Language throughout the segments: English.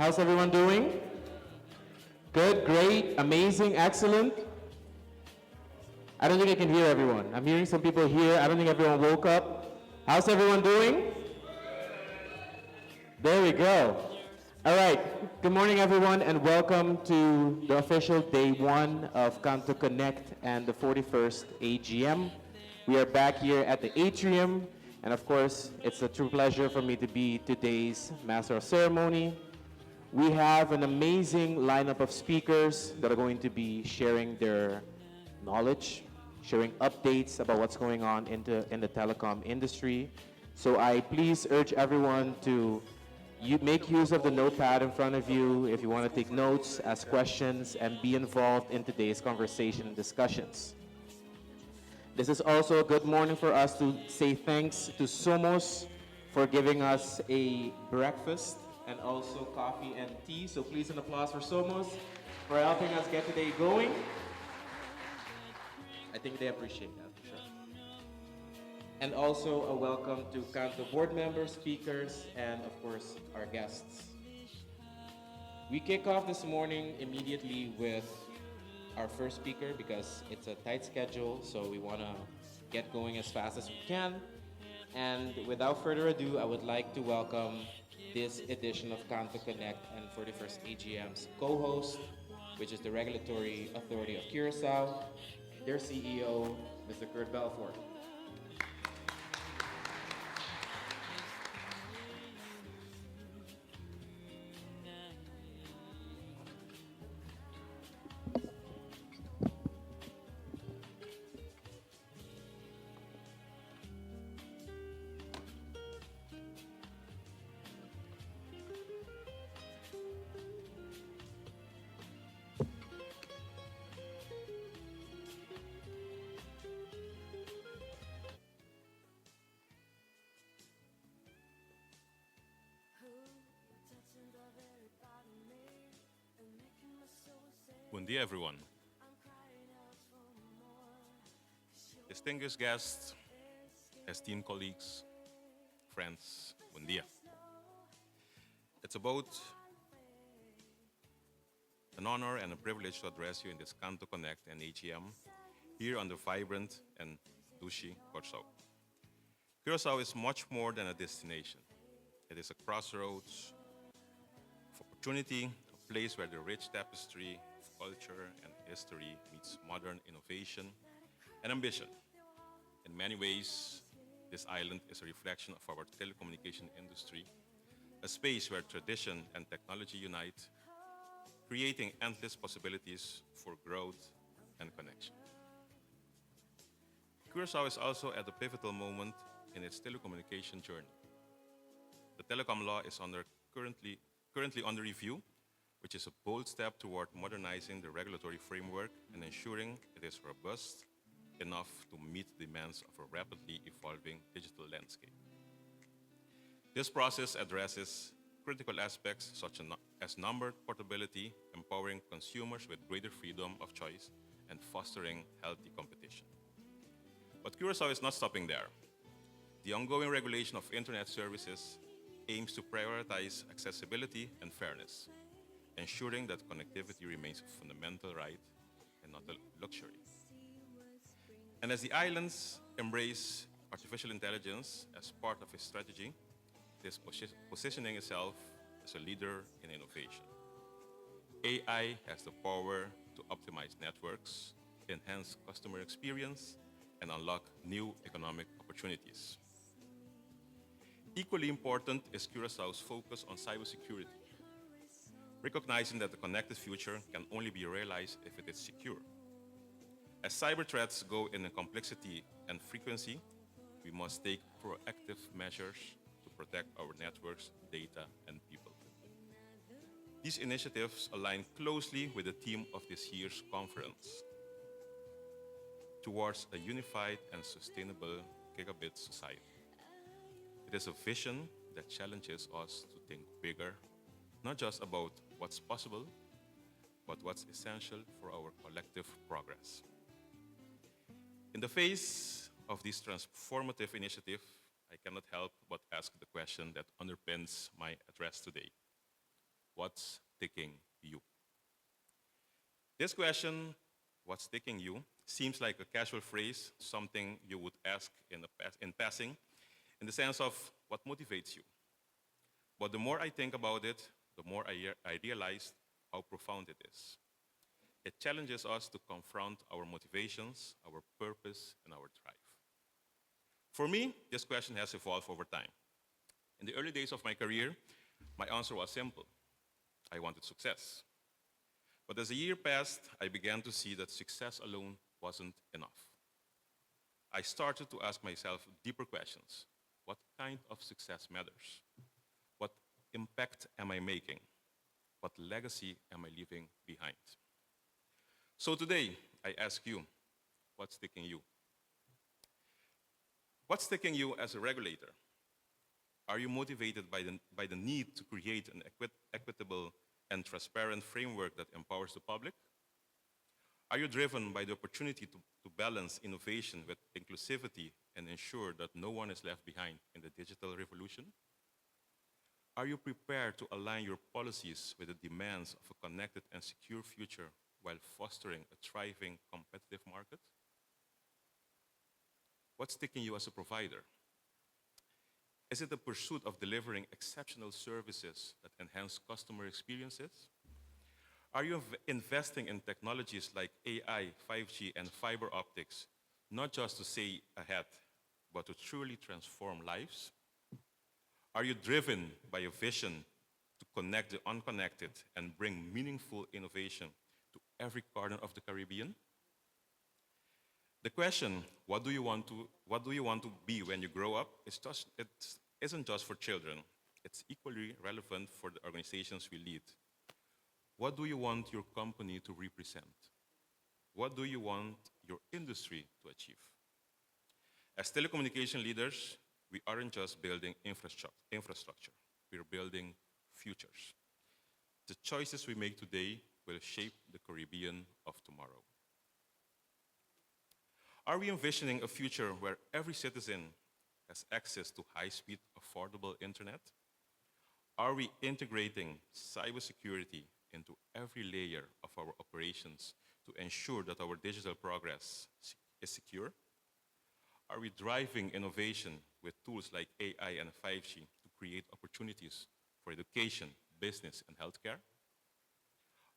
How's everyone doing? Good, great, amazing, excellent. I don't think I can hear everyone. I'm hearing some people here. I don't think everyone woke up. How's everyone doing? There we go. All right. Good morning, everyone, and welcome to the official day one of CANTO Connect and the 41st AGM. We are back here at the atrium, and of course, it's a true pleasure for me to be today's Master of Ceremony. We have an amazing lineup of speakers that are going to be sharing their knowledge, sharing updates about what's going on in the telecom industry. So I please urge everyone to make use of the notepad in front of you if you want to take notes, ask questions, and be involved in today's conversation and discussions. This is also a good morning for us to say thanks to Somos for giving us a breakfast and also coffee and tea. So please an applause for Somos for helping us get today going. I think they appreciate that for sure. And also a welcome to CANTO board members, speakers, and of course our guests. We kick off this morning immediately with our first speaker because it's a tight schedule, so we want to get going as fast as we can. And without further ado, I would like to welcome this edition of CANTO Connect and 41st AGM's co-host, which is the Regulatory Authority of Curaçao, their CEO, Mr. Kurt Belfort. Buen dia, everyone. Distinguished guests, esteemed colleagues, friends, buen dia. It's about an honor and a privilege to address you in this CANTO Connect and AGM here on the vibrant and douchy Curaçao. Curaçao is much more than a destination. It is a crossroads of opportunity, a place where the rich tapestry of culture and history meets modern innovation and ambition. In many ways, this island is a reflection of our telecommunication industry, a space where tradition and technology unite, creating endless possibilities for growth and connection. Curaçao is also at a pivotal moment in its telecommunication journey. The telecom law is currently under review, which is a bold step toward modernizing the regulatory framework and ensuring it is robust enough to meet the demands of a rapidly evolving digital landscape. This process addresses critical aspects such as number portability, empowering consumers with greater freedom of choice, and fostering healthy competition. But Curaçao is not stopping there. The ongoing regulation of internet services aims to prioritize accessibility and fairness, ensuring that connectivity remains a fundamental right and not a luxury. And as the islands embrace artificial intelligence as part of its strategy, it is positioning itself as a leader in innovation. AI has the power to optimize networks, enhance customer experience, and unlock new economic opportunities. Equally important is Curaçao's focus on cybersecurity, recognizing that the connected future can only be realized if it is secure. As cyber threats go in complexity and frequency, we must take proactive measures to protect our networks, data, and people. These initiatives align closely with the theme of this year's conference, towards a unified and sustainable gigabit society. It is a vision that challenges us to think bigger, not just about what's possible, but what's essential for our collective progress. In the face of this transformative initiative, I cannot help but ask the question that underpins my address today. what's ticking you? This question, what's ticking you, seems like a casual phrase, something you would ask in passing, in the sense of what motivates you. But the more I think about it, the more I realize how profound it is. It challenges us to confront our motivations, our purpose, and our drive. For me, this question has evolved over time. In the early days of my career, my answer was simple. I wanted success. But as the year passed, I began to see that success alone wasn't enough. I started to ask myself deeper questions. What kind of success matters? What impact am I making? What legacy am I leaving behind? So today, I ask you, what's sticking you? What's sticking you as a regulator? Are you motivated by the need to create an equitable and transparent framework that empowers the public? Are you driven by the opportunity to balance innovation with inclusivity and ensure that no one is left behind in the digital revolution? Are you prepared to align your policies with the demands of a connected and secure future while fostering a thriving competitive market? What's taking you as a provider? Is it the pursuit of delivering exceptional services that enhance customer experiences? Are you investing in technologies like AI, 5G, and fiber optics, not just to stay ahead, but to truly transform lives? Are you driven by a vision to connect the unconnected and bring meaningful innovation to every corner of the Caribbean? The question, what do you want to be when you grow up, it isn't just for children. It's equally relevant for the organizations we lead. What do you want your company to represent? What do you want your industry to achieve? As telecommunication leaders, we aren't just building infrastructure. We're building futures. The choices we make today will shape the Caribbean of tomorrow. Are we envisioning a future where every citizen has access to high-speed, affordable internet? Are we integrating cybersecurity into every layer of our operations to ensure that our digital progress is secure? Are we driving innovation with tools like AI and 5G to create opportunities for education, business, and healthcare?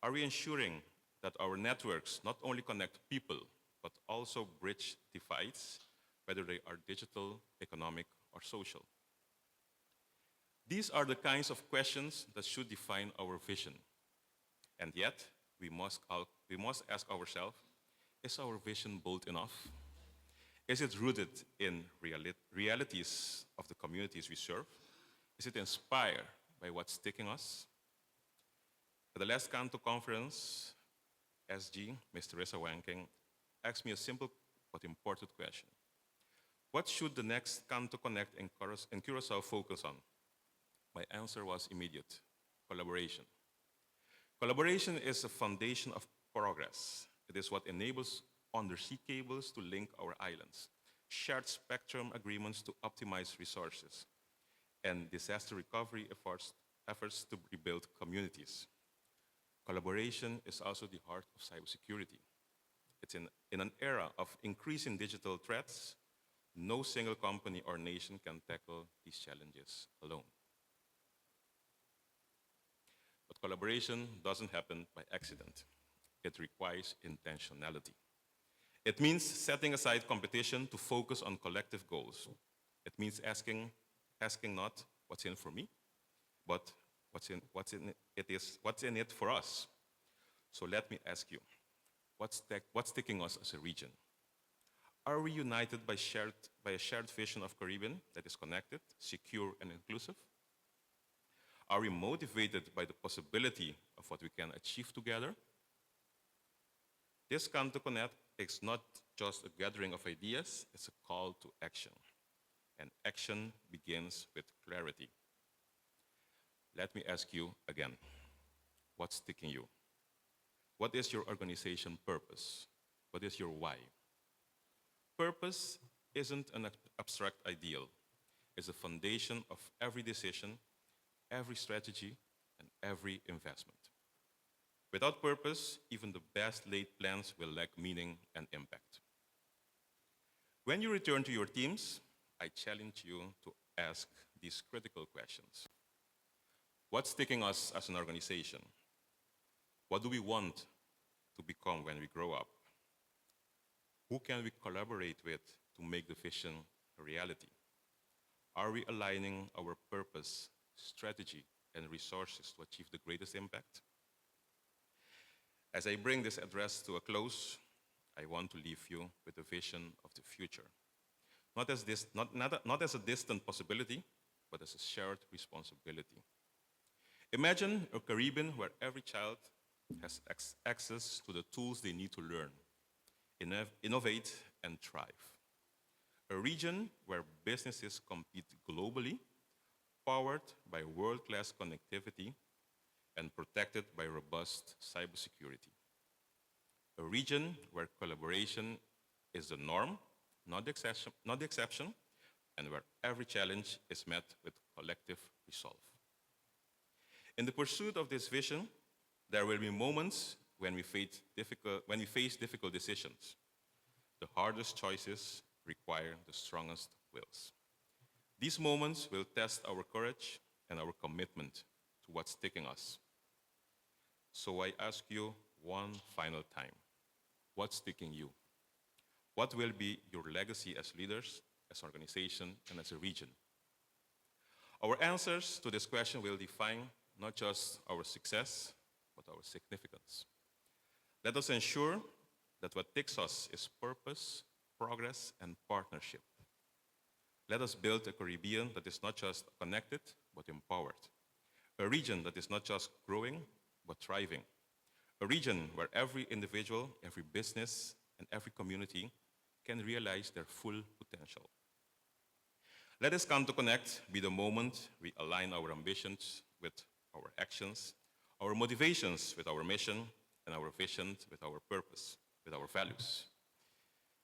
Are we ensuring that our networks not only connect people, but also bridge divides, whether they are digital, economic, or social? These are the kinds of questions that should define our vision. And yet, we must ask ourselves, is our vision bold enough? Is it rooted in realities of the communities we serve? Is it inspired by what's taking us? At the last CANTO conference, SG, Mr. Risa Wanking, asked me a simple but important question. What should the next CANTO Connect in Curaçao focus on? My answer was immediate: collaboration. Collaboration is the foundation of progress. It is what enables undersea cables to link our islands, shared spectrum agreements to optimize resources, and disaster recovery efforts to rebuild communities. Collaboration is also the heart of cybersecurity. It's in an era of increasing digital threats, no single company or nation can tackle these challenges alone. But collaboration doesn't happen by accident. It requires intentionality. It means setting aside competition to focus on collective goals. It means asking not what's in for me, but what's in it for us. So let me ask you, what's taking us as a region? Are we united by a shared vision of Caribbean that is connected, secure, and inclusive? Are we motivated by the possibility of what we can achieve together? This CANTO Connect is not just a gathering of ideas, it's a call to action. And action begins with clarity. Let me ask you again, what's sticking you? What is your organization purpose? What is your why? Purpose isn't an abstract ideal. It's the foundation of every decision, every strategy, and every investment. Without purpose, even the best laid plans will lack meaning and impact. When you return to your teams, I challenge you to ask these critical questions. What's taking us as an organization? What do we want to become when we grow up? Who can we collaborate with to make the vision a reality? Are we aligning our purpose, strategy, and resources to achieve the greatest impact? As I bring this address to a close, I want to leave you with a vision of the future. Not as a distant possibility, but as a shared responsibility. Imagine a Caribbean where every child has access to the tools they need to learn, innovate, and thrive. A region where businesses compete globally, powered by world-class connectivity and protected by robust cybersecurity. A region where collaboration is the norm, not the exception, and where every challenge is met with collective resolve. In the pursuit of this vision, there will be moments when we face difficult decisions. The hardest choices require the strongest wills. These moments will test our courage and our commitment to what's taking us. So I ask you one final time, what's taking you? What will be your legacy as leaders, as an organization, and as a region? Our answers to this question will define not just our success, but our significance. Let us ensure that what takes us is purpose, progress, and partnership. Let us build a Caribbean that is not just connected, but empowered. A region that is not just growing, but thriving. A region where every individual, every business, and every community can realize their full potential. Let this CANTO Connect be the moment we align our ambitions with our actions, our motivations with our mission, and our vision with our purpose, with our values.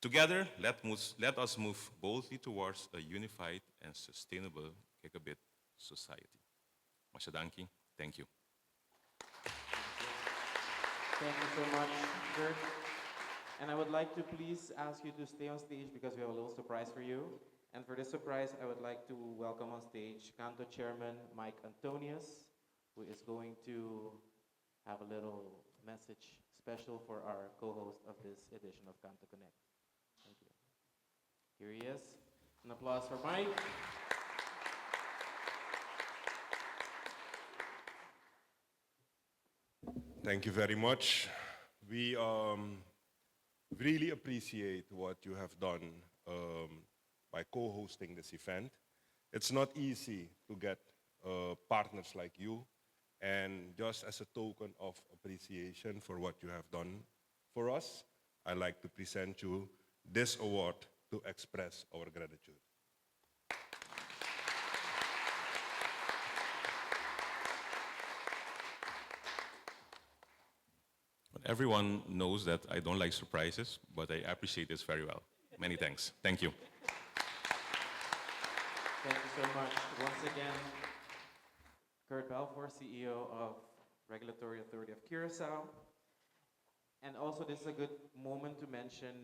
Together, let us move boldly towards a unified and sustainable gigabit society. Mashadanki, thank you. Thank you so much, Kurt. And I would like to please ask you to stay on stage because we have a little surprise for you. And for this surprise, I would like to welcome on stage CANTO Chairman Mike Antonius, who is going to have a little message special for our co-host of this edition of CANTO Connect. Thank you. Here he is. An applause for Mike. Thank you very much. We really appreciate what you have done by co-hosting this event. It's not easy to get partners like you, and just as a token of appreciation for what you have done for us, I'd like to present you this award to express our gratitude. Everyone knows that I don't like surprises, but I appreciate this very well. Many thanks. Thank you. Thank you so much. Once again, Kurt Balfour, CEO of Regulatory Authority of Curaçao. And also, this is a good moment to mention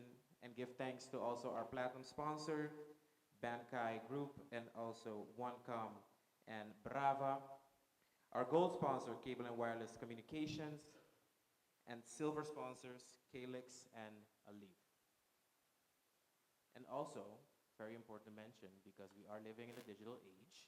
and give thanks to also our platinum sponsor, Bankai Group, and also OneCom and Brava. Our gold sponsor, Cable and Wireless Communications, and silver sponsors, Calix and Alif. And also, very important to mention, because we are living in a digital age,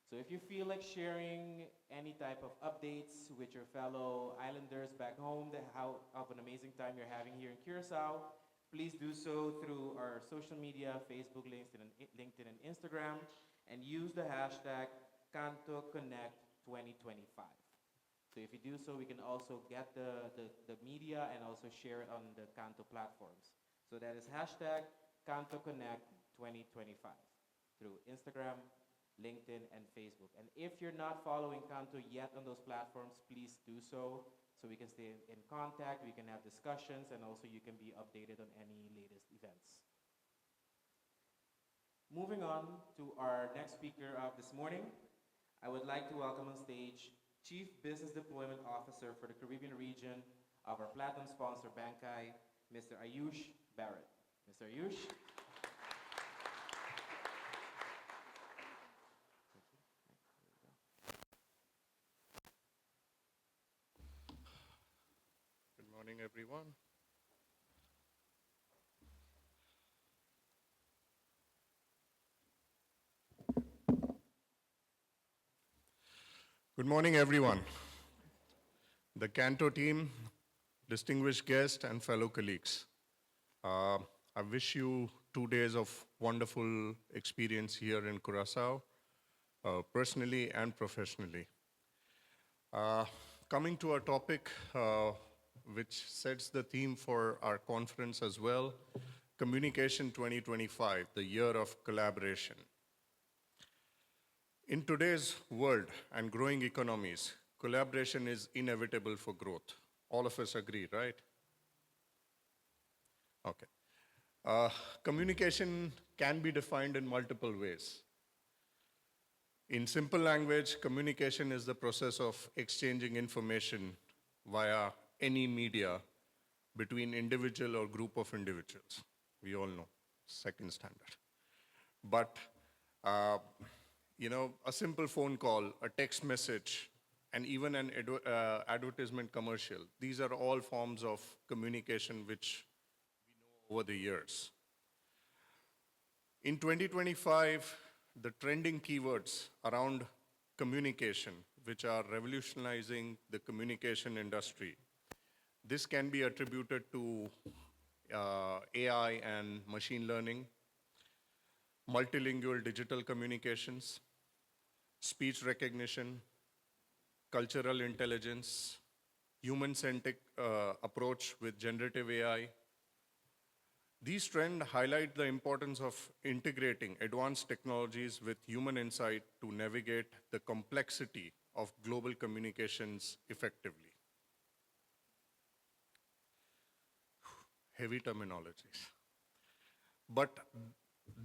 so if you feel like sharing any type of updates with your fellow islanders back home, how of an amazing time you're having here in Curaçao, please do so through our social media, Facebook, LinkedIn, and Instagram, and use the hashtag CANTO Connect 2025. So if you do so, we can also get the media and also share it on the CANTO platforms. So that is hashtag CANTO Connect 2025 through Instagram, LinkedIn, and Facebook. And if you're not following CANTO yet on those platforms, please do so we can stay in contact, we can have discussions, and also you can be updated on any latest events. Moving on to our next speaker of this morning, I would like to welcome on stage Chief Business Deployment Officer for the Caribbean region of our Platinum sponsor, Bankai, Mr. Ayush Barrett. Mr. Ayush. Good morning, everyone. Good morning, everyone. The CANTO team, distinguished guests, and fellow colleagues. I wish you 2 days of wonderful experience here in Curaçao, personally and professionally. Coming to our topic, which sets the theme for our conference as well, Communication 2025, the year of collaboration. In today's world and growing economies, collaboration is inevitable for growth. All of us agree, right? Okay. Communication can be defined in multiple ways. In simple language, communication is the process of exchanging information via any media between individual or group of individuals. We all know, second standard. But, a simple phone call, a text message, and even an advertisement commercial, these are all forms of communication which we know over the years. In 2025, the trending keywords around communication, which are revolutionizing the communication industry, this can be attributed to AI and machine learning, multilingual digital communications, speech recognition, cultural intelligence, human-centric approach with generative AI. These trends highlight the importance of integrating advanced technologies with human insight to navigate the complexity of global communications effectively. Heavy terminologies. But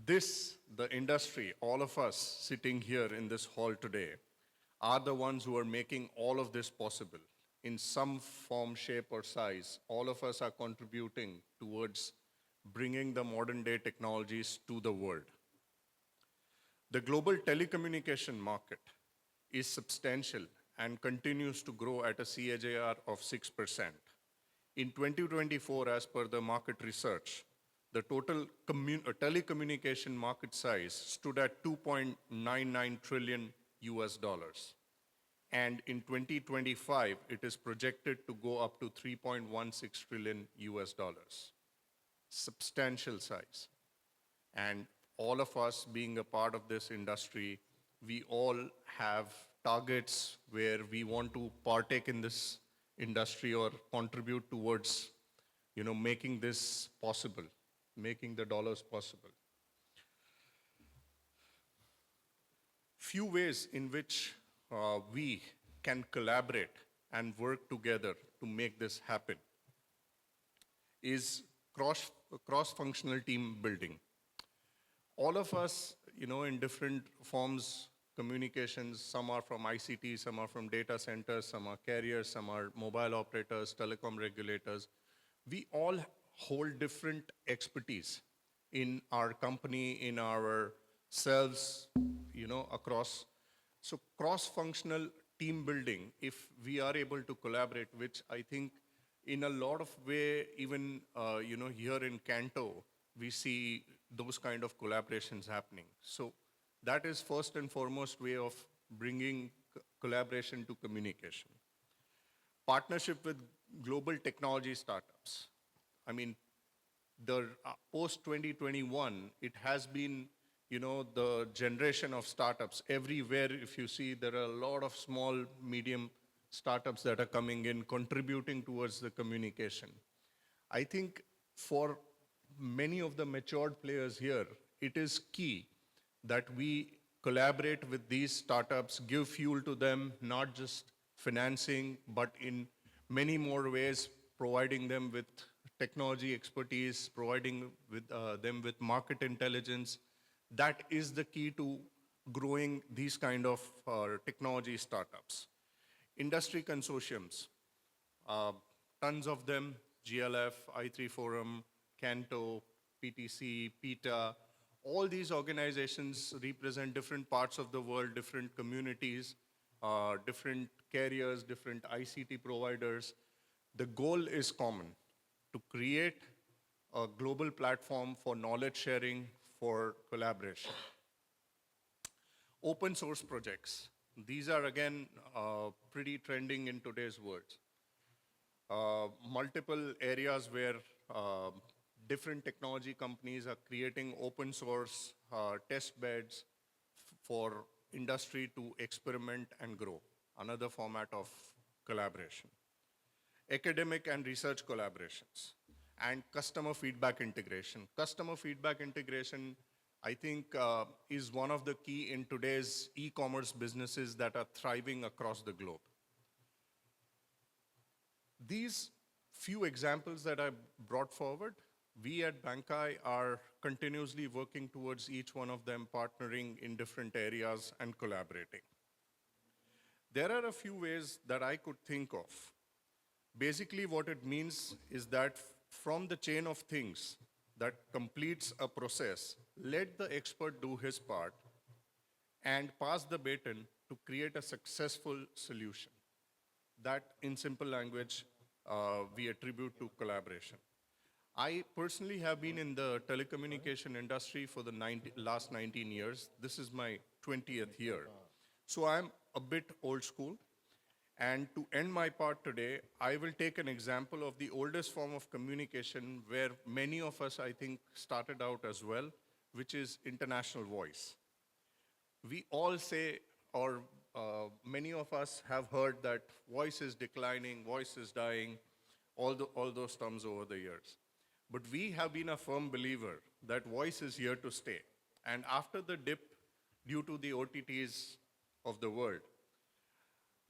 the industry, all of us sitting here in this hall today, are the ones who are making all of this possible. In some form, shape, or size, all of us are contributing towards bringing the modern day technologies to the world. The global telecommunication market is substantial and continues to grow at a CAGR of 6%. In 2024, as per the market research, the total telecommunication market size stood at 2.99 trillion US dollars. And in 2025, it is projected to go up to 3.16 trillion US dollars. Substantial size. And all of us being a part of this industry, we all have targets where we want to partake in this industry or contribute towards, making this possible, making the dollars possible. Few ways in which we can collaborate and work together to make this happen is cross-functional team building. All of us, in different forms, communications, some are from ICT, some are from data centers, some are carriers, some are mobile operators, telecom regulators. We all hold different expertise in our company, in our selves, across. So cross-functional team building, if we are able to collaborate, which I think in a lot of way, even, here in CANTO, we see those kind of collaborations happening. So that is first and foremost way of bringing collaboration to communication. Partnership with global technology startups. I mean, the post-2021, it has been, the generation of startups. Everywhere, if you see, there are a lot of small, medium startups that are coming in, contributing towards the communication. I think for many of the matured players here, it is key that we collaborate with these startups, give fuel to them, not just financing, but in many more ways, providing them with technology expertise, providing them with market intelligence. That is the key to growing these kind of technology startups. Industry consortiums, uh, tons of them, GLF, I3 Forum, CANTO, PTC, PETA. All these organizations represent different parts of the world, different communities, different carriers, different ICT providers. The goal is common, to create a global platform for knowledge sharing, for collaboration. Open source projects. These are, again, pretty trending in today's world. Multiple areas where different technology companies are creating open source test beds for industry to experiment and grow. Another format of collaboration. Academic and research collaborations, and customer feedback integration. Customer feedback integration, I think, is one of the key in today's e-commerce businesses that are thriving across the globe. These few examples that I brought forward, we at Bankai are continuously working towards each one of them, partnering in different areas and collaborating. There are a few ways that I could think of. Basically, what it means is that from the chain of things that completes a process, let the expert do his part and pass the baton to create a successful solution. That, in simple language, we attribute to collaboration. I personally have been in the telecommunication industry for the last 19 years. This is my 20th year. So I'm a bit old school. And to end my part today, I will take an example of the oldest form of communication where many of us, I think, started out as well, which is international voice. We all say, or many of us have heard that voice is declining, voice is dying, all those terms over the years. But we have been a firm believer that voice is here to stay. And after the dip due to the OTTs of the world,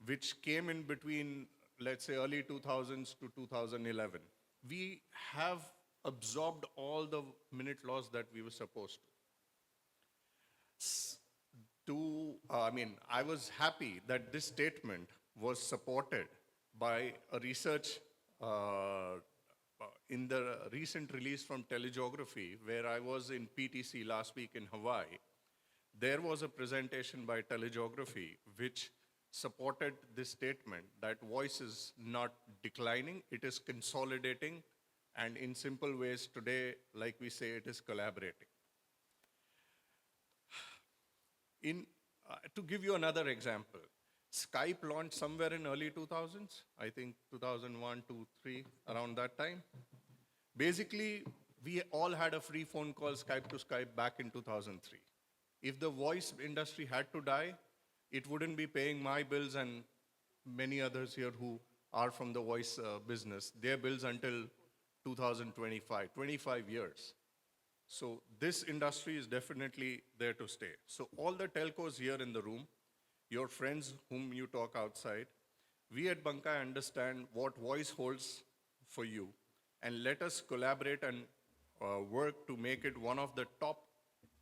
which came in between, let's say, early 2000s to 2011, we have absorbed all the minute loss that we were supposed to. I was happy that this statement was supported by a research in the recent release from Telegeography, where I was in PTC last week in Hawaii. There was a presentation by Telegeography which supported this statement that voice is not declining, it is consolidating, and in simple ways today, like we say, it is collaborating. To give you another example, Skype launched somewhere in early 2000s, I think 2001, 2, 3, around that time. Basically, we all had a free phone call, Skype to Skype, back in 2003. If the voice industry had to die, it wouldn't be paying my bills and many others here who are from the voice business, their bills until 2025, 25 years. So this industry is definitely there to stay. So all the telcos here in the room, your friends whom you talk outside, we at Bankai understand what voice holds for you, and let us collaborate and work to make it one of the top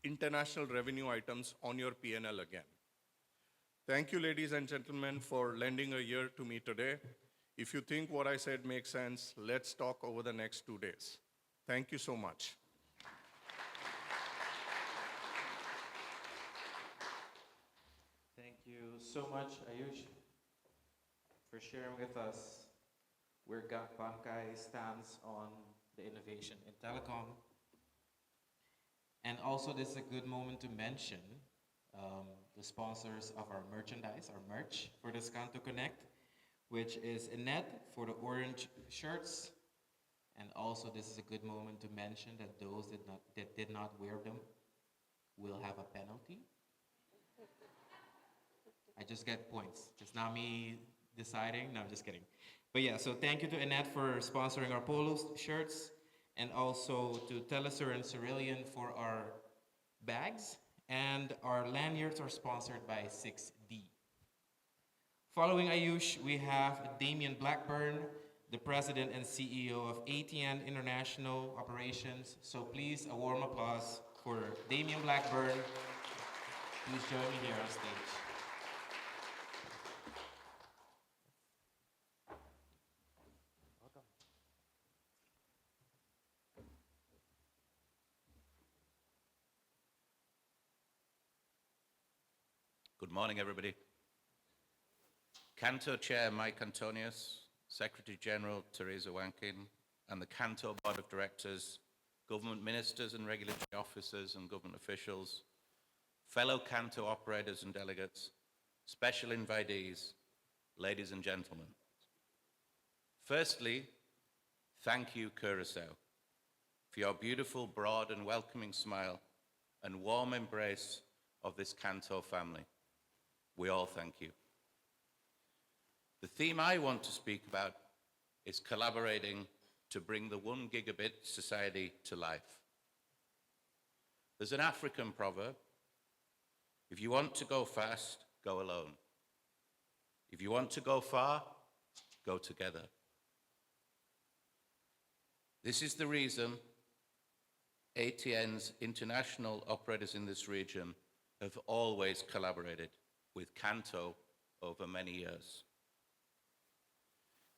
international revenue items on your P&L again. Thank you, ladies and gentlemen, for lending a ear to me today. If you think what I said makes sense, let's talk over the next 2 days. Thank you so much. Thank you so much, Ayush, for sharing with us where Bankai stands on the innovation in telecom. And also, this is a good moment to mention the sponsors of our merchandise, our merch for this CANTO Connect, which is Annette for the orange shirts. And also, this is a good moment to mention that those that did not wear them will have a penalty. I just get points. It's not me deciding. No, I'm just kidding. But yeah, so thank you to Annette for sponsoring our polo shirts, and also to Telesur and Cerulean for our bags. And our lanyards are sponsored by 6D. Following Ayush, we have Damian Blackburn, the president and CEO of ATN International Operations. So please, a warm applause for Damian Blackburn. Please join me here on stage. morning, everybody. CANTO Chair Mike Antonius, Secretary General Teresa Wankin, and the CANTO Board of Directors, government ministers and regulatory officers and government officials, fellow CANTO operators and delegates, special invitees, ladies and gentlemen. Firstly, thank you, Curaçao, for your beautiful, broad and welcoming smile and warm embrace of this CANTO family. We all thank you. The theme I want to speak about is collaborating to bring the 1 gigabit society to life. There's an African proverb: if you want to go fast, go alone. If you want to go far, go together. This is the reason ATN's international operators in this region have always collaborated with CANTO over many years.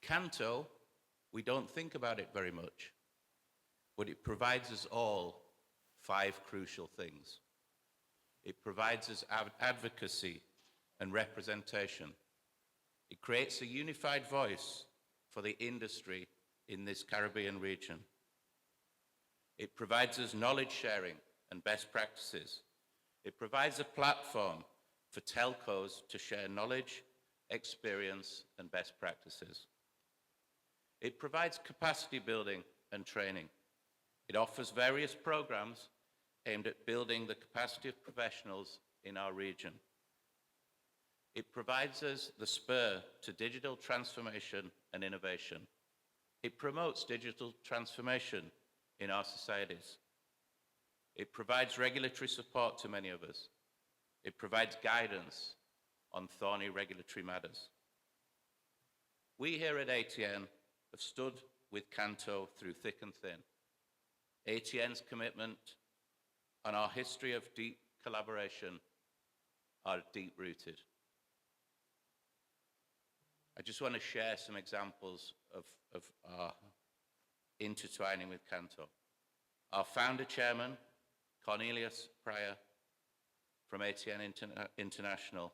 CANTO, we don't think about it very much, but it provides us all 5 crucial things. It provides us advocacy and representation. It creates a unified voice for the industry in this Caribbean region. It provides us knowledge sharing and best practices. It provides a platform for telcos to share knowledge, experience, and best practices. It provides capacity building and training. It offers various programs aimed at building the capacity of professionals in our region. It provides us the spur to digital transformation and innovation. It promotes digital transformation in our societies. It provides regulatory support to many of us. It provides guidance on thorny regulatory matters. We here at ATN have stood with CANTO through thick and thin. ATN's commitment and our history of deep collaboration are deep-rooted. I just want to share some examples of our intertwining with CANTO. Our founder chairman, Cornelius Pryor, from ATN International,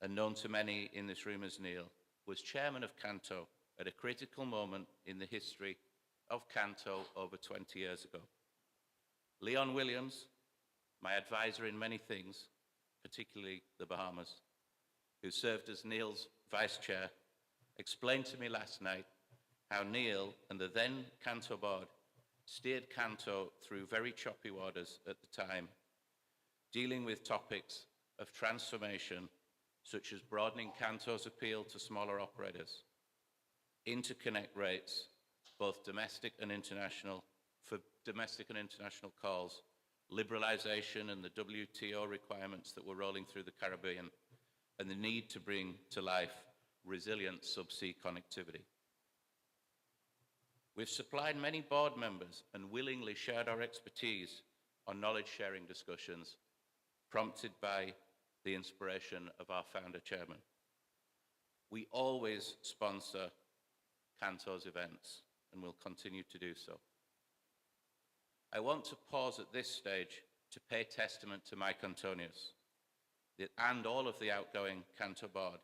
and known to many in this room as Neil, was chairman of CANTO at a critical moment in the history of CANTO over 20 years ago. Leon Williams, my advisor in many things, particularly the Bahamas, who served as Neil's vice chair, explained to me last night how Neil and the then CANTO board steered CANTO through very choppy waters at the time, dealing with topics of transformation such as broadening CANTO's appeal to smaller operators, interconnect rates, both domestic and international, for domestic and international calls, liberalization and the WTO requirements that were rolling through the Caribbean, and the need to bring to life resilient subsea connectivity. We've supplied many board members and willingly shared our expertise on knowledge-sharing discussions, prompted by the inspiration of our founder chairman. We always sponsor CANTO's events and will continue to do so. I want to pause at this stage to pay testament to Mike Antonius and all of the outgoing CANTO board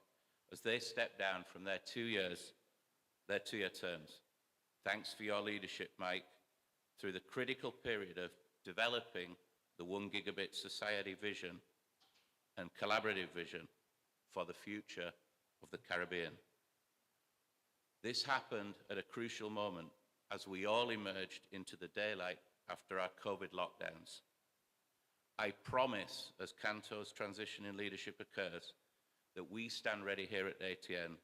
as they step down from their 2-year terms. Thanks for your leadership, Mike, through the critical period of developing the 1 gigabit society vision and collaborative vision for the future of the Caribbean. This happened at a crucial moment as we all emerged into the daylight after our COVID lockdowns. I promise, as CANTO's transition in leadership occurs, that we stand ready here at ATN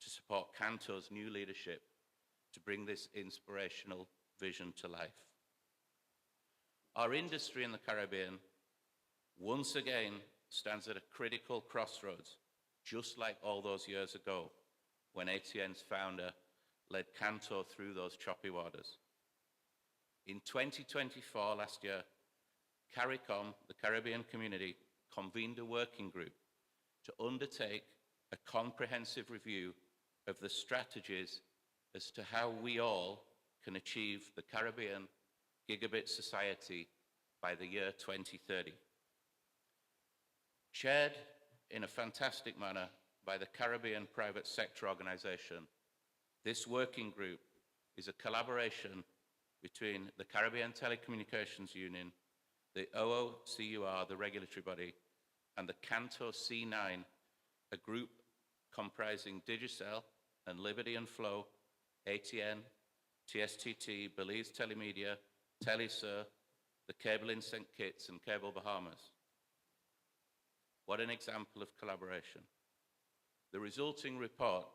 to support CANTO's new leadership to bring this inspirational vision to life. Our industry in the Caribbean once again stands at a critical crossroads, just like all those years ago when ATN's founder led CANTO through those choppy waters. In 2024, last year, CARICOM, the Caribbean community, convened a working group to undertake a comprehensive review of the strategies as to how we all can achieve the Caribbean gigabit society by the year 2030. Chaired in a fantastic manner by the Caribbean Private Sector Organization, this working group is a collaboration between the Caribbean Telecommunications Union, the OOCUR, the regulatory body, and the CANTO C9, a group comprising Digicel and Liberty and Flow, ATN, TSTT, Belize Telemedia, Telesur, the Cable Instant Kits, and Cable Bahamas. What an example of collaboration. The resulting report,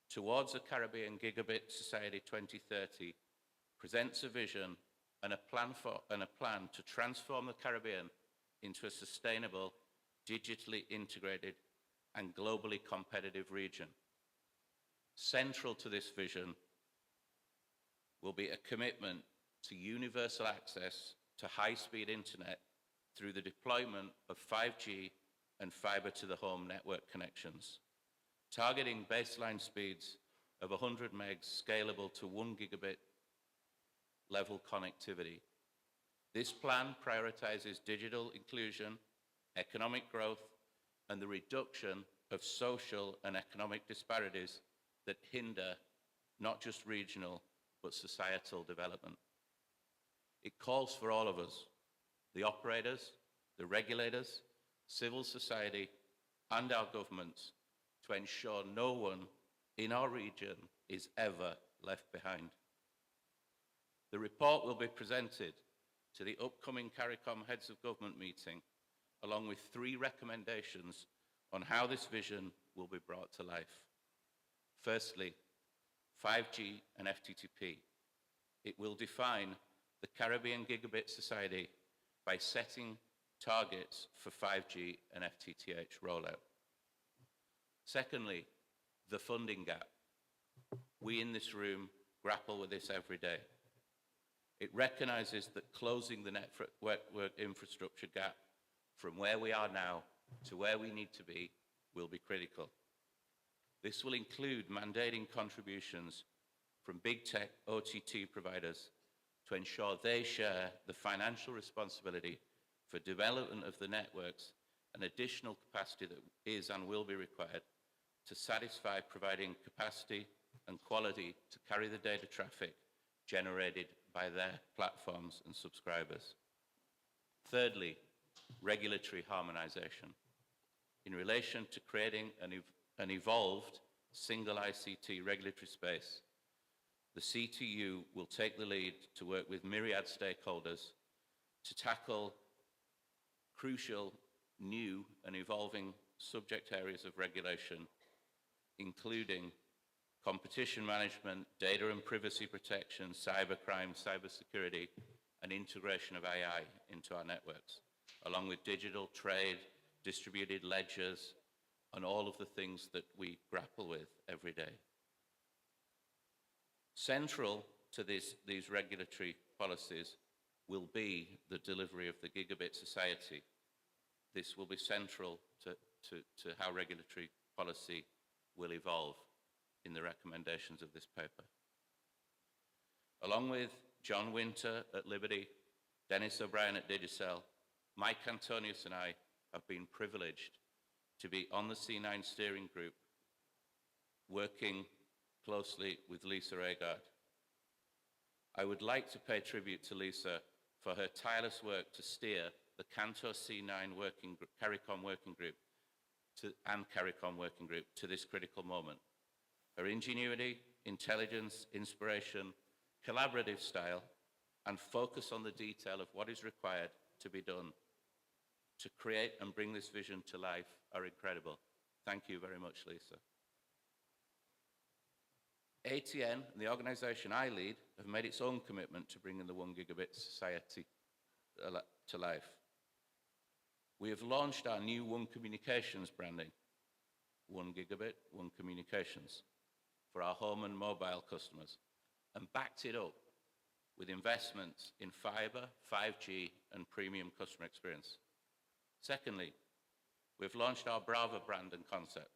Towards a Caribbean Gigabit Society 2030, presents a vision and a plan to transform the Caribbean into a sustainable, digitally integrated, and globally competitive region. Central to this vision will be a commitment to universal access to high-speed internet through the deployment of 5G and fiber-to-the-home network connections, targeting baseline speeds of 100 megs scalable to 1 gigabit level connectivity. This plan prioritizes digital inclusion, economic growth, and the reduction of social and economic disparities that hinder not just regional, but societal development. It calls for all of us, the operators, the regulators, civil society, and our governments, to ensure no one in our region is ever left behind. The report will be presented to the upcoming CARICOM Heads of Government meeting, along with 3 recommendations on how this vision will be brought to life. Firstly, 5G and FTTP. It will define the Caribbean Gigabit Society by setting targets for 5G and FTTH rollout. Secondly, the funding gap. We in this room grapple with this every day. It recognizes that closing the network infrastructure gap from where we are now to where we need to be will be critical. This will include mandating contributions from big tech OTT providers to ensure they share the financial responsibility for development of the networks and additional capacity that is and will be required to satisfy providing capacity and quality to carry the data traffic generated by their platforms and subscribers. Thirdly, regulatory harmonization. In relation to creating an evolved single ICT regulatory space, the CTU will take the lead to work with myriad stakeholders to tackle crucial, new and evolving subject areas of regulation, including competition management, data and privacy protection, cybercrime, cybersecurity, and integration of AI into our networks, along with digital trade, distributed ledgers, and all of the things that we grapple with every day. Central to these regulatory policies will be the delivery of the Gigabit Society. This will be central to how regulatory policy will evolve in the recommendations of this paper. Along with John Winter at Liberty, Dennis O'Brien at Digicel, Mike Antonius and I have been privileged to be on the C9 steering group, working closely with Lisa Agard. I would like to pay tribute to Lisa for her tireless work to steer the CANTO C9 CARICOM working group and CARICOM working group to this critical moment. Her ingenuity, intelligence, inspiration, collaborative style, and focus on the detail of what is required to be done to create and bring this vision to life are incredible. Thank you very much, Lisa. ATN and the organization I lead have made its own commitment to bringing the 1 Gigabit Society to life. We have launched our new One Communications branding, 1 Gigabit, 1 Communications, for our home and mobile customers, and backed it up with investments in fiber, 5G, and premium customer experience. Secondly, we've launched our Brava brand and concept,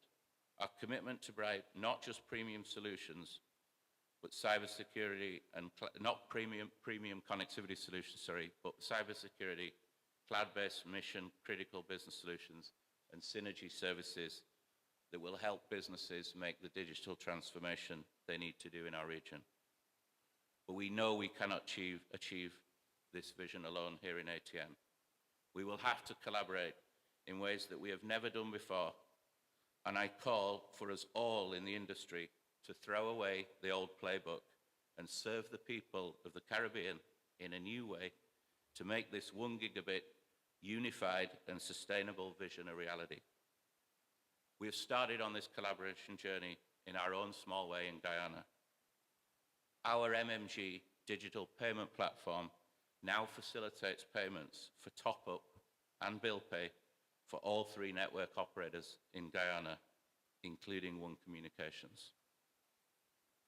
our commitment to provide not just premium solutions, but cybersecurity and not premium connectivity solutions, sorry, but cybersecurity, cloud-based mission critical business solutions and synergy services that will help businesses make the digital transformation they need to do in our region. But we know we cannot achieve this vision alone here in ATM. We will have to collaborate in ways that we have never done before, and I call for us all in the industry to throw away the old playbook and serve the people of the Caribbean in a new way to make this 1 gigabit unified and sustainable vision a reality. We have started on this collaboration journey in our own small way in Guyana. Our MMG digital payment platform now facilitates payments for top-up and bill pay for all 3 network operators in Guyana, including One Communications.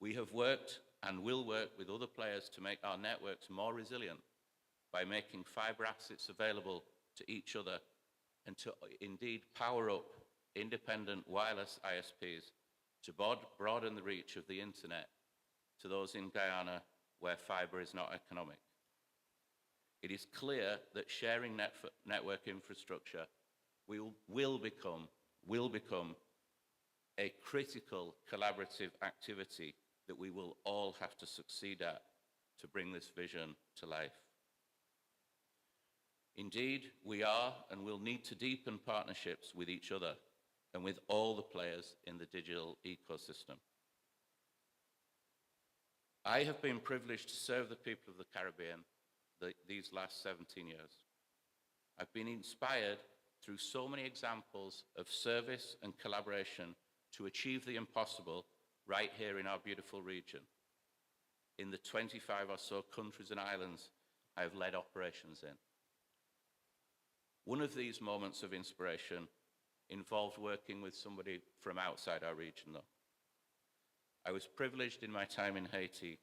We have worked and will work with other players to make our networks more resilient by making fiber assets available to each other and to indeed power up independent wireless ISPs to broaden the reach of the internet to those in Guyana where fiber is not economic. It is clear that sharing network infrastructure will become a critical collaborative activity that we will all have to succeed at to bring this vision to life. Indeed, we are and will need to deepen partnerships with each other and with all the players in the digital ecosystem. I have been privileged to serve the people of the Caribbean these last 17 years. I've been inspired through so many examples of service and collaboration to achieve the impossible right here in our beautiful region. In the 25 or so countries and islands I have led operations in. One of these moments of inspiration involved working with somebody from outside our region, though. I was privileged in my time in Haiti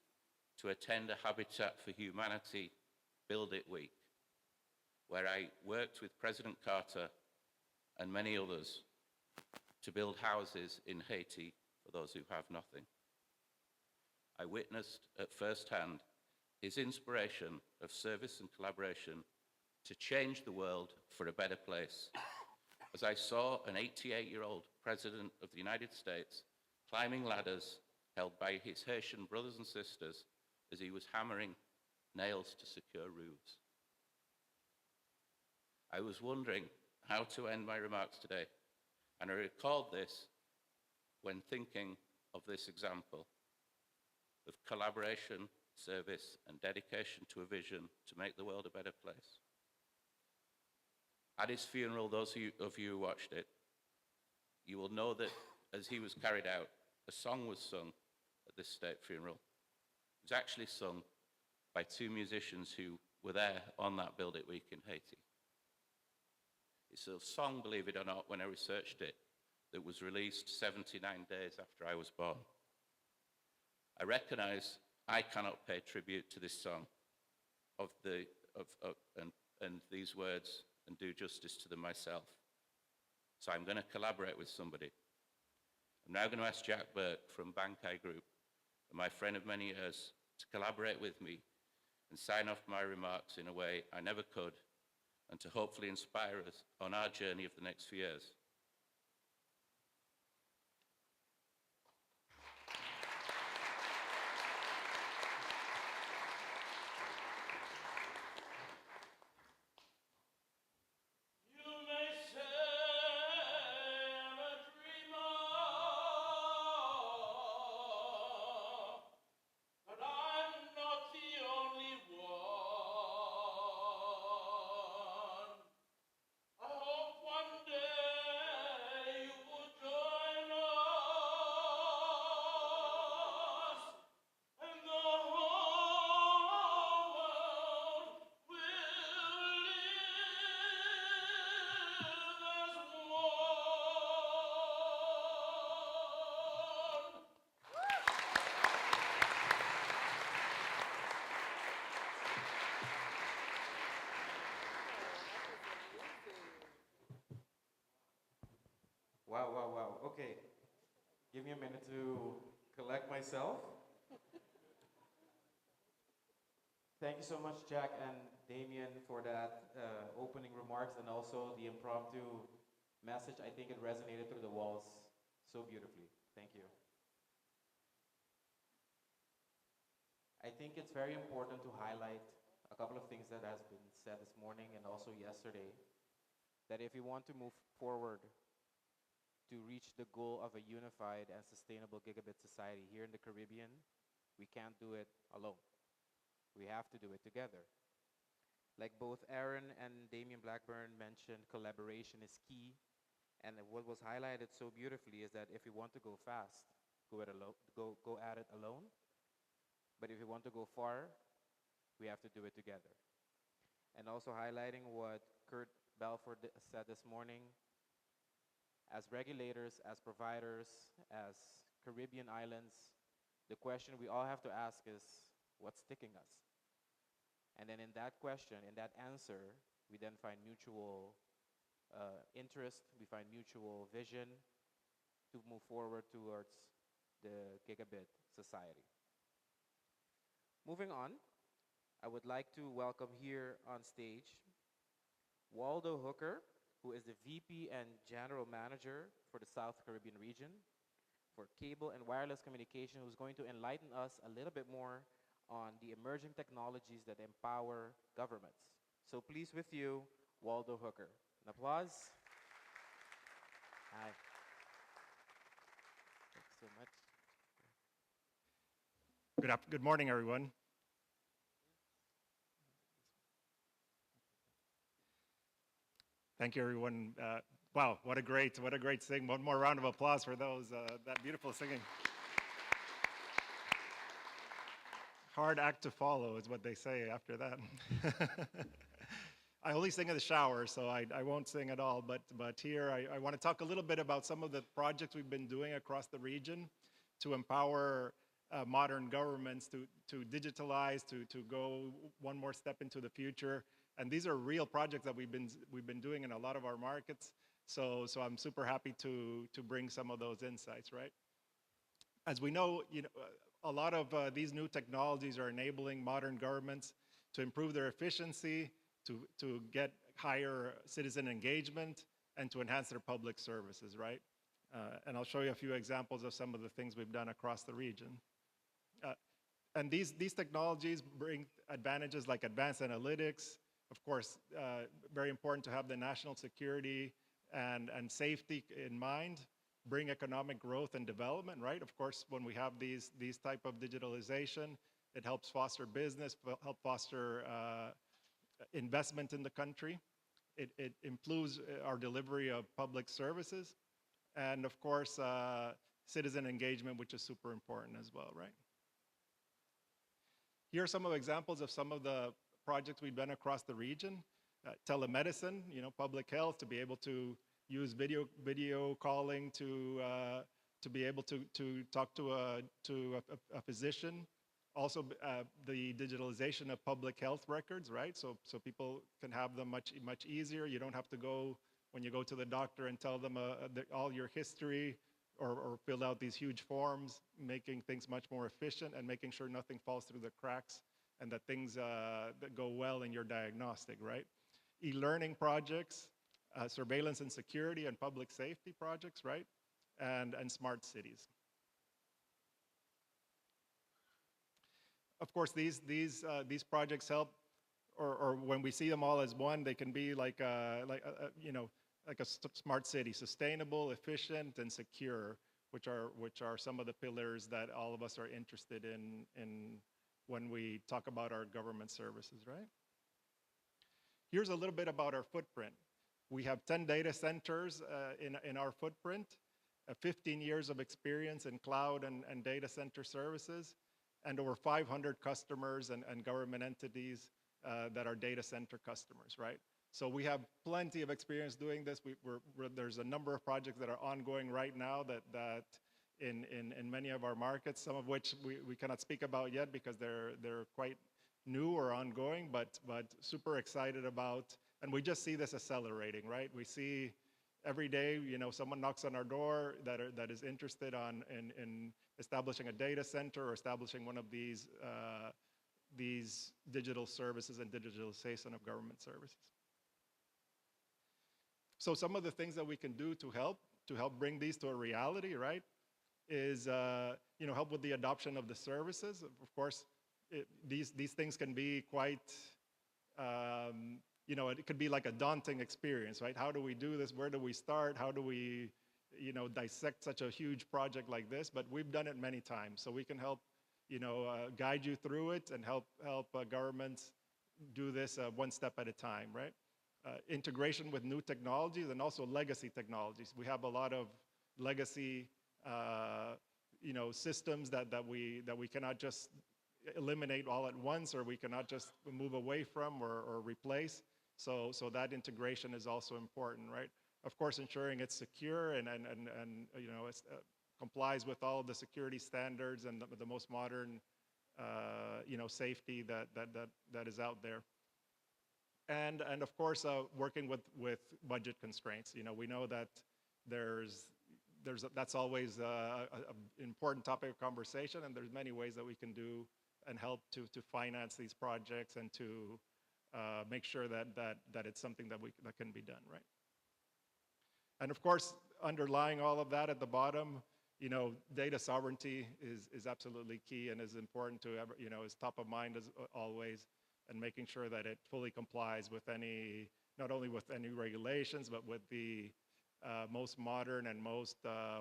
to attend a Habitat for Humanity Build It Week, where I worked with President Carter and many others to build houses in Haiti for those who have nothing. I witnessed at first hand his inspiration of service and collaboration to change the world for a better place, as I saw an 88-year-old President of the United States climbing ladders held by his Haitian brothers and sisters as he was hammering nails to secure roofs. I was wondering how to end my remarks today, and I recalled this when thinking of this example of collaboration, service, and dedication to a vision to make the world a better place. At his funeral, those of you who watched it, you will know that as he was carried out, a song was sung at this state funeral. It was actually sung by 2 musicians who were there on that Build It Week in Haiti. It's a song, believe it or not, when I researched it, that was released 79 days after I was born. I recognize I cannot pay tribute to this song and these words and do justice to them myself. So I'm going to collaborate with somebody. I'm now going to ask Jack Burke from Bankai Group, my friend of many years, to collaborate with me and sign off my remarks in a way I never could, and to hopefully inspire us on our journey of the next few years. Wow. Okay. Give me a minute to collect myself. Thank you so much, Jack and Damien, for that opening remarks and also the impromptu message, I think it resonated through the walls so beautifully. Thank you. I think it's very important to highlight a couple of things that has been said this morning and also yesterday, that if we want to move forward to reach the goal of a unified and sustainable gigabit society here in the Caribbean, we can't do it alone. We have to do it together. Like both Aaron and Damian Blackburn mentioned, collaboration is key. And what was highlighted so beautifully is that if we want to go fast, go at it alone. But if we want to go far, we have to do it together. And also highlighting what Kurt Belford said this morning, as regulators, as providers, as Caribbean islands, the question we all have to ask is, what's sticking us? And then in that question, in that answer, we then find mutual interest, we find mutual vision to move forward towards the gigabit society. Moving on, I would like to welcome here on stage Waldo Hooker, who is the VP and General Manager for the South Caribbean region for cable and wireless communication, who's going to enlighten us a little bit more on the emerging technologies that empower governments. So please with you, Waldo Hooker. An applause. Hi. Thanks so much. Good morning, everyone. Thank you, everyone. Wow, what a great sing. One more round of applause for those, that beautiful singing. Hard act to follow is what they say after that. I only sing in the shower, so I won't sing at all. But here I want to talk a little bit about some of the projects we've been doing across the region to empower modern governments to digitalize, to go one more step into the future. And these are real projects that we've been doing in a lot of our markets. So I'm super happy to bring some of those insights, right? As we know, a lot of these new technologies are enabling modern governments to improve their efficiency, to get higher citizen engagement, and to enhance their public services, right? And I'll show you a few examples of some of the things we've done across the region. And these technologies bring advantages like advanced analytics. Of course, very important to have the national security and safety in mind, bring economic growth and development, right? Of course, when we have these type of digitalization, it helps foster business, help foster investment in the country. It improves our delivery of public services. And of course, citizen engagement, which is super important as well, right? Here are some of the examples of some of the projects we've done across the region. Telemedicine, public health, to be able to use video calling to be able to talk to a physician. Also, the digitalization of public health records, right? So people can have them much easier. You don't have to go when you go to the doctor and tell them all your history or fill out these huge forms, making things much more efficient and making sure nothing falls through the cracks and that things that go well in your diagnostic, right? E-learning projects, surveillance and security and public safety projects, right? And smart cities. Of course, these projects help, or when we see them all as one, they can be like a smart city, sustainable, efficient, and secure, which are some of the pillars that all of us are interested in when we talk about our government services, right? Here's a little bit about our footprint. We have 10 data centers in our footprint, 15 years of experience in cloud and data center services, and over 500 customers and government entities that are data center customers, right? So we have plenty of experience doing this. There's a number of projects that are ongoing right now that in many of our markets, some of which we cannot speak about yet because they're quite new or ongoing, but super excited about, and we just see this accelerating, right? We see every day, someone knocks on our door that is interested in establishing a data center or establishing one of these digital services and digitalization of government services. So some of the things that we can do to help bring these to a reality, right, is help with the adoption of the services. Of course, these things can be quite it could be like a daunting experience, right? How do we do this? Where do we start? How do we dissect such a huge project like this? But we've done it many times, so we can help guide you through it and help governments do this one step at a time, right? Integration with new technologies and also legacy technologies. We have a lot of legacy systems that we cannot just eliminate all at once, or we cannot just move away from or replace. So that integration is also important, right? Of course, ensuring it's secure and it's, complies with all of the security standards and the most modern safety that is out there. And of course, working with budget constraints. We know that that's always an important topic of conversation, and there's many ways that we can do and help to finance these projects and to make sure that it's something that can be done, right? And of course, underlying all of that at the bottom, data sovereignty is absolutely key and is important to is top of mind as always, and making sure that it fully complies with not only with any regulations, but with the most modern and most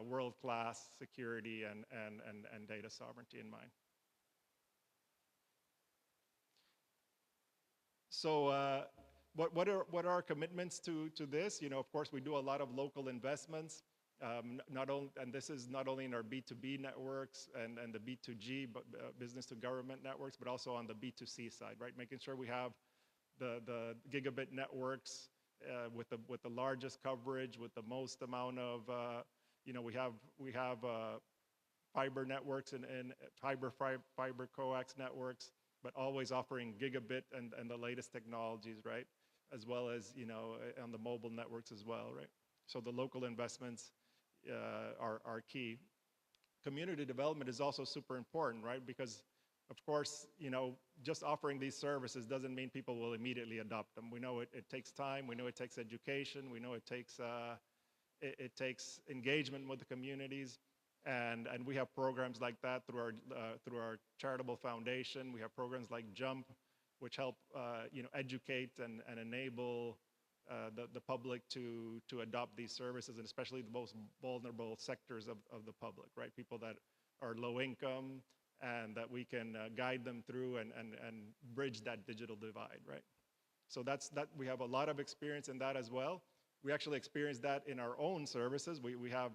world-class security and data sovereignty in mind. So what are our commitments to this? Of course, we do a lot of local investments. And this is not only in our B2B networks and the B2G, but business to government networks, but also on the B2C side, right? Making sure we have the gigabit networks with the largest coverage, with the most amount of, we have fiber networks and fiber coax networks, but always offering gigabit and the latest technologies, right? As well as, on the mobile networks as well, right? So the local investments are key. Community development is also super important, right? Because, of course, just offering these services doesn't mean people will immediately adopt them. We know it takes time. We know it takes education. We know it takes engagement with the communities. And we have programs like that through our charitable foundation. We have programs like JUMP, which help educate and enable the public to adopt these services, and especially the most vulnerable sectors of the public, right? People that are low income, and that we can guide them through and bridge that digital divide, right? So that we have a lot of experience in that as well. We actually experience that in our own services. We have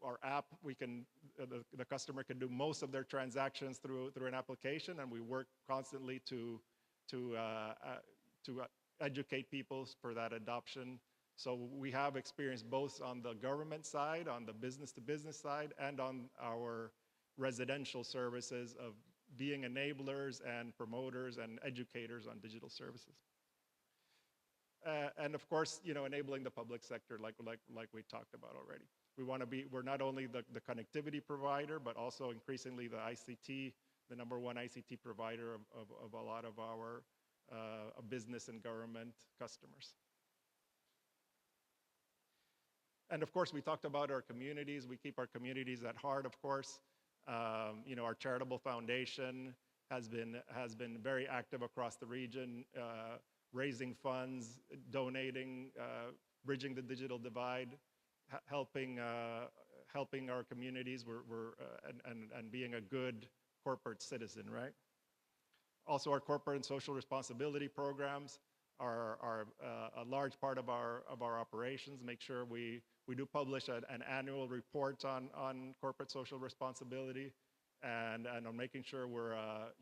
our app. We can the customer can do most of their transactions through an application, and we work constantly to educate people for that adoption. So we have experience both on the government side, on the business to business side, and on our residential services of being enablers and promoters and educators on digital services. And of course, enabling the public sector, like we talked about already. We're not only the connectivity provider, but also increasingly the ICT, the #1 ICT provider of a lot of our business and government customers. And of course, we talked about our communities. We keep our communities at heart, of course. Our charitable foundation has been very active across the region, raising funds, donating, bridging the digital divide, helping our communities, and being a good corporate citizen, right? Also, our corporate and social responsibility programs are a large part of our operations. Make sure we do publish an annual report on corporate social responsibility, and on making sure we're a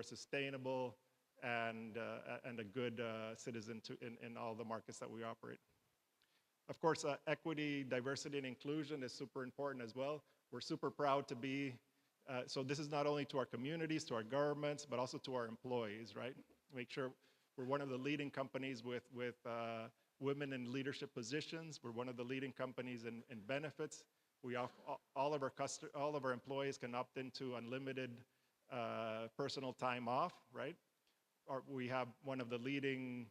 sustainable and a good citizen in all the markets that we operate. Of course, equity, diversity, and inclusion is super important as well. We're super proud to be, so this is not only to our communities, to our governments, but also to our employees, right? Make sure we're one of the leading companies with women in leadership positions. We're one of the leading companies in benefits. All of our employees can opt into unlimited personal time off, right? We have one of the leading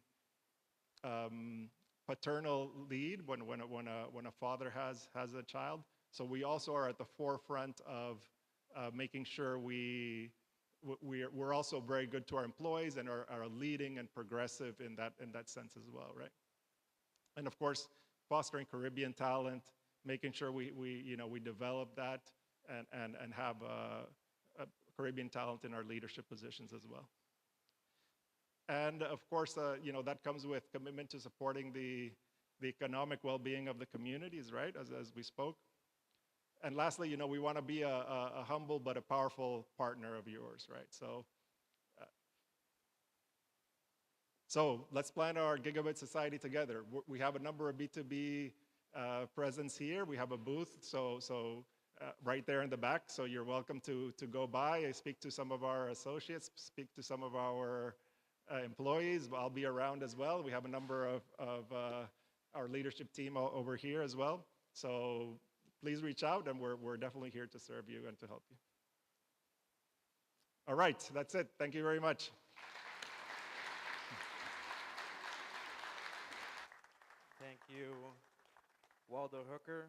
paternal lead when a father has a child. So we also are at the forefront of making sure we're also very good to our employees and are leading and progressive in that sense as well, right? And of course, fostering Caribbean talent, making sure we develop that and have Caribbean talent in our leadership positions as well. And of course, that comes with commitment to supporting the economic well-being of the communities, right, as we spoke. And lastly, we want to be a humble but a powerful partner of yours, right? So let's plan our Gigabit Society together. We have a number of B2B presence here. We have a booth, so right there in the back. So you're welcome to go by, speak to some of our associates, speak to some of our employees. I'll be around as well. We have a number of our leadership team over here as well. So please reach out, and we're definitely here to serve you and to help you. All right, that's it. Thank you very much. Thank you, Waldo Hooker,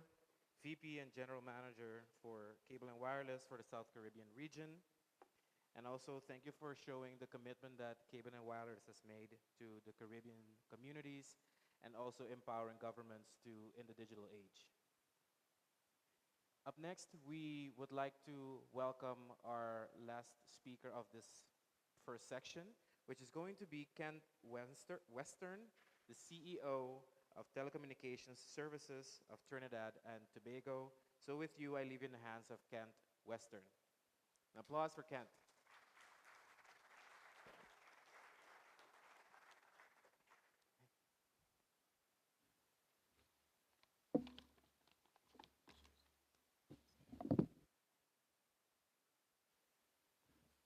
VP and General Manager for Cable and Wireless for the South Caribbean region. And also thank you for showing the commitment that Cable and Wireless has made to the Caribbean communities and also empowering governments in the digital age. Up next, we would like to welcome our last speaker of this first section, which is going to be Kent Western, the CEO of Telecommunications Services of Trinidad and Tobago. So with you, I leave in the hands of Kent Western. An applause for Kent.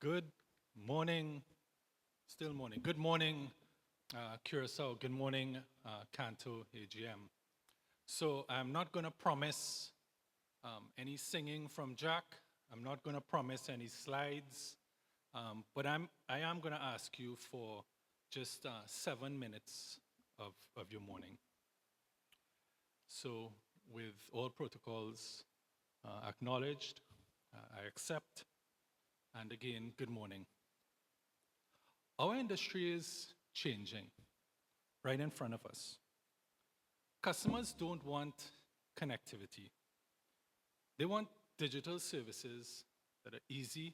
Good morning, still morning. Good morning, Curaçao. Good morning, CANTO AGM. So I'm not going to promise any singing from Jack. I'm not going to promise any slides, but I am going to ask you for just 7 minutes of your morning. So with all protocols acknowledged, I accept. And again, good morning. Our industry is changing right in front of us. Customers don't want connectivity. They want digital services that are easy,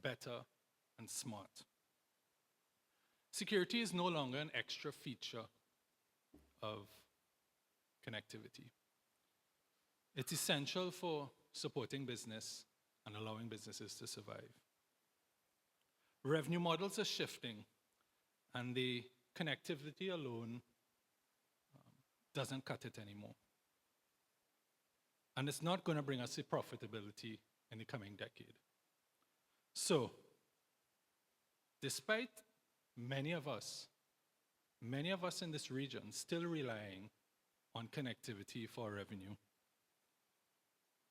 better, and smart. Security is no longer an extra feature of connectivity. It's essential for supporting business and allowing businesses to survive. Revenue models are shifting, and the connectivity alone doesn't cut it anymore. And it's not going to bring us to profitability in the coming decade. So, despite many of us in this region still relying on connectivity for revenue,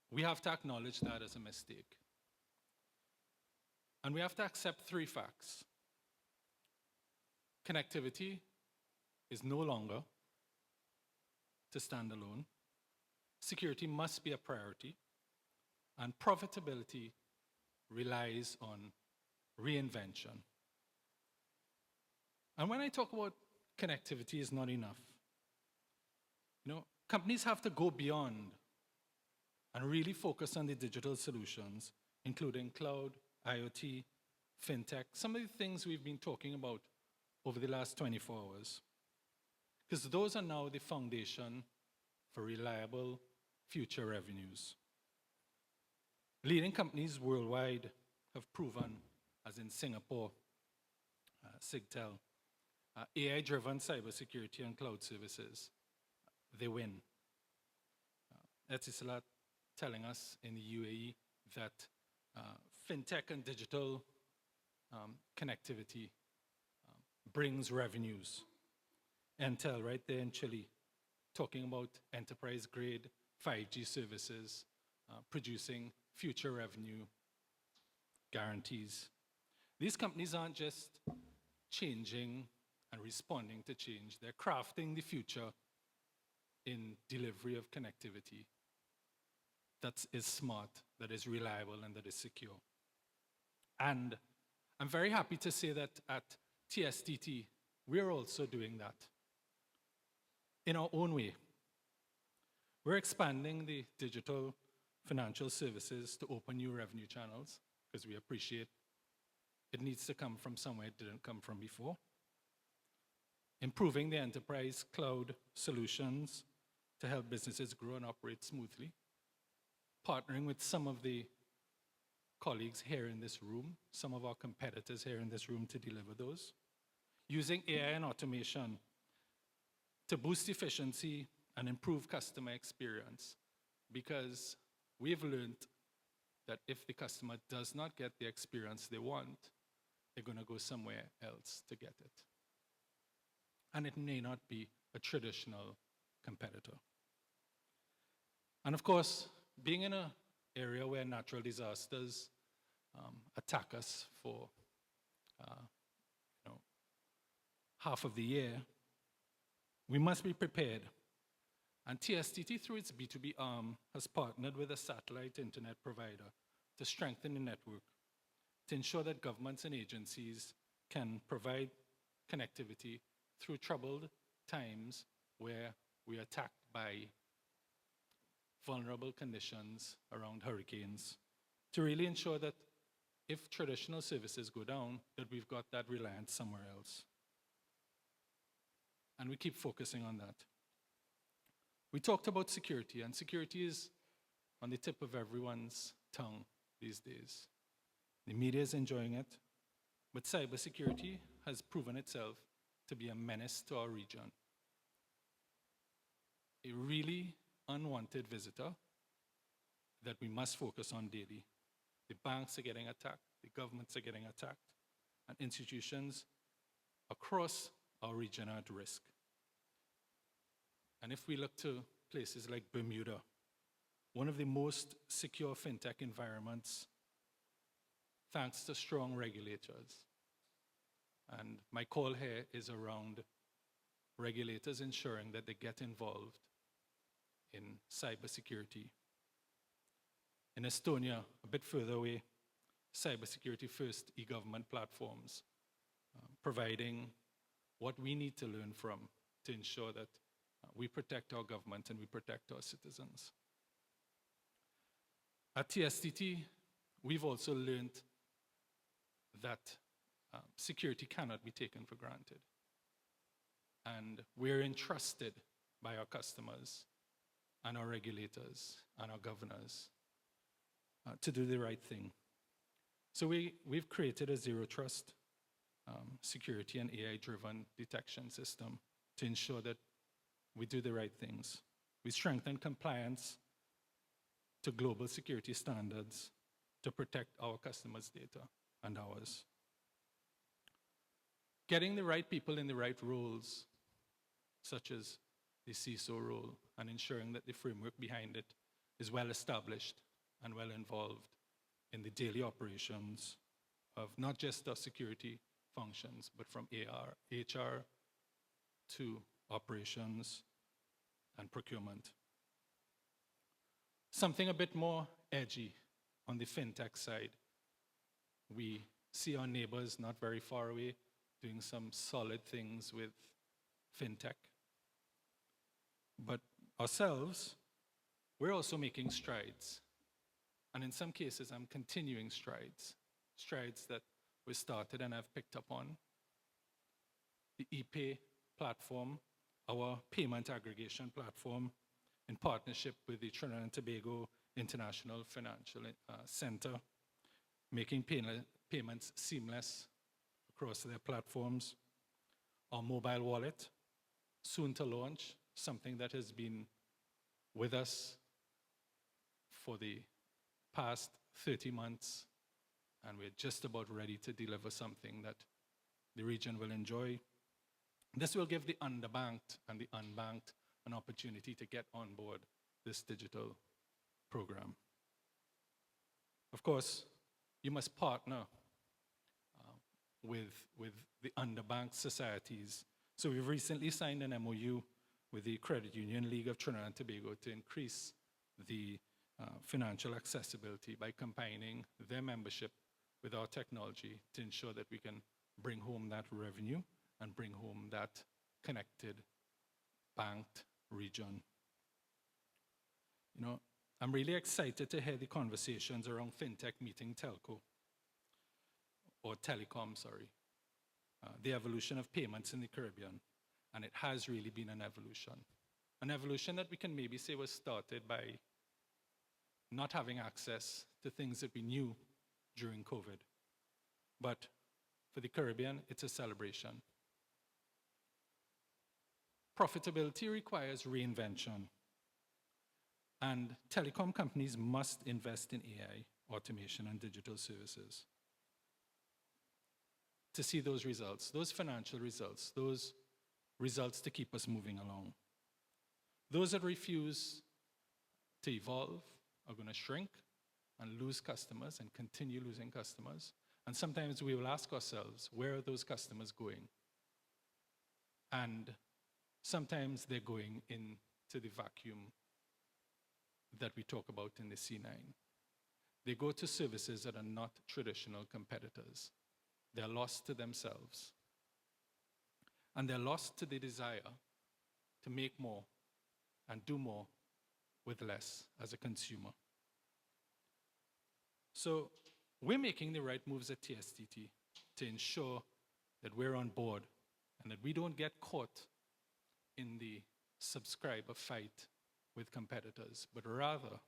we have to acknowledge that as a mistake. And we have to accept 3 facts. Connectivity is no longer to stand alone. Security must be a priority. And profitability relies on reinvention. And when I talk about connectivity is not enough, companies have to go beyond and really focus on the digital solutions, including cloud, IoT, fintech, some of the things we've been talking about over the last 24 hours. Because those are now the foundation for reliable future revenues. Leading companies worldwide have proven, as in Singapore, Sigtel, AI-driven cybersecurity and cloud services, they win. Etisalat telling us in the UAE that fintech and digital connectivity brings revenues. Intel right there in Chile, talking about enterprise-grade 5G services, producing future revenue guarantees. These companies aren't just changing and responding to change, they're crafting the future in delivery of connectivity that is smart, that is reliable, and that is secure. And I'm very happy to say that at TSTT, we're also doing that in our own way. We're expanding the digital financial services to open new revenue channels because we appreciate it needs to come from somewhere it didn't come from before. Improving the enterprise cloud solutions to help businesses grow and operate smoothly. Partnering with some of the colleagues here in this room, some of our competitors here in this room to deliver those. Using AI and automation to boost efficiency and improve customer experience, because we've learned that if the customer does not get the experience they want, they're going to go somewhere else to get it. And it may not be a traditional competitor. And of course, being in an area where natural disasters attack us for half of the year, we must be prepared. And TSTT, through its B2B arm, has partnered with a satellite internet provider to strengthen the network, to ensure that governments and agencies can provide connectivity through troubled times where we are attacked by vulnerable conditions around hurricanes, to really ensure that if traditional services go down, that we've got that reliance somewhere else. And we keep focusing on that. We talked about security, and security is on the tip of everyone's tongue these days. The media is enjoying it, but cybersecurity has proven itself to be a menace to our region. A really unwanted visitor that we must focus on daily. The banks are getting attacked, the governments are getting attacked, and institutions across our region are at risk. And if we look to places like Bermuda, one of the most secure fintech environments, thanks to strong regulators. And my call here is around regulators ensuring that they get involved in cybersecurity. In Estonia, a bit further away, cybersecurity first e-government platforms, providing what we need to learn from to ensure that we protect our government and we protect our citizens. At TSTT, we've also learned that security cannot be taken for granted. And we're entrusted by our customers and our regulators and our governors to do the right thing. So we've created a zero trust security and AI-driven detection system to ensure that we do the right things. We strengthen compliance to global security standards to protect our customers' data and ours. Getting the right people in the right roles, such as the CISO role, and ensuring that the framework behind it is well established and well involved in the daily operations of not just our security functions, but from HR to operations and procurement. Something a bit more edgy on the fintech side. We see our neighbors not very far away doing some solid things with fintech. But ourselves, we're also making strides. And in some cases, I'm continuing strides that we started and I've picked up on. The ePay platform, our payment aggregation platform, in partnership with the Trinidad and Tobago International Financial Center, making payments seamless across their platforms. Our mobile wallet, soon to launch, something that has been with us for the past 30 months, and we're just about ready to deliver something that the region will enjoy. This will give the underbanked and the unbanked an opportunity to get on board this digital program. Of course, you must partner with the underbanked societies. So we've recently signed an MOU with the Credit Union League of Trinidad and Tobago to increase the financial accessibility by combining their membership with our technology to ensure that we can bring home that revenue and bring home that connected, banked region. You know, I'm really excited to hear the conversations around fintech meeting telco, or telecom, sorry. The evolution of payments in the Caribbean, and it has really been an evolution. An evolution that we can maybe say was started by not having access to things that we knew during COVID. But for the Caribbean, it's a celebration. Profitability requires reinvention, and telecom companies must invest in AI, automation, and digital services to see those results, those financial results, those results to keep us moving along. Those that refuse to evolve are going to shrink and lose customers and continue losing customers. And sometimes we will ask ourselves, where are those customers going? And sometimes they're going into the vacuum that we talk about in the C9. They go to services that are not traditional competitors. They're lost to themselves. And they're lost to the desire to make more and do more with less as a consumer. So we're making the right moves at TSTT to ensure that we're on board and that we don't get caught in the subscriber fight with competitors, but rather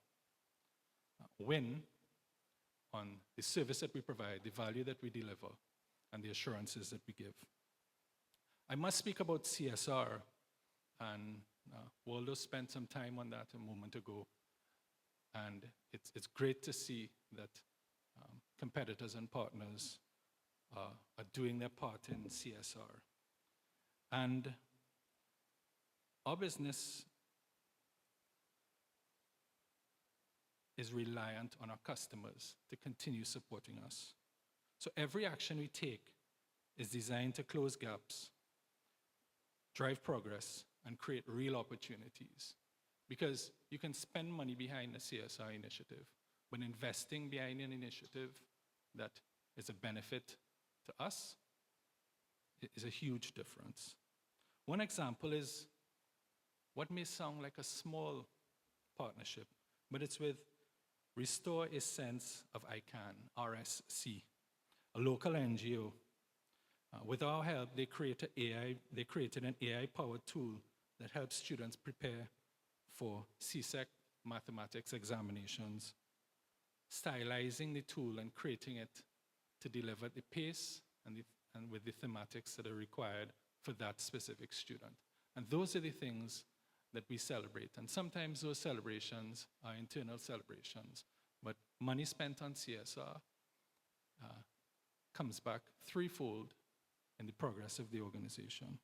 win on the service that we provide, the value that we deliver, and the assurances that we give. I must speak about CSR, and Waldo spent some time on that a moment ago, and it's great to see that competitors and partners are doing their part in CSR. And our business is reliant on our customers to continue supporting us. So every action we take is designed to close gaps, drive progress, and create real opportunities. Because you can spend money behind a CSR initiative, but investing behind an initiative that is a benefit to us is a huge difference. One example is what may sound like a small partnership, but it's with Restore a Sense of ICANN, RSC, a local NGO. With our help, they created an AI-powered tool that helps students prepare for CSEC mathematics examinations, stylizing the tool and creating it to deliver the pace and with the thematics that are required for that specific student. And those are the things that we celebrate. And sometimes those celebrations are internal celebrations, but money spent on CSR comes back threefold in the progress of the organization.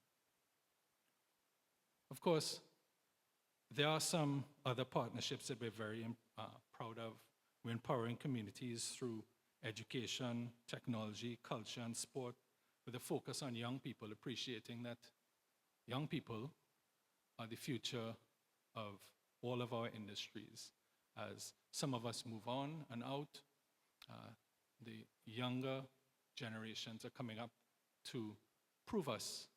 Of course, there are some other partnerships that we're very proud of. We're empowering communities through education, technology, culture, and sport, with a focus on young people, appreciating that young people are the future of all of our industries. As some of us move on and out, the younger generations are coming up to prove us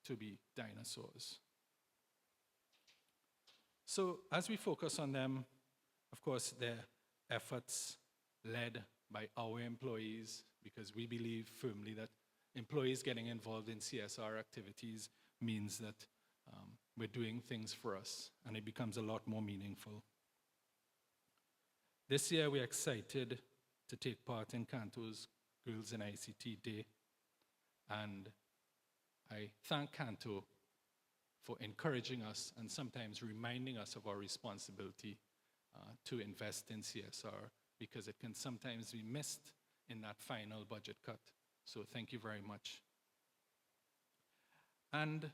to be dinosaurs. So as we focus on them, of course, their efforts led by our employees, because we believe firmly that employees getting involved in CSR activities means that we're doing things for us, and it becomes a lot more meaningful. This year, we're excited to take part in CANTO's Girls in ICT Day, and I thank CANTO for encouraging us and sometimes reminding us of our responsibility to invest in CSR, because it can sometimes be missed in that final budget cut. So thank you very much. And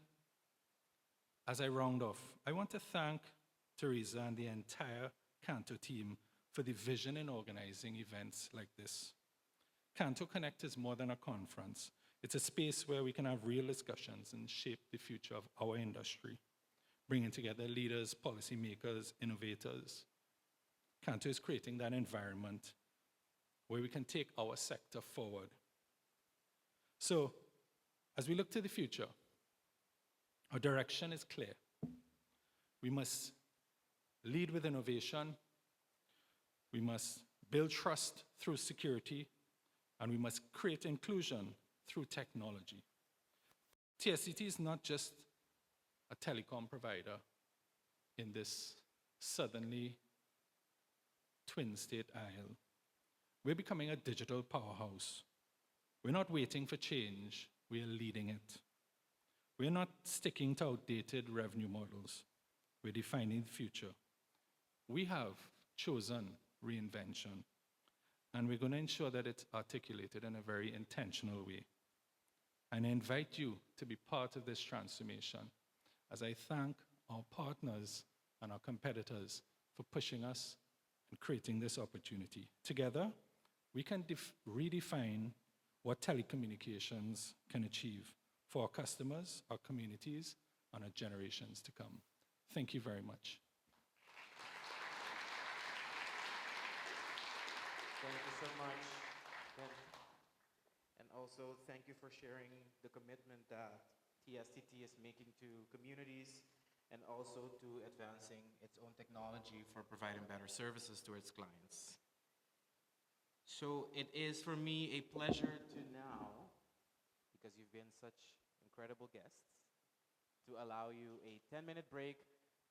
as I round off, I want to thank Teresa and the entire CANTO team for the vision in organizing events like this. CANTO Connect is more than a conference. It's a space where we can have real discussions and shape the future of our industry, bringing together leaders, policymakers, innovators. CANTO is creating that environment where we can take our sector forward. So, as we look to the future, our direction is clear. We must lead with innovation, we must build trust through security, and we must create inclusion through technology. TSCT is not just a telecom provider in this suddenly twin state isle. We're becoming a digital powerhouse. We're not waiting for change, we are leading it. We're not sticking to outdated revenue models. We're defining the future. We have chosen reinvention, and we're going to ensure that it's articulated in a very intentional way. And I invite you to be part of this transformation as I thank our partners and our competitors for pushing us and creating this opportunity. Together, we can redefine what telecommunications can achieve for our customers, our communities, and our generations to come. Thank you very much. Thank you so much, Ben. And also, thank you for sharing the commitment that TSTT is making to communities and also to advancing its own technology for providing better services to its clients. So it is for me a pleasure to now, because you've been such incredible guests, to allow you a 10-minute break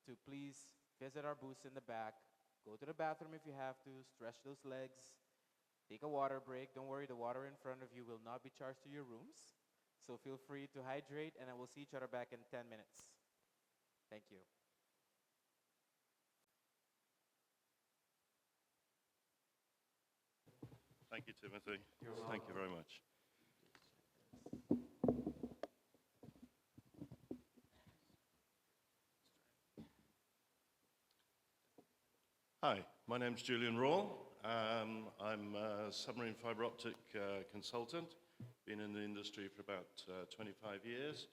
to please visit our booths in the back, go to the bathroom if you have to, stretch those legs, take a water break. Don't worry, the water in front of you will not be charged to your rooms. So feel free to hydrate, and I will see each other back in 10 minutes. Thank you. Thank you, Timothy. Thank you very much. Hi, my name's Julian Rawl. I'm a submarine fiber optic consultant. Been in the industry for about 25 years.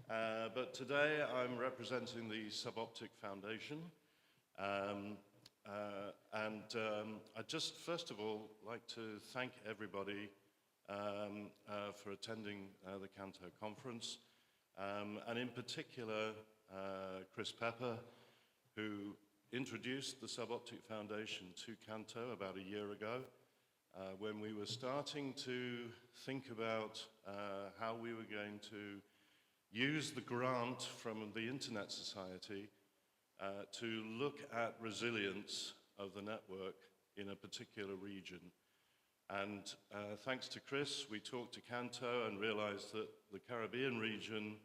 But today I'm representing the Suboptic Foundation. I'd just first of all like to thank everybody for attending the CANTO conference, and in particular Chris Pepper, who introduced the Suboptic Foundation to CANTO about a year ago, when we were starting to think about how we were going to use the grant from the Internet Society to look at resilience of the network in a particular region. And thanks to Chris, we talked to CANTO and realized that the Caribbean region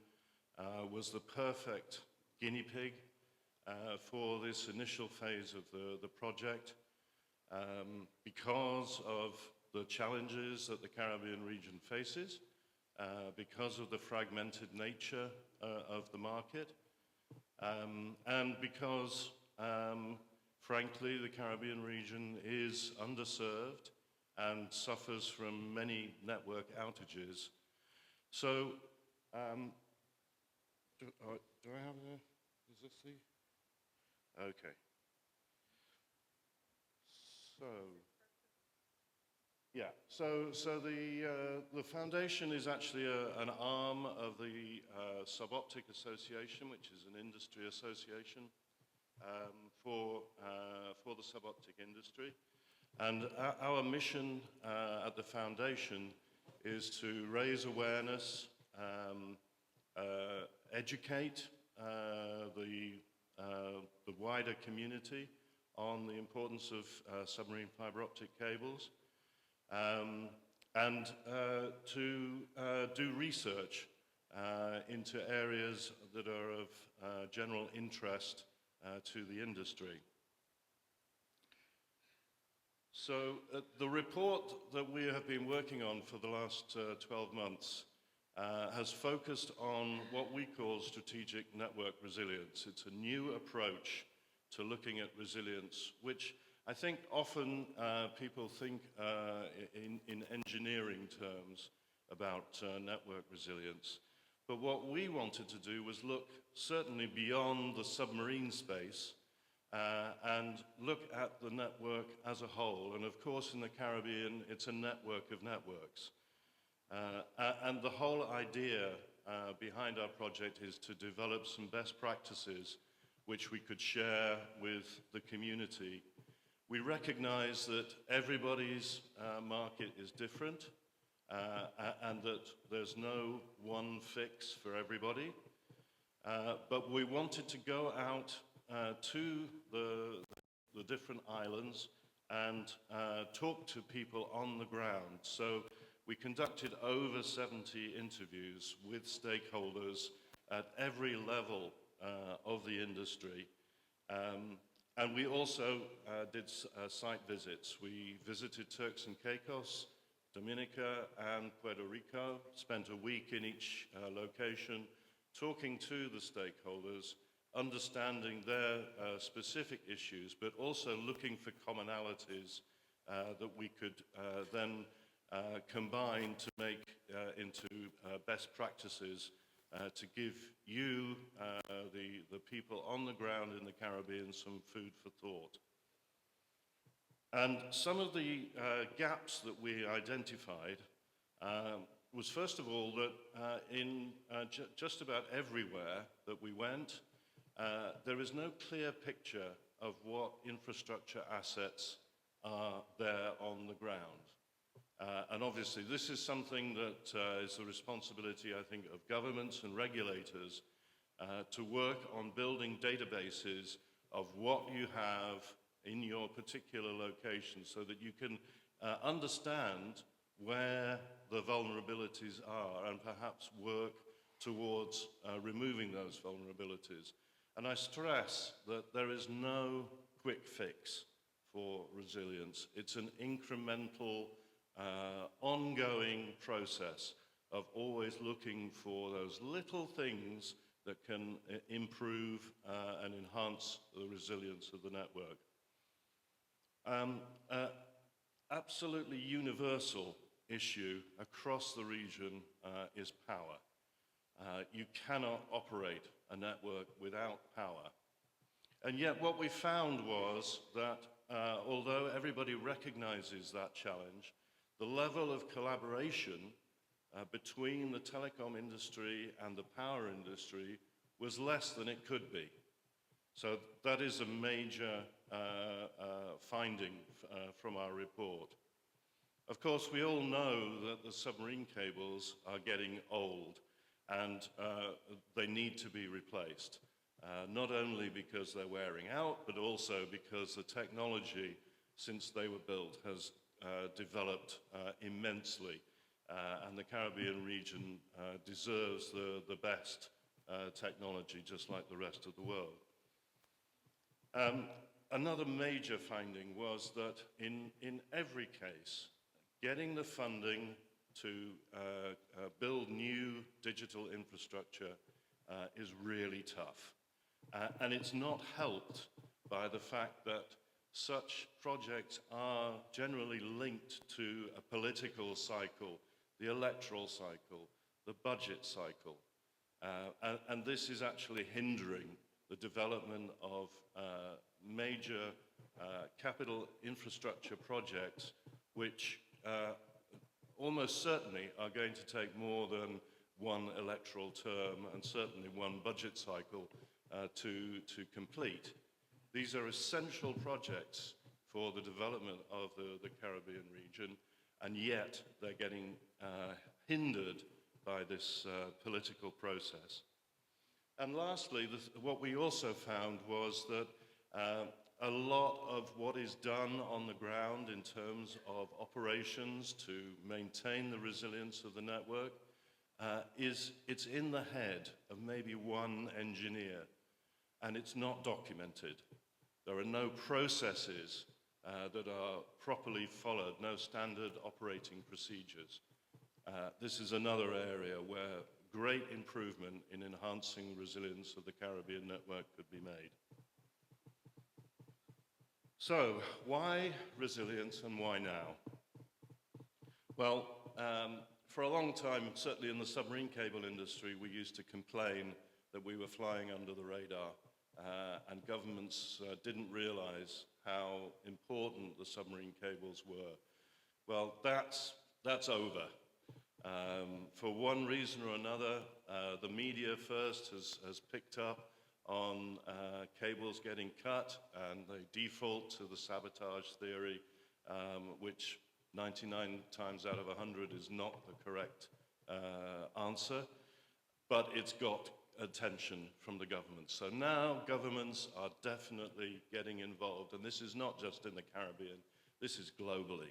was the perfect guinea pig for this initial phase of the project, because of the challenges that the Caribbean region faces, because of the fragmented nature of the market, and because, frankly, the Caribbean region is underserved and suffers from many network outages. So, do I have a, is this the, okay. So, yeah, so the foundation is actually an arm of the Suboptic Association, which is an industry association for the suboptic industry. And our mission at the foundation is to raise awareness, educate the wider community on the importance of submarine fiber optic cables, and to do research into areas that are of general interest to the industry. So the report that we have been working on for the last 12 months has focused on what we call strategic network resilience. It's a new approach to looking at resilience, which I think often people think in engineering terms, about network resilience. But what we wanted to do was look certainly beyond the submarine space and look at the network as a whole. And of course, in the Caribbean, it's a network of networks. And the whole idea behind our project is to develop some best practices which we could share with the community. We recognize that everybody's market is different and that there's no one fix for everybody. But we wanted to go out to the different islands and talk to people on the ground. So we conducted over 70 interviews with stakeholders at every level of the industry. And we also did site visits. We visited Turks and Caicos, Dominica, and Puerto Rico, spent a week in each location, talking to the stakeholders, understanding their specific issues, but also looking for commonalities that we could then combine to make into best practices to give you, the people on the ground in the Caribbean, some food for thought. And some of the gaps that we identified was, first of all, that in just about everywhere that we went, there is no clear picture of what infrastructure assets are there on the ground. And obviously, this is something that is the responsibility, I think, of governments and regulators to work on building databases of what you have in your particular location so that you can understand where the vulnerabilities are and perhaps work towards removing those vulnerabilities. And I stress that there is no quick fix for resilience. It's an incremental, ongoing process of always looking for those little things that can improve and enhance the resilience of the network. Absolutely universal issue across the region is power. You cannot operate a network without power. And yet what we found was that although everybody recognizes that challenge, the level of collaboration between the telecom industry and the power industry was less than it could be. So that is a major finding from our report. Of course, we all know that the submarine cables are getting old and they need to be replaced. Not only because they're wearing out, but also because the technology since they were built has developed immensely. And the Caribbean region deserves the best technology, just like the rest of the world. Another major finding was that in every case, getting the funding to build new digital infrastructure is really tough. And it's not helped by the fact that such projects are generally linked to a political cycle, the electoral cycle, the budget cycle. And this is actually hindering the development of major capital infrastructure projects, which almost certainly are going to take more than one electoral term and certainly one budget cycle to complete. These are essential projects for the development of the Caribbean region, and yet they're getting hindered by this political process. And lastly, what we also found was that a lot of what is done on the ground in terms of operations to maintain the resilience of the network it's in the head of maybe one engineer, and it's not documented. There are no processes that are properly followed, no standard operating procedures. This is another area where great improvement in enhancing resilience of the Caribbean network could be made. So, why resilience and why now? Well, for a long time, certainly in the submarine cable industry, we used to complain that we were flying under the radar, and governments didn't realize how important the submarine cables were. Well, that's over. For one reason or another, the media first has picked up on cables getting cut, and they default to the sabotage theory, which 99 times out of 100 is not the correct answer, but it's got attention from the government. So now governments are definitely getting involved, and this is not just in the Caribbean, this is globally.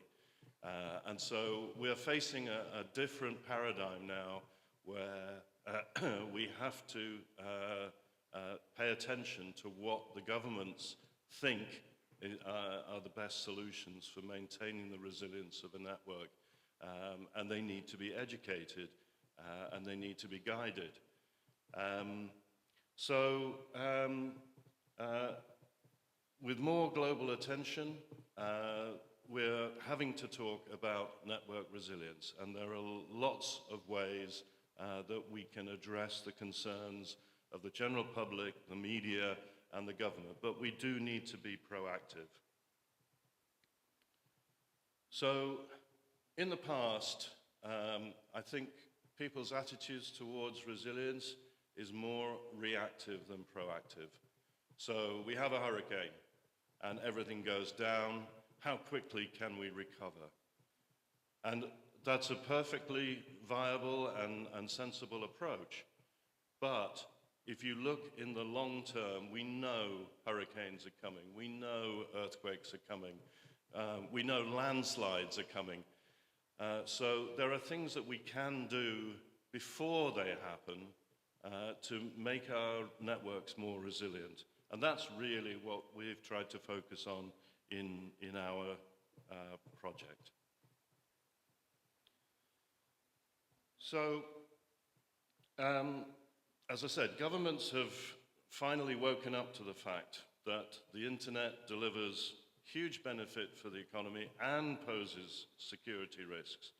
And so we're facing a different paradigm now where we have to pay attention to what the governments think are the best solutions for maintaining the resilience of a network. And they need to be educated and they need to be guided. With more global attention, we're having to talk about network resilience, and there are lots of ways that we can address the concerns of the general public, the media, and the government, but we do need to be proactive. So, in the past, I think people's attitudes towards resilience is more reactive than proactive. So, we have a hurricane, and everything goes down. How quickly can we recover? And that's a perfectly viable and sensible approach. But if you look in the long term, we know hurricanes are coming. We know earthquakes are coming. We know landslides are coming. So there are things that we can do before they happen to make our networks more resilient. And that's really what we've tried to focus on in our project. So, as I said, governments have finally woken up to the fact that the internet delivers huge benefit for the economy and poses security risks.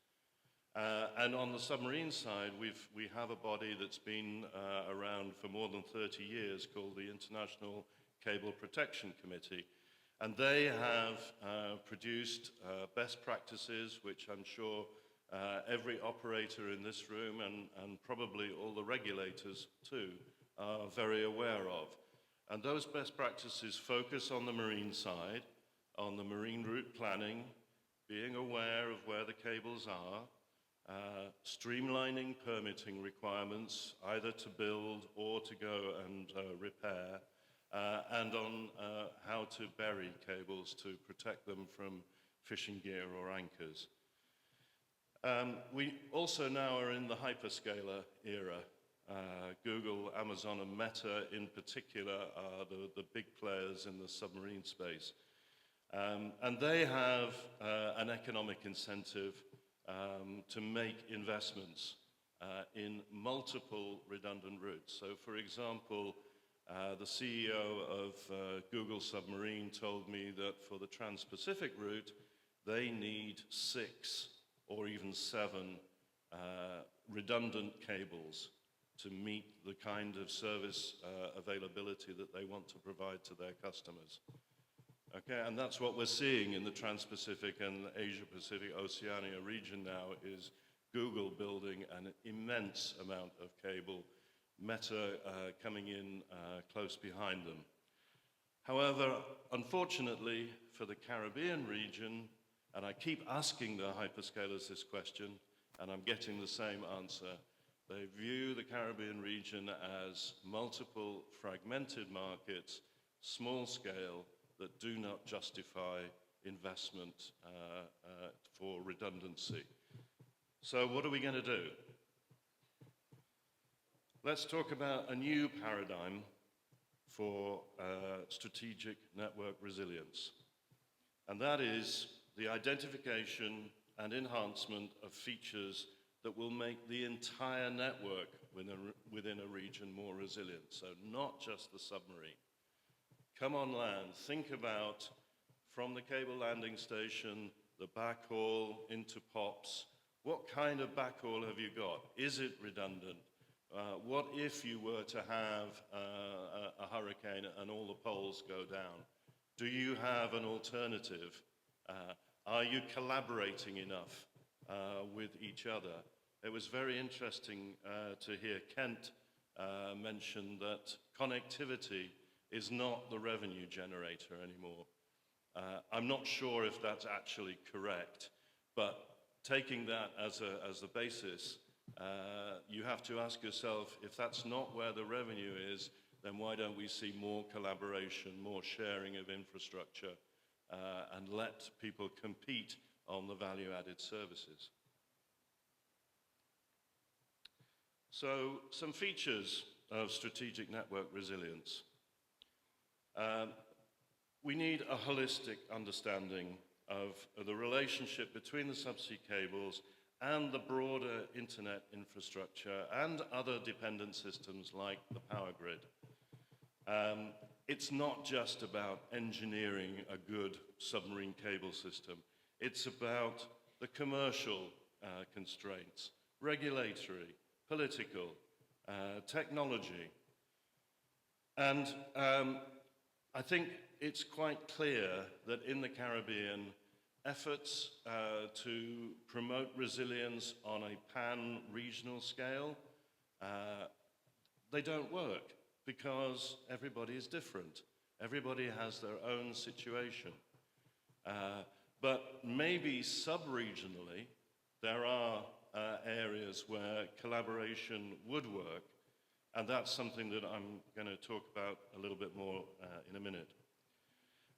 And on the submarine side, we have a body that's been around for more than 30 years called the International Cable Protection Committee. And they have produced best practices, which I'm sure every operator in this room and probably all the regulators too are very aware of. And those best practices focus on the marine side, on the marine route planning, being aware of where the cables are, streamlining permitting requirements, either to build or to go and repair, and on how to bury cables to protect them from fishing gear or anchors. We also now are in the hyperscaler era. Google, Amazon, and Meta in particular are the big players in the submarine space. And they have an economic incentive to make investments in multiple redundant routes. So, for example, the CEO of Google Submarine told me that for the Trans-Pacific route, they need 6 or even 7 redundant cables to meet the kind of service availability that they want to provide to their customers. Okay, and that's what we're seeing in the Trans-Pacific and Asia-Pacific Oceania region now is Google building an immense amount of cable, Meta coming in close behind them. However, unfortunately for the Caribbean region, and I keep asking the hyperscalers this question, and I'm getting the same answer, they view the Caribbean region as multiple fragmented markets, small scale, that do not justify investment for redundancy. So what are we going to do? Let's talk about a new paradigm for strategic network resilience. And that is the identification and enhancement of features that will make the entire network within a region more resilient. So not just the submarine. Come on land, think about from the cable landing station, the backhaul into POPs, What kind of backhaul have you got? Is it redundant? What if you were to have a hurricane and all the poles go down? Do you have an alternative? Are you collaborating enough with each other? It was very interesting to hear Kent mention that connectivity is not the revenue generator anymore. I'm not sure if that's actually correct, but taking that as a basis, you have to ask yourself, if that's not where the revenue is, then why don't we see more collaboration, more sharing of infrastructure, and let people compete on the value-added services? So, some features of strategic network resilience. We need a holistic understanding of the relationship between the subsea cables and the broader internet infrastructure and other dependent systems like the power grid. It's not just about engineering a good submarine cable system. It's about the commercial constraints, regulatory, political, technology. And I think it's quite clear that in the Caribbean, efforts to promote resilience on a pan-regional scale, they don't work because everybody is different. Everybody has their own situation. But maybe sub-regionally, there are areas where collaboration would work, and that's something that I'm going to talk about a little bit more in a minute.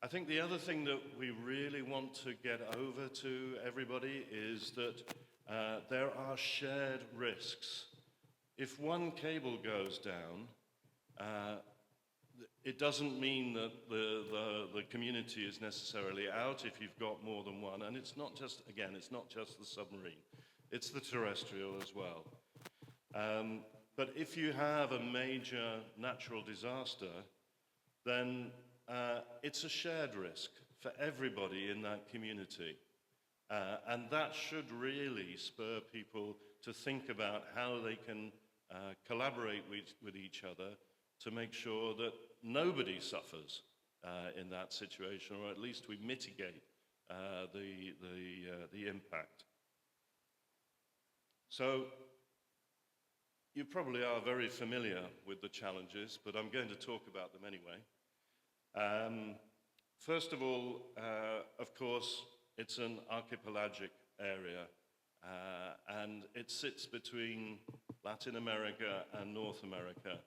I think the other thing that we really want to get over to everybody is that there are shared risks. If one cable goes down, it doesn't mean that the community is necessarily out if you've got more than one. And it's not just, again, it's not just the submarine. It's the terrestrial as well. But if you have a major natural disaster, then it's a shared risk for everybody in that community. And that should really spur people to think about how they can collaborate with each other to make sure that nobody suffers in that situation, or at least we mitigate the impact. So, you probably are very familiar with the challenges, but I'm going to talk about them anyway. First of all, of course, it's an archipelagic area, and it sits between Latin America and North America.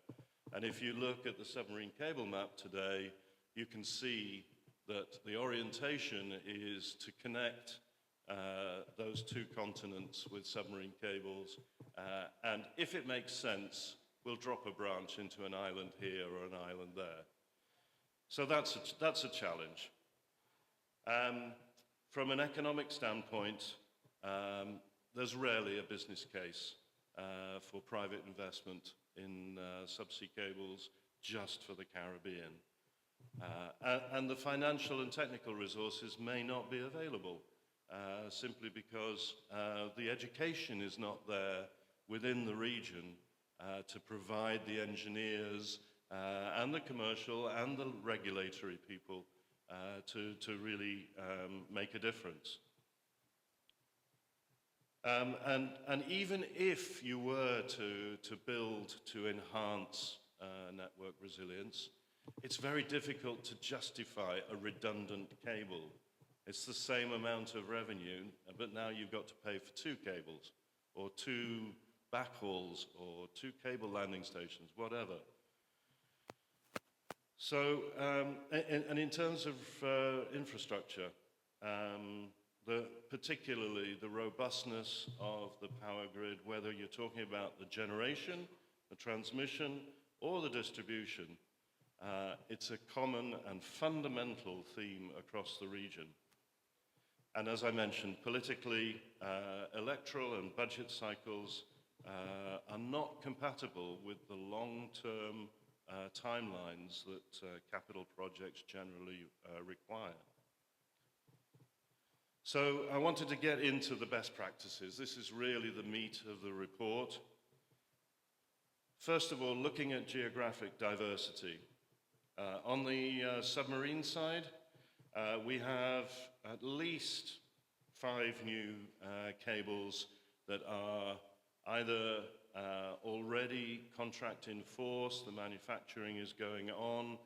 And if you look at the submarine cable map today, you can see that the orientation is to connect those two continents with submarine cables, and if it makes sense, we'll drop a branch into an island here or an island there. So that's a challenge. From an economic standpoint, there's rarely a business case for private investment in subsea cables just for the Caribbean. And the financial and technical resources may not be available simply because the education is not there within the region to provide the engineers and the commercial and the regulatory people to really make a difference. And even if you were to build to enhance network resilience, it's very difficult to justify a redundant cable. It's the same amount of revenue, but now you've got to pay for two cables, or two backhauls, or two cable landing stations, whatever. So, and in terms of infrastructure, particularly the robustness of the power grid, whether you're talking about the generation, the transmission, or the distribution, it's a common and fundamental theme across the region. And as I mentioned, politically, electoral and budget cycles are not compatible with the long-term timelines that capital projects generally require. So I wanted to get into the best practices. This is really the meat of the report. First of all, looking at geographic diversity. On the submarine side, we have at least 5 new cables that are either already contract in force, the manufacturing is going on,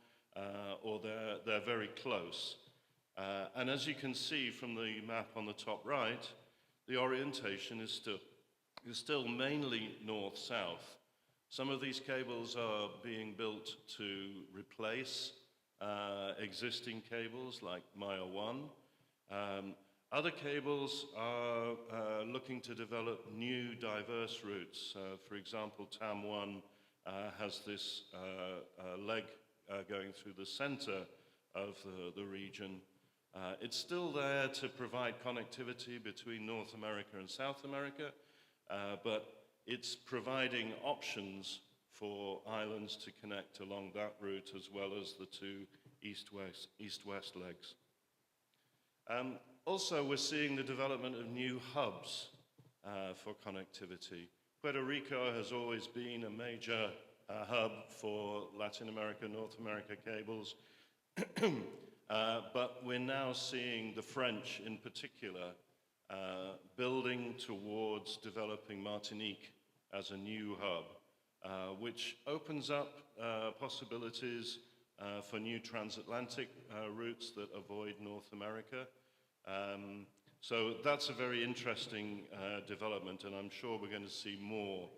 or they're very close. And as you can see from the map on the top right, the orientation is still mainly north-south. Some of these cables are being built to replace existing cables like Maya 1. Other cables are looking to develop new diverse routes. For example, TAM1 has this leg going through the center of the region. It's still there to provide connectivity between North America and South America, but it's providing options for islands to connect along that route as well as the 2 east-west legs. Also, we're seeing the development of new hubs for connectivity. Puerto Rico has always been a major hub for Latin America, North America cables, but we're now seeing the French in particular building towards developing Martinique as a new hub, which opens up possibilities for new transatlantic routes that avoid North America. So that's a very interesting development, and I'm sure we're going to see more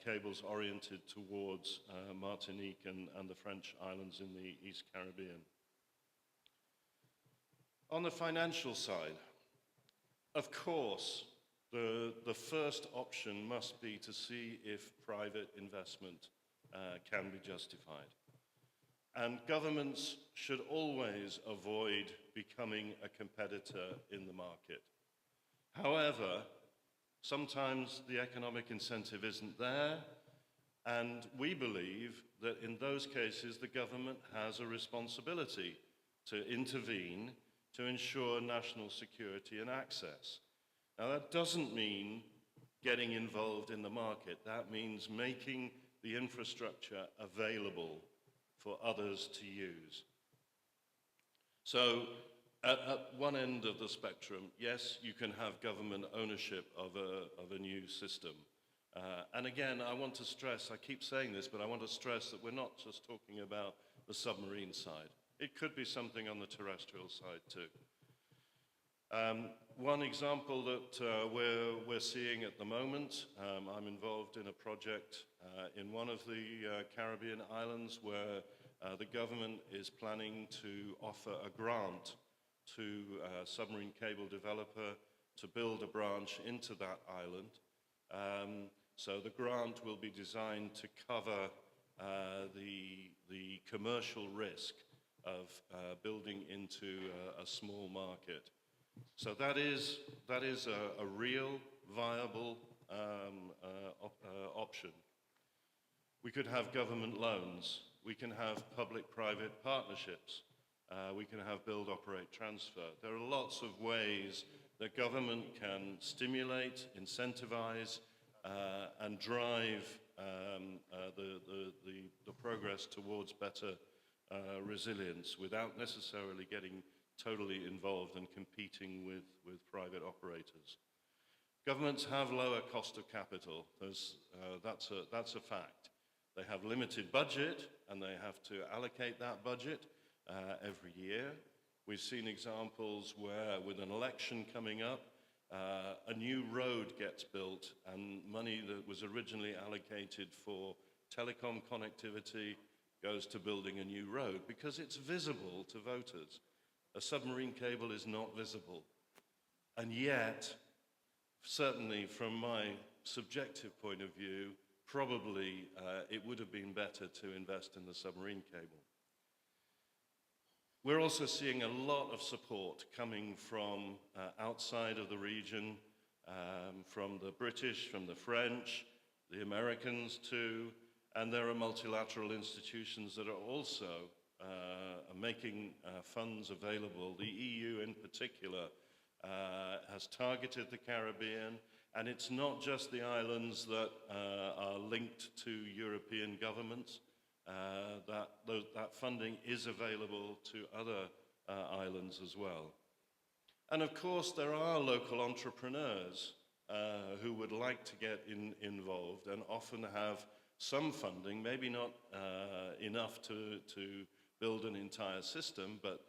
cables oriented towards Martinique and the French islands in the East Caribbean. On the financial side, of course, the first option must be to see if private investment can be justified. And governments should always avoid becoming a competitor in the market. However, sometimes the economic incentive isn't there, and we believe that in those cases the government has a responsibility to intervene to ensure national security and access. Now that doesn't mean getting involved in the market. That means making the infrastructure available for others to use. So at one end of the spectrum, yes, you can have government ownership of a new system. And again, I want to stress, I keep saying this, but I want to stress that we're not just talking about the submarine side. It could be something on the terrestrial side too. One example that we're seeing at the moment, I'm involved in a project in one of the Caribbean islands where the government is planning to offer a grant to a submarine cable developer to build a branch into that island. So the grant will be designed to cover the commercial risk of building into a small market. So that is a real, viable option. We could have government loans. We can have public-private partnerships. We can have build, operate, transfer. There are lots of ways that government can stimulate, incentivize, and drive the progress towards better resilience without necessarily getting totally involved and competing with private operators. Governments have lower cost of capital. That's a fact. They have limited budget, and they have to allocate that budget every year. We've seen examples where, with an election coming up, a new road gets built, and money that was originally allocated for telecom connectivity goes to building a new road because it's visible to voters. A submarine cable is not visible. And yet, certainly from my subjective point of view, probably it would have been better to invest in the submarine cable. We're also seeing a lot of support coming from outside of the region, from the British, from the French, the Americans too, and there are multilateral institutions that are also making funds available. The EU in particular has targeted the Caribbean, and it's not just the islands that are linked to European governments. That funding is available to other islands as well. And of course, there are local entrepreneurs who would like to get involved and often have some funding, maybe not enough to build an entire system, but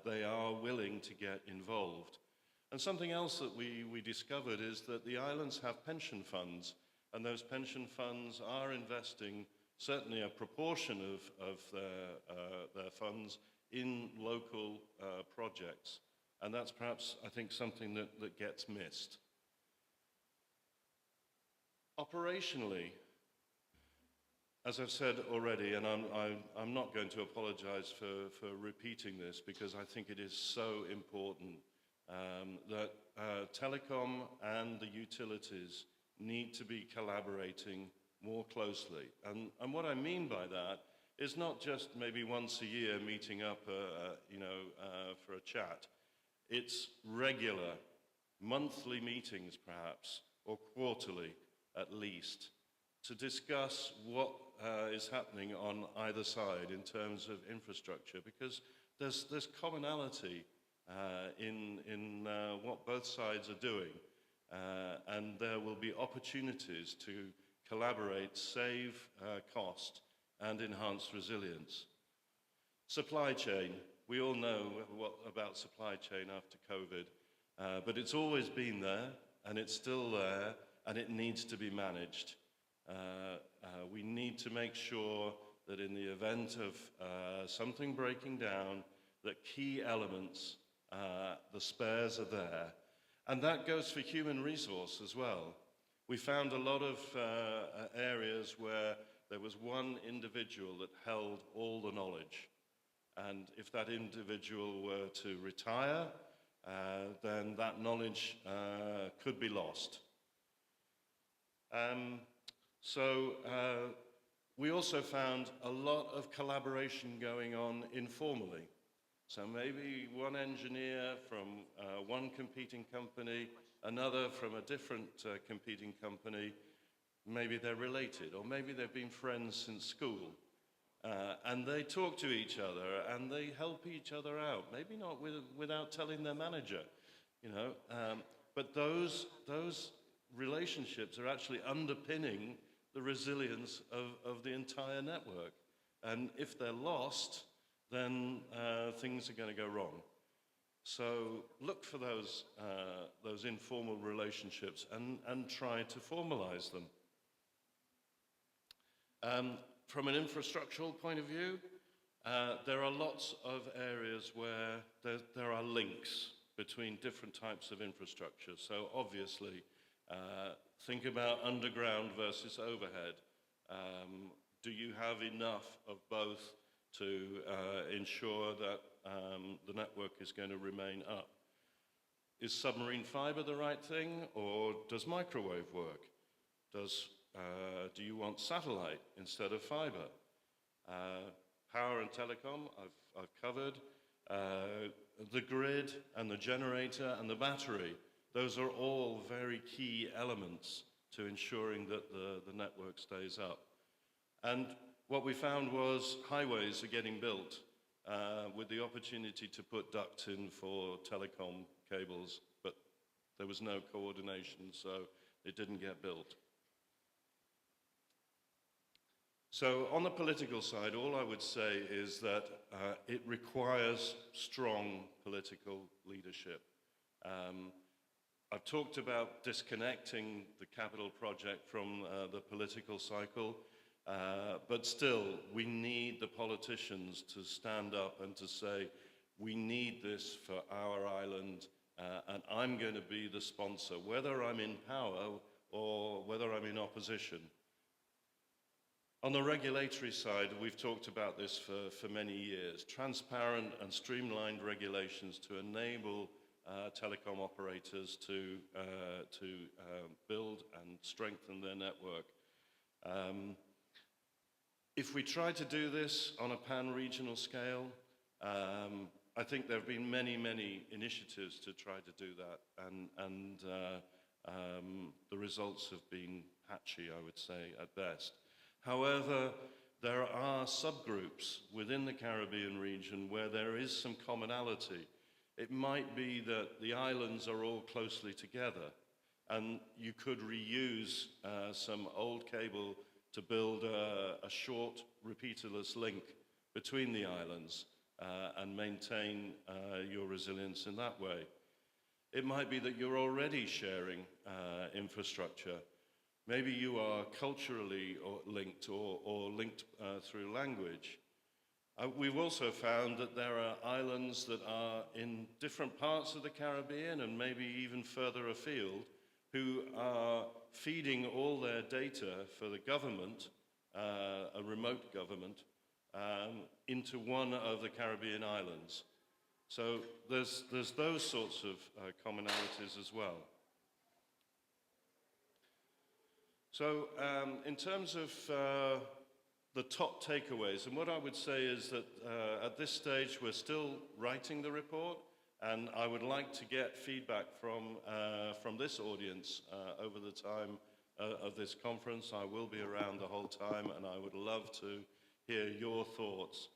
they are willing to get involved. And something else that we discovered is that the islands have pension funds, and those pension funds are investing certainly a proportion of their funds in local projects. And that's perhaps, I think, something that gets missed. Operationally, as I've said already, and I'm not going to apologize for repeating this because I think it is so important, that telecom and the utilities need to be collaborating more closely. And what I mean by that is not just maybe once a year meeting up for a chat. It's regular, monthly meetings perhaps, or quarterly at least, to discuss what is happening on either side in terms of infrastructure, because there's commonality in what both sides are doing, and there will be opportunities to collaborate, save cost, and enhance resilience. Supply chain. We all know about supply chain after COVID, but it's always been there, and it's still there, and it needs to be managed. We need to make sure that in the event of something breaking down, that key elements, the spares are there. And that goes for human resource as well. We found a lot of areas where there was one individual that held all the knowledge. And if that individual were to retire, then that knowledge could be lost. We also found a lot of collaboration going on informally. So maybe one engineer from one competing company, another from a different competing company, maybe they're related, or maybe they've been friends since school. And they talk to each other and they help each other out. Maybe not without telling their manager, but those relationships are actually underpinning the resilience of the entire network. And if they're lost, then things are going to go wrong. So look for those informal relationships and try to formalize them. From an infrastructural point of view, there are lots of areas where there are links between different types of infrastructure. So obviously, think about underground versus overhead. Do you have enough of both to ensure that the network is going to remain up? Is submarine fiber the right thing, or does microwave work? Do you want satellite instead of fiber? Power and telecom, I've covered. The grid and the generator and the battery, those are all very key elements to ensuring that the network stays up. And what we found was highways are getting built with the opportunity to put duct in for telecom cables, but there was no coordination, so it didn't get built. So on the political side, all I would say is that it requires strong political leadership. I've talked about disconnecting the capital project from the political cycle, but still, we need the politicians to stand up and to say, we need this for our island, and I'm going to be the sponsor, whether I'm in power or whether I'm in opposition. On the regulatory side, we've talked about this for many years. Transparent and streamlined regulations to enable telecom operators to build and strengthen their network. If we try to do this on a pan-regional scale, I think there have been many, many initiatives to try to do that, and the results have been patchy, I would say, at best. However, there are subgroups within the Caribbean region where there is some commonality. It might be that the islands are all closely together, and you could reuse some old cable to build a short, repeaterless link between the islands and maintain your resilience in that way. It might be that you're already sharing infrastructure. Maybe you are culturally linked or linked through language. We've also found that there are islands that are in different parts of the Caribbean and maybe even further afield who are feeding all their data for the government, a remote government, into one of the Caribbean islands. So there's those sorts of commonalities as well. So in terms of the top takeaways, and what I would say is that at this stage we're still writing the report, and I would like to get feedback from this audience over the time of this conference. I will be around the whole time, and I would love to hear your thoughts.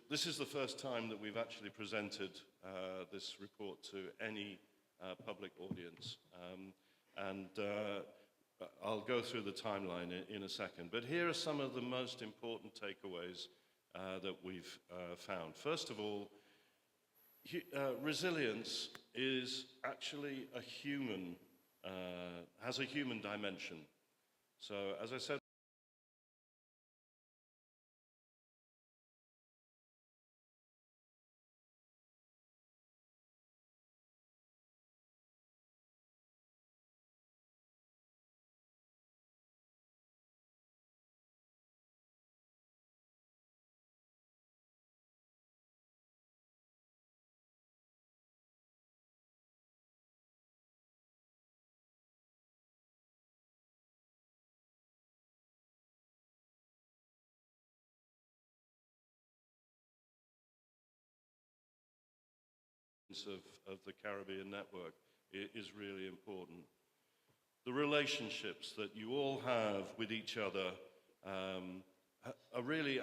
This is the first time that we've actually presented this report to any public audience. I'll go through the timeline in a second. But here are some of the most important takeaways that we've found. First of all, resilience is actually a human, has a human dimension. So as I said, of the Caribbean network is really important. The relationships that you all have with each other are really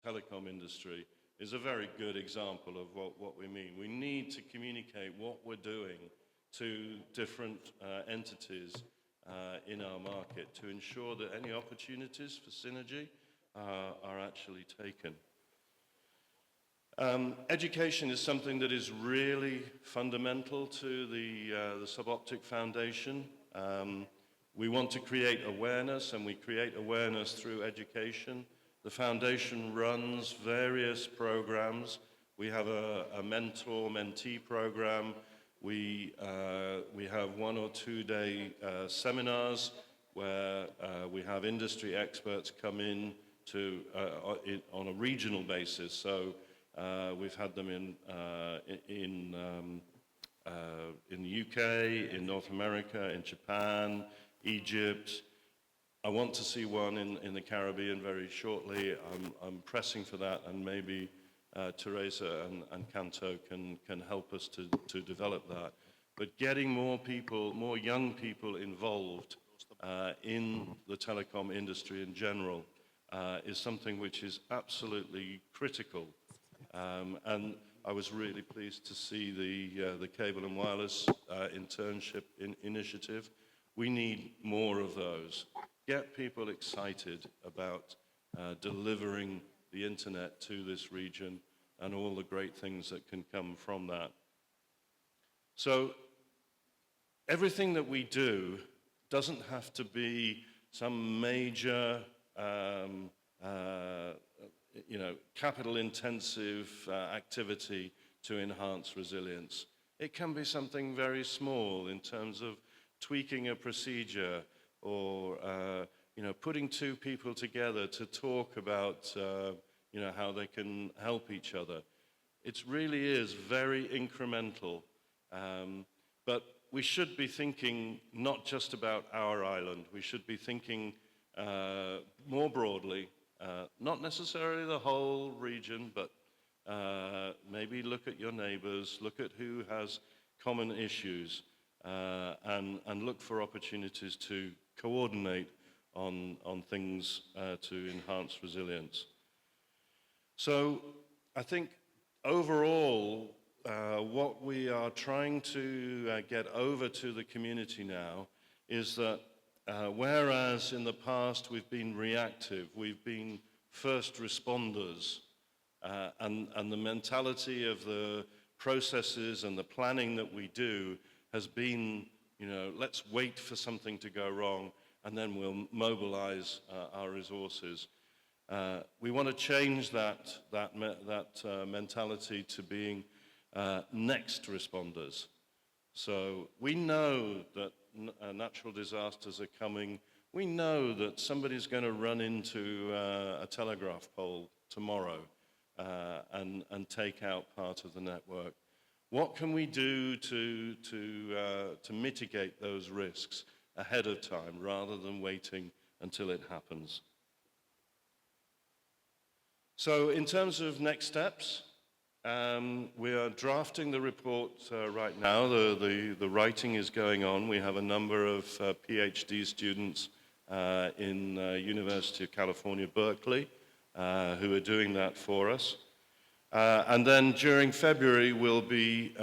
telecom industry is a very good example of what we mean. We need to communicate what we're doing to different entities in our market to ensure that any opportunities for synergy are actually taken. Education is something that is really fundamental to the Suboptic Foundation. We want to create awareness, and we create awareness through education. The foundation runs various programs. We have a mentor-mentee program. We have 1 or 2 day seminars where we have industry experts come in on a regional basis. So we've had them in the UK, in North America, in Japan, Egypt. I want to see one in the Caribbean very shortly. I'm pressing for that, and maybe Teresa and CANTO can help us to develop that. But getting more people, more young people involved in the telecom industry in general is something which is absolutely critical. And I was really pleased to see the Cable and Wireless internship initiative. We need more of those. Get people excited about delivering the internet to this region and all the great things that can come from that. So everything that we do doesn't have to be some major capital-intensive activity to enhance resilience. It can be something very small in terms of tweaking a procedure or putting two people together to talk about how they can help each other. It really is very incremental, but we should be thinking not just about our island. We should be thinking more broadly, not necessarily the whole region, but maybe look at your neighbors, look at who has common issues, and look for opportunities to coordinate on things to enhance resilience. So I think overall, what we are trying to get over to the community now is that whereas in the past we've been reactive, we've been first responders, and the mentality of the processes and the planning that we do has been, let's wait for something to go wrong and then we'll mobilize our resources. We want to change that mentality to being next responders. So we know that natural disasters are coming. We know that somebody's going to run into a telegraph pole tomorrow and take out part of the network. What can we do to mitigate those risks ahead of time rather than waiting until it happens? So in terms of next steps, we are drafting the report right now. The writing is going on. We have a number of PhD students in University of California, Berkeley, who are doing that for us. And then during February, we'll be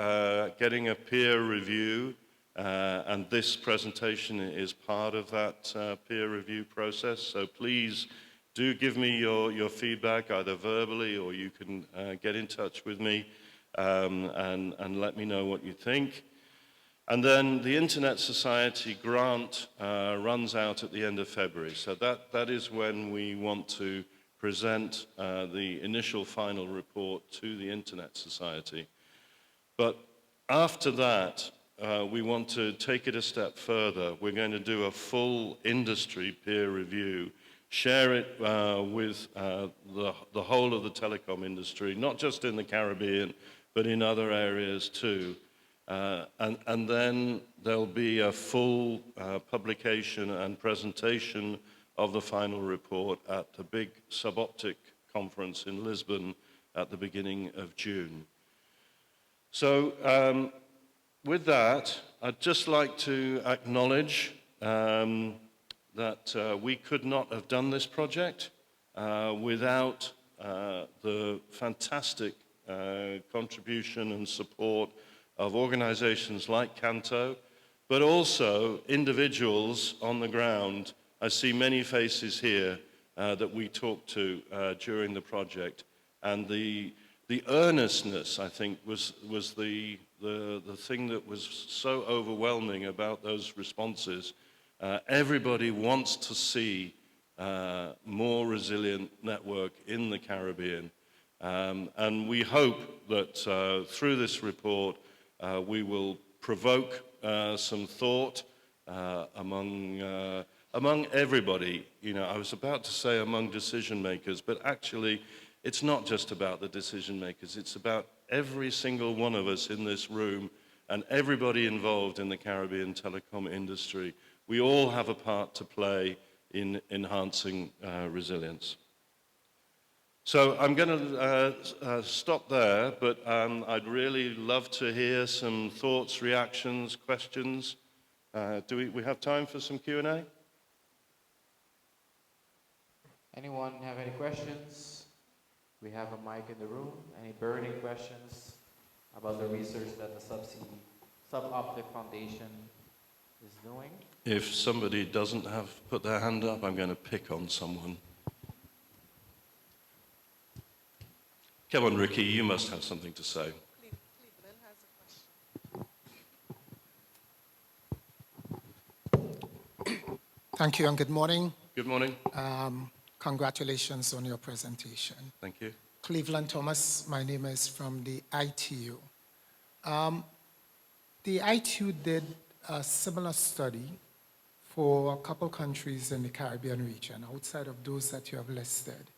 getting a peer review, and this presentation is part of that peer review process. So please do give me your feedback, either verbally or you can get in touch with me and let me know what you think. And then the Internet Society grant runs out at the end of February. So that is when we want to present the initial final report to the Internet Society. But after that, we want to take it a step further. We're going to do a full industry peer review, share it with the whole of the telecom industry, not just in the Caribbean, but in other areas too. And then there'll be a full publication and presentation of the final report at the big Suboptic conference in Lisbon at the beginning of June. So with that, I'd just like to acknowledge that we could not have done this project without the fantastic contribution and support of organizations like CANTO, but also individuals on the ground. I see many faces here that we talked to during the project, and the earnestness, I think, was the thing that was so overwhelming about those responses. Everybody wants to see more resilient network in the Caribbean, and we hope that through this report we will provoke some thought among everybody. I was about to say among decision makers, but actually it's not just about the decision makers. It's about every single one of us in this room and everybody involved in the Caribbean telecom industry. We all have a part to play in enhancing resilience. So I'm going to stop there, but I'd really love to hear some thoughts, reactions, questions. Do we have time for some Q&A? Anyone have any questions? We have a mic in the room. Any burning questions about the research that the Suboptic Foundation is doing? If somebody doesn't put their hand up, I'm going to pick on someone. Come on, Ricky, you must have something to say. Cleveland has a question. Thank you and good morning. Good morning. Congratulations on your presentation. Thank you. Cleveland Thomas, my name is from the ITU. The ITU did a similar study for a couple countries in the Caribbean region, outside of those that you have listed.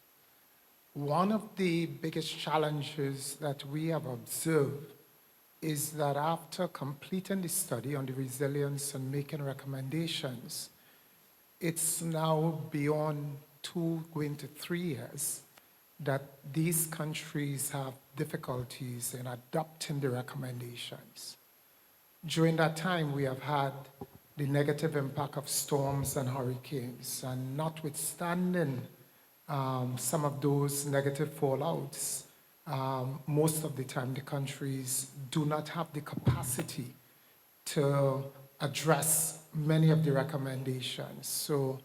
One of the biggest challenges that we have observed is that after completing the study on the resilience and making recommendations, it's now beyond 2 going to 3 years that these countries have difficulties in adopting the recommendations. During that time, we have had the negative impact of storms and hurricanes, and notwithstanding some of those negative fallouts, most of the time the countries do not have the capacity to address many of the recommendations. So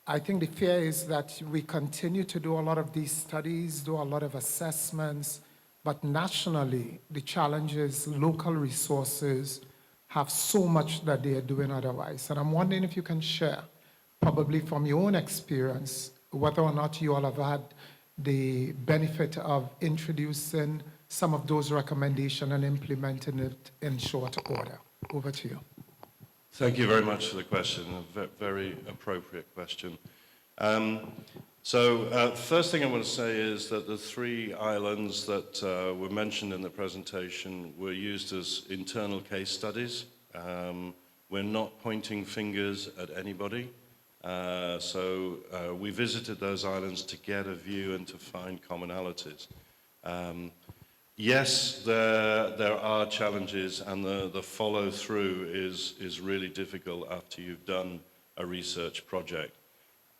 I think the fear is that we continue to do a lot of these studies, do a lot of assessments, but nationally, the challenge is local resources have so much that they are doing otherwise. And I'm wondering if you can share, probably from your own experience, whether or not you all have had the benefit of introducing some of those recommendations and implementing it in short order. Over to you. Thank you very much for the question, a very appropriate question. First thing I want to say is that the 3 islands that were mentioned in the presentation were used as internal case studies. We're not pointing fingers at anybody. We visited those islands to get a view and to find commonalities. Yes, there are challenges, and the follow-through is really difficult after you've done a research project.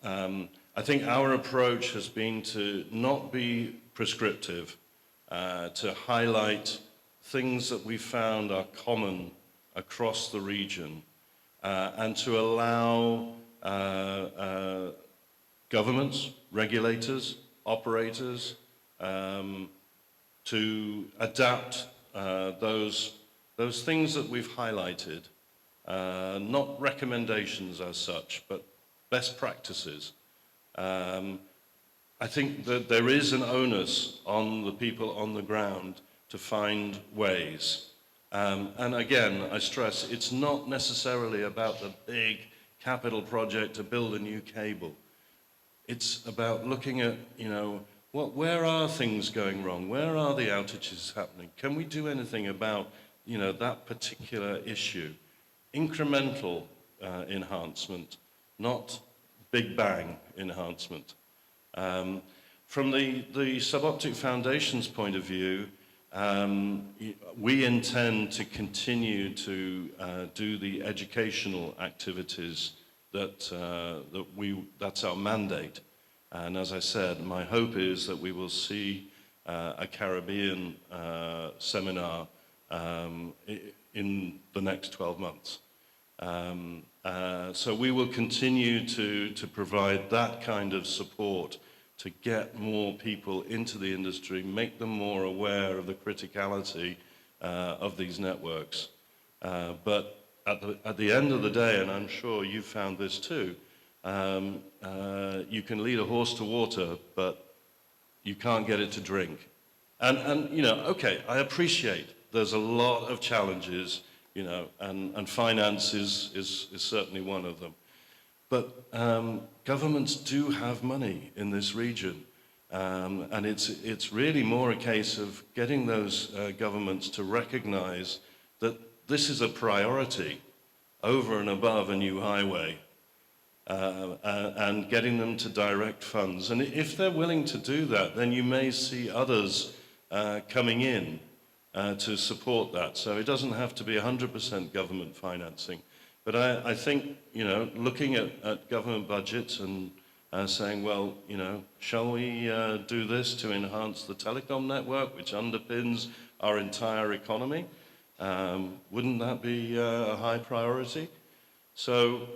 I think our approach has been to not be prescriptive, to highlight things that we found are common across the region, and to allow governments, regulators, operators, to adapt those things that we've highlighted, not recommendations as such, but best practices. I think that there is an onus on the people on the ground to find ways. And again, I stress, it's not necessarily about the big capital project to build a new cable. It's about looking at, where are things going wrong? Where are the outages happening? Can we do anything about, that particular issue? Incremental enhancement, not big bang enhancement. From the Suboptic Foundation's point of view, we intend to continue to do the educational activities that's our mandate. And as I said, my hope is that we will see a Caribbean seminar in the next 12 months. So we will continue to provide that kind of support to get more people into the industry, make them more aware of the criticality of these networks. But at the end of the day, and I'm sure you found this too, you can lead a horse to water, but you can't get it to drink. And okay, I appreciate there's a lot of challenges, and finance is certainly one of them. But governments do have money in this region, and it's really more a case of getting those governments to recognize that this is a priority over and above a new highway, and getting them to direct funds. And if they're willing to do that, then you may see others coming in to support that. So it doesn't have to be 100% government financing. But I think, looking at government budgets and saying, well, shall we do this to enhance the telecom network, which underpins our entire economy? Wouldn't that be a high priority? So,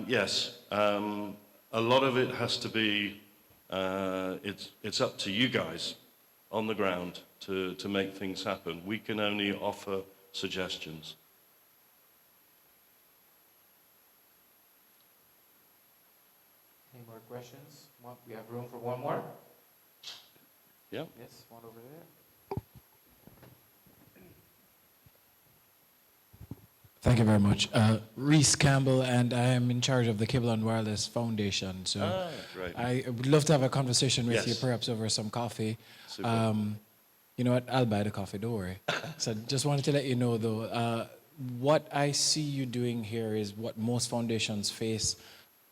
yes, a lot of it has to be, it's up to you guys on the ground to make things happen. We can only offer suggestions. Any more questions? We have room for one more. Yeah. Yes, one over there. Thank you very much. Reese Campbell, and I am in charge of the Cable and Wireless Foundation. So Great. I would love to have a conversation with you, Yes. perhaps over some coffee. Super. You know what? I'll buy the coffee, don't worry. So just wanted to let you know, though, what I see you doing here is what most foundations face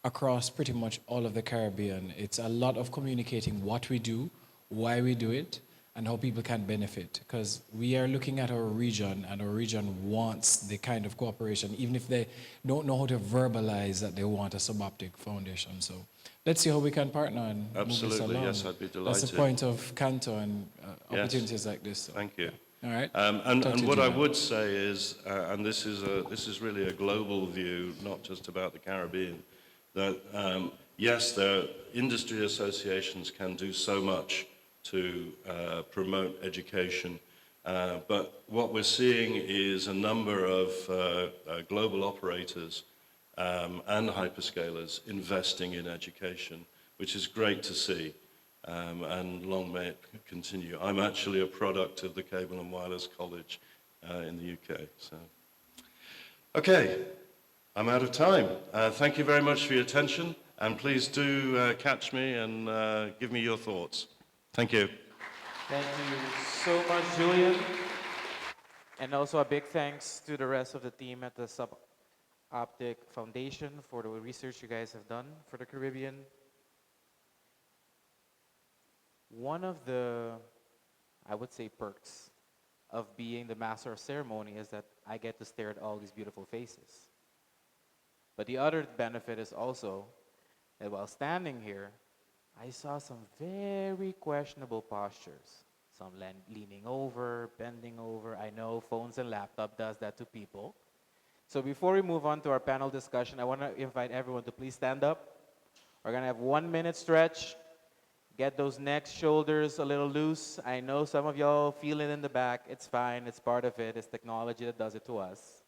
across pretty much all of the Caribbean. It's a lot of communicating what we do, why we do it, and how people can benefit. Because we are looking at our region, and our region wants the kind of cooperation, even if they don't know how to verbalize that they want a suboptic foundation. So let's see how we can partner and move this Absolutely, along. yes, I'd be That's the delighted. point of CANTO and Yes. opportunities like this. So. Thank you. All right. And Talk to you, what I Julian. would say is, and this is really a global view, not just about the Caribbean, that yes, the industry associations can do so much to promote education, but what we're seeing is a number of global operators and hyperscalers investing in education, which is great to see. And long may it continue. I'm actually a product of the Cable and Wireless College in the UK. So, okay, I'm out of time. Thank you very much for your attention, and please do catch me and give me your thoughts. Thank you. Thank you so much, Julian. And also a big thanks to the rest of the team at the Suboptic Foundation for the research you guys have done for the Caribbean. One of the, I would say, perks of being the master of ceremony is that I get to stare at all these beautiful faces. But the other benefit is also that while standing here, I saw some very questionable postures. Some leaning over, bending over. I know phones and laptop does that to people. So before we move on to our panel discussion, I want to invite everyone to please stand up. We're going to have 1 minute stretch. Get those necks, shoulders a little loose. I know some of y'all feel it in the back. It's fine. It's part of it. It's technology that does it to us.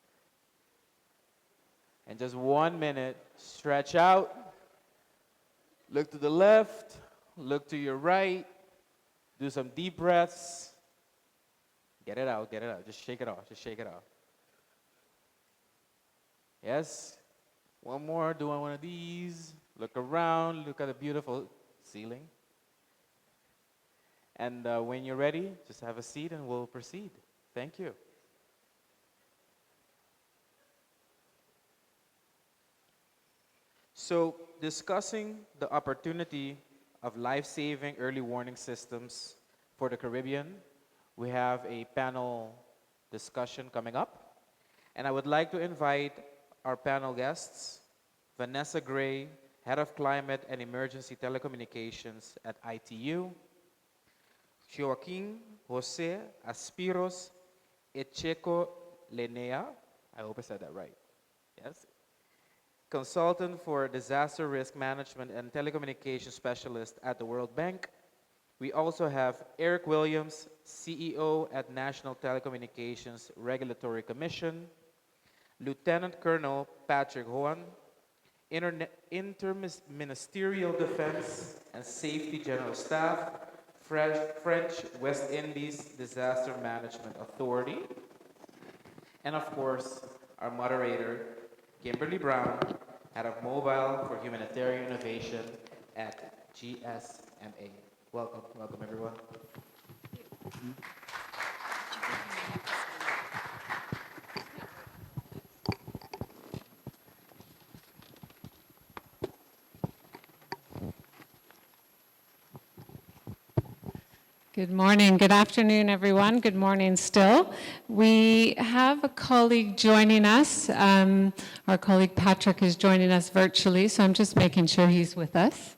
And just 1 minute, stretch out. Look to the left. Look to your right. Do some deep breaths. Get it out, get it out. Just shake it off, just shake it off. Yes. One more, do one of these. Look around, look at the beautiful ceiling. And when you're ready, just have a seat and we'll proceed. Thank you. So, discussing the opportunity of life-saving early warning systems for the Caribbean, we have a panel discussion coming up. And I would like to invite our panel guests, Vanessa Gray, Head of Climate and Emergency Telecommunications at ITU, Joaquin Jose Aspiros Echeco Lenea, I hope I said that right, yes, consultant for disaster risk management and telecommunications specialist at the World Bank. We also have Eric Williams, CEO at National Telecommunications Regulatory Commission, Lieutenant Colonel Patrick Hoan, Interministerial Defense and Safety General Staff, French West Indies Disaster Management Authority, and of course, our moderator, Kimberly Brown, Head of Mobile for Humanitarian Innovation at GSMA. Welcome, welcome everyone. Good morning, good afternoon, everyone. Good morning still. We have a colleague joining us. Our colleague Patrick is joining us virtually, so I'm just making sure he's with us.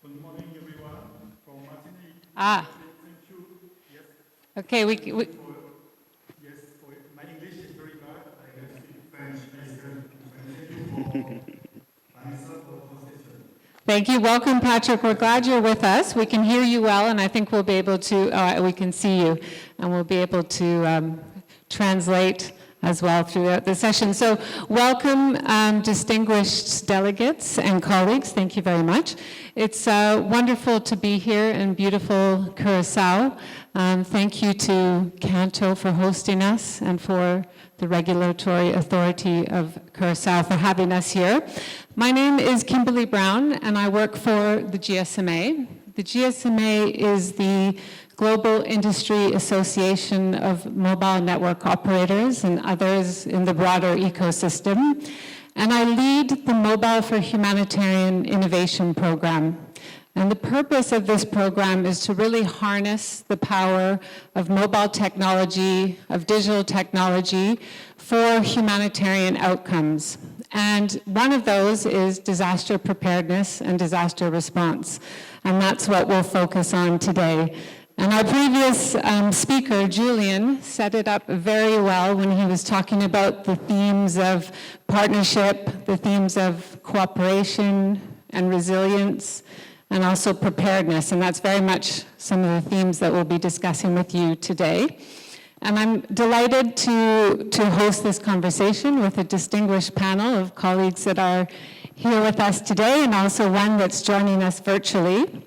Good morning, everyone. From Martinique. Ah. Thank you. Yes. Okay, Yes, my English is very bad. I can speak French. Thank you for answer for session. Thank you. Welcome, Patrick. We're glad you're with us. We can hear you well, and I think we'll be able to, we can see you, and we'll be able to translate as well throughout the session. So welcome, distinguished delegates and colleagues. Thank you very much. It's wonderful to be here in beautiful Curaçao. Thank you to CANTO for hosting us and for the Regulatory Authority of Curaçao for having us here. My name is Kimberly Brown, and I work for the GSMA. The GSMA is the Global Industry Association of Mobile Network Operators and others in the broader ecosystem. And I lead the Mobile for Humanitarian Innovation program. And the purpose of this program is to really harness the power of mobile technology, of digital technology, for humanitarian outcomes. And one of those is disaster preparedness and disaster response. And that's what we'll focus on today. And our previous speaker, Julian, set it up very well when he was talking about the themes of partnership, the themes of cooperation and resilience, and also preparedness. And that's very much some of the themes that we'll be discussing with you today. And I'm delighted to host this conversation with a distinguished panel of colleagues that are here with us today, and also one that's joining us virtually.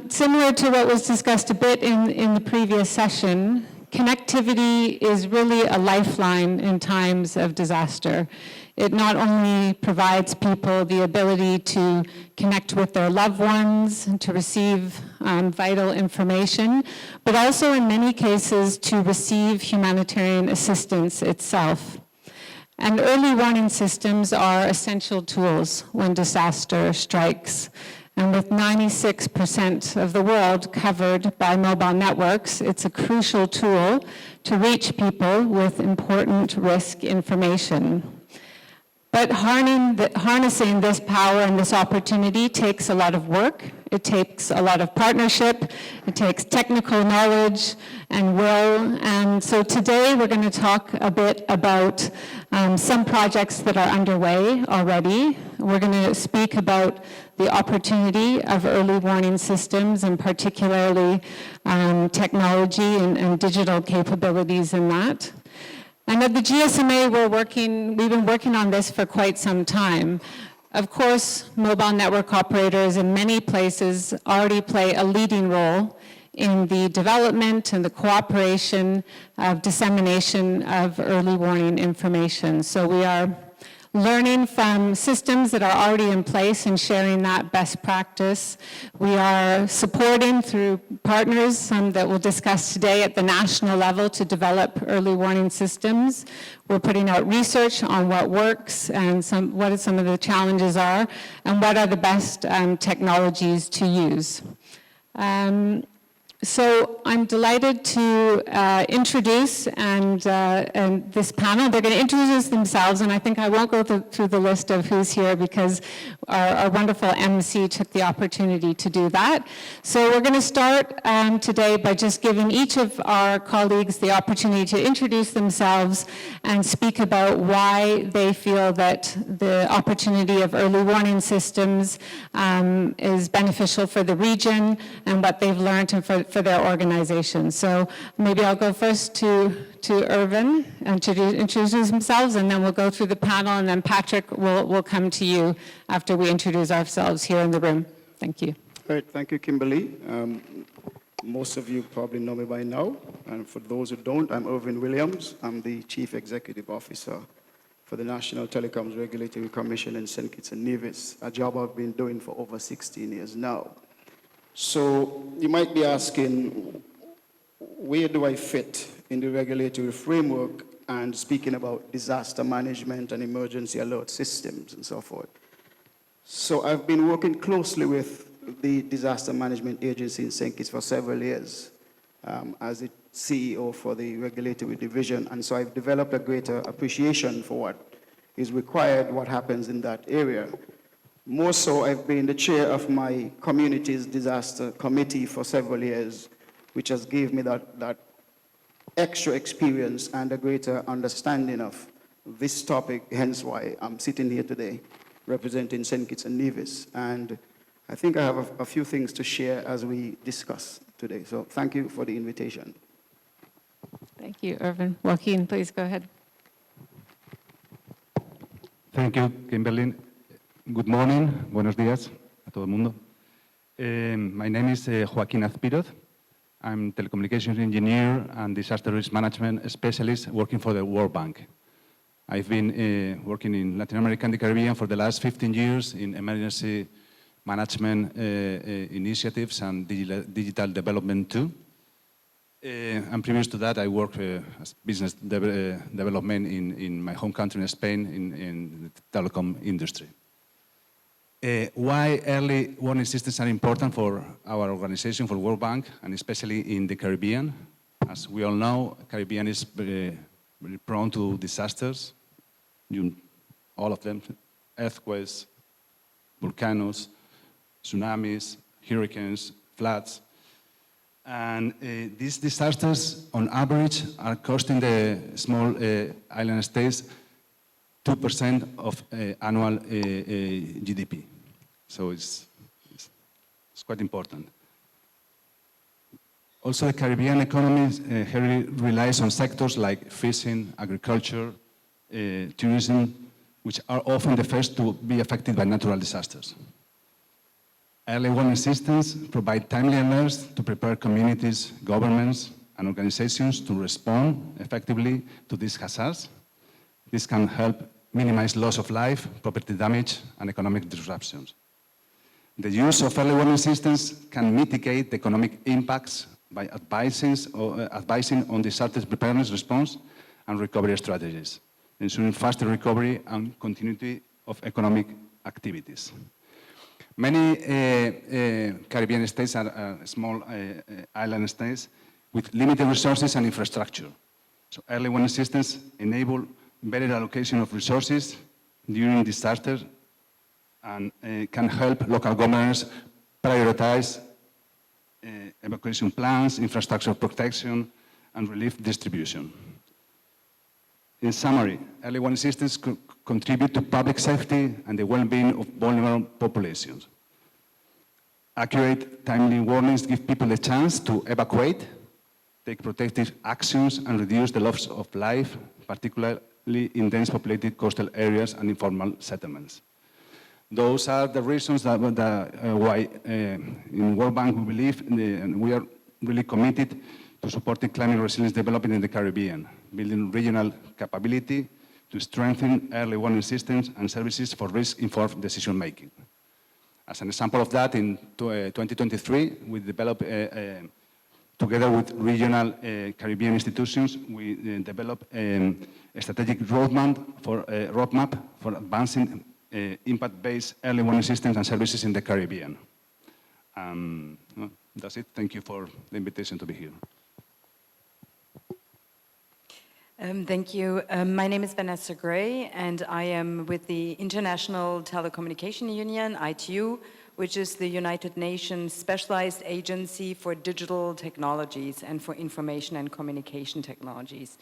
Similar to what was discussed a bit in the previous session, connectivity is really a lifeline in times of disaster. It not only provides people the ability to connect with their loved ones, and to receive vital information, but also in many cases to receive humanitarian assistance itself. And early warning systems are essential tools when disaster strikes. And with 96% of the world covered by mobile networks, it's a crucial tool to reach people with important risk information. But harnessing this power and this opportunity takes a lot of work. It takes a lot of partnership. It takes technical knowledge and will. And so today we're going to talk a bit about some projects that are underway already. We're going to speak about the opportunity of early warning systems, and particularly technology and digital capabilities in that. And at the GSMA, we've been working on this for quite some time. Of course, mobile network operators in many places already play a leading role in the development and the cooperation of dissemination of early warning information. So we are learning from systems that are already in place and sharing that best practice. We are supporting through partners, some that we'll discuss today at the national level, to develop early warning systems. We're putting out research on what works and what some of the challenges are, and what are the best technologies to use. So I'm delighted to introduce this panel. They're going to introduce themselves, and I think I won't go through the list of who's here because our wonderful MC took the opportunity to do that. So we're going to start today by just giving each of our colleagues the opportunity to introduce themselves and speak about why they feel that the opportunity of early warning systems is beneficial for the region and what they've learned and for their organization. So maybe I'll go first to Irvin and to introduce themselves, and then we'll go through the panel, and then Patrick will come to you after we introduce ourselves here in the room. Thank you. All right, thank you, Kimberly. Most of you probably know me by now, and for those who don't, I'm Irvin Williams. I'm the Chief Executive Officer for the National Telecoms Regulatory Commission in St. Kitts and Nevis, a job I've been doing for over 16 years now. So you might be asking, where do I fit in the regulatory framework and speaking about disaster management and emergency alert systems and so forth? So I've been working closely with the Disaster Management Agency in St. Kitts for several years as the CEO for the regulatory division, and so I've developed a greater appreciation for what is required, what happens in that area. More so, I've been the chair of my community's disaster committee for several years, which has given me that extra experience and a greater understanding of this topic, hence why I'm sitting here today representing St. Kitts and Nevis. And I think I have a few things to share as we discuss today. So thank you for the invitation. Thank Thank you, Irvin. Joaquin, please go ahead. Thank you, Kimberly. Good morning. Buenos días a todo el mundo. My name is Joaquín Azpiroz. I'm telecommunications engineer and disaster risk management specialist working for the World Bank. I've been working in Latin America and the Caribbean for the last 15 years in emergency management initiatives and digital development too. And previous to that, I worked as business development in my home country in Spain in the telecom industry. Why early warning systems are important for our organization, for World Bank, and especially in the Caribbean. As we all know, Caribbean is very prone to disasters, all of them, earthquakes, volcanoes, tsunamis, hurricanes, floods. And these disasters, on average, are costing the small island states 2% of annual GDP. So it's quite important. Also, the Caribbean economy heavily relies on sectors like fishing, agriculture, tourism, which are often the first to be affected by natural disasters. Early warning systems provide timely alerts to prepare communities, governments, and organizations to respond effectively to these hazards. This can help minimize loss of life, property damage, and economic disruptions. The use of early warning systems can mitigate the economic impacts by advising on disaster preparedness response and recovery strategies, ensuring faster recovery and continuity of economic activities. Many Caribbean states are small island states with limited resources and infrastructure. So early warning systems enable better allocation of resources during disasters and can help local governments prioritize evacuation plans, infrastructure protection, and relief distribution. In summary, early warning systems contribute to public safety and the well-being of vulnerable populations. Accurate, timely warnings give people a chance to evacuate, take protective actions, and reduce the loss of life, particularly in dense populated coastal areas and informal settlements. Those are the reasons why in World Bank we believe and we are really committed to supporting climate resilience development in the Caribbean, building regional capability to strengthen early warning systems and services for risk-informed decision-making. As an example of that, in 2023, we developed, together with regional Caribbean institutions, we developed a strategic roadmap for advancing impact-based early warning systems and services in the Caribbean. That's it. Thank you for the invitation to be here. Thank you. My name is Vanessa Gray, and I am with the International Telecommunication Union, ITU, which is the United Nations specialized agency for digital technologies and for information and communication technologies.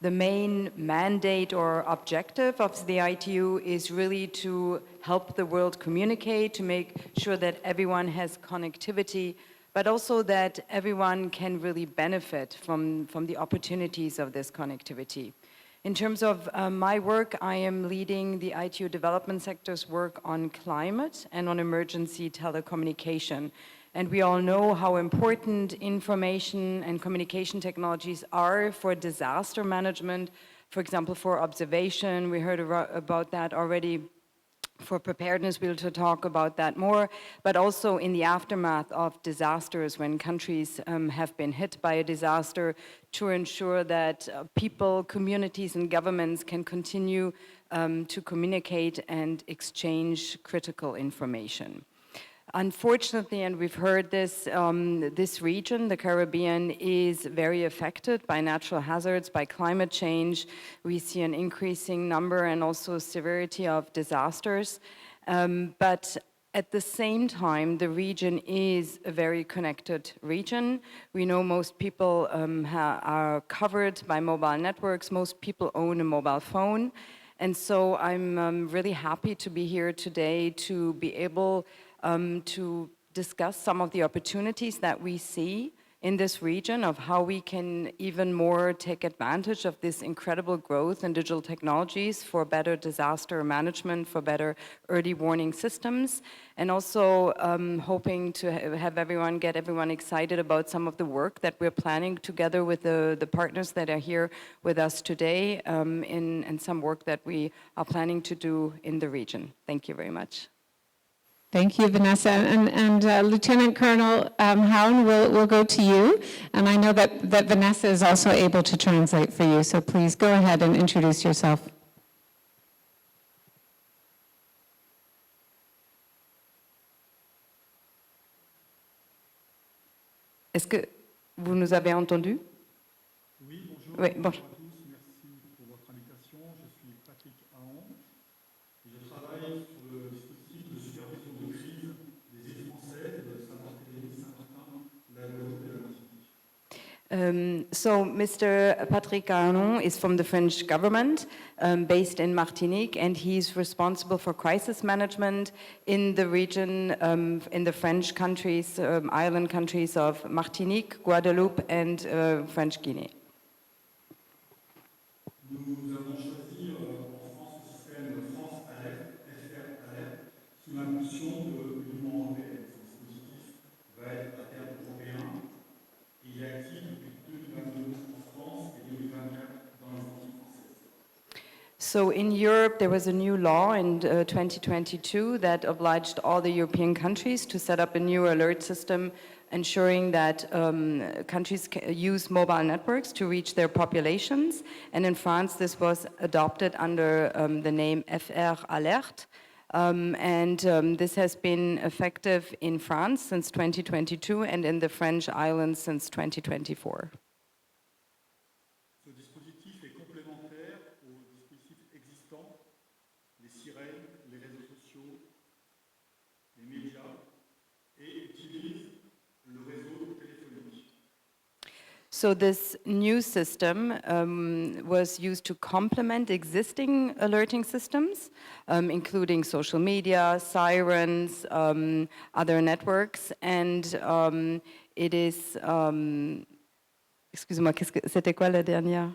The main mandate or objective of the ITU is really to help the world communicate, to make sure that everyone has connectivity, but also that everyone can really benefit from the opportunities of this connectivity. In terms of my work, I am leading the ITU development sector's work on climate and on emergency telecommunication. And we all know how important information and communication technologies are for disaster management, for example, for observation. We heard about that already. For preparedness, we'll talk about that more, but also in the aftermath of disasters when countries have been hit by a disaster to ensure that people, communities, and governments can continue to communicate and exchange critical information. Unfortunately, and we've heard this, this region, the Caribbean, is very affected by natural hazards, by climate change. We see an increasing number and also severity of disasters. But at the same time, the region is a very connected region. We know most people are covered by mobile networks. Most people own a mobile phone. And so I'm really happy to be here today to be able to discuss some of the opportunities that we see in this region of how we can even more take advantage of this incredible growth in digital technologies for better disaster management, for better early warning systems, and also hoping to have everyone, get everyone excited about some of the work that we're planning together with the partners that are here with us today, and some work that we are planning to do in the region. Thank you very much. Thank you, Vanessa. And Lieutenant Colonel Howen, we'll go to you. And I know that Vanessa is also able to translate for you, so please go ahead and introduce yourself. Est-ce que vous nous avez entendu? Oui, bonjour. Oui, bonjour. Bonjour à tous, merci pour votre invitation. Je suis Patrick Ahon et je travaille sur le dispositif de supervision de crise des îles françaises de Saint-Barthélemy, Saint-Martin, la Guadeloupe et la Martinique. So Mr. Patrick Arnon is from the French government, based in Martinique, and he's responsible for crisis management in the region, in the French countries, island countries of Martinique, Guadeloupe, and French Guinea. Nous avons choisi en France le système France Alerte, FR Alerte, sous l'impulsion de l'Union européenne. Ce dispositif va être à terme européen. Il est actif depuis 2022 en France et 2024 dans les Antilles françaises. So in Europe, there was a new law in 2022 that obliged all the European countries to set up a new alert system, ensuring that countries use mobile networks to reach their populations. And in France, this was adopted under the name FR Alert. This has been effective in France since 2022 and in the French islands since 2024. Ce dispositif est complémentaire aux dispositifs existants, les sirènes, les réseaux sociaux, les médias, et utilise le réseau téléphonique. So this new system was used to complement existing alerting systems, including social media, sirens, other networks, and it is... excusez-moi, c'était quoi la dernière?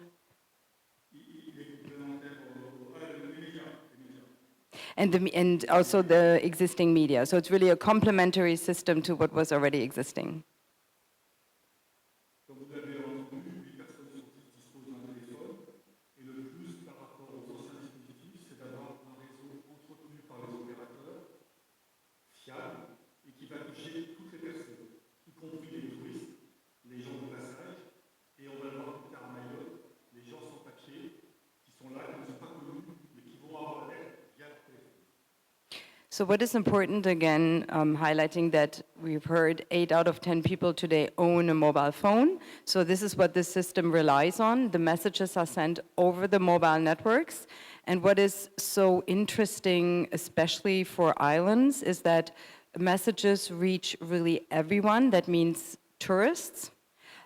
And also the existing media. So it's really a complementary system to what was already existing. Comme vous l'avez entendu, 8 personnes sur 10 disposent d'un téléphone, et le plus par rapport aux anciens dispositifs, c'est d'avoir un réseau entretenu par les opérateurs, fiable, et qui va toucher toutes les personnes, y compris les touristes, les gens de passage, et on va le voir plus tard à Mayotte, les gens sans papier, qui sont là, qui ne sont pas connus, mais qui vont avoir l'aide via leur téléphone. So what is important, again, highlighting that we've heard 8 out of 10 people today own a mobile phone. So this is what the system relies on. The messages are sent over the mobile networks. And what is so interesting, especially for islands, is that messages reach really everyone. That means tourists,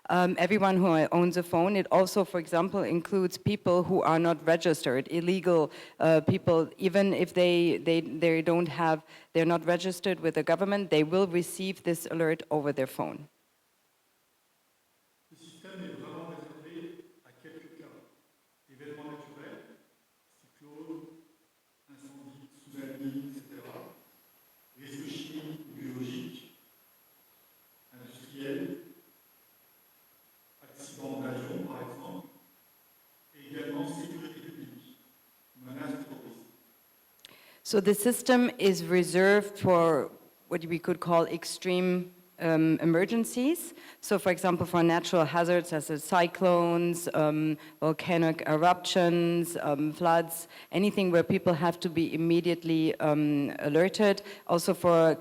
everyone who owns a phone. It also, for example, includes people who are not registered, illegal people. Even if they don't have, they're not registered with the government, they will receive this alert over their phone. Ce système est vraiment réservé à quelques cas. Événements naturels, cyclones, incendies, tsunamis, etc. Risques chimiques ou biologiques, industriels, accidents d'avion, par exemple, et également sécurité publique, menaces terroristes. So the system is reserved for what we could call extreme emergencies. So for example, for natural hazards as cyclones, volcanic eruptions, floods, anything where people have to be immediately alerted. Also for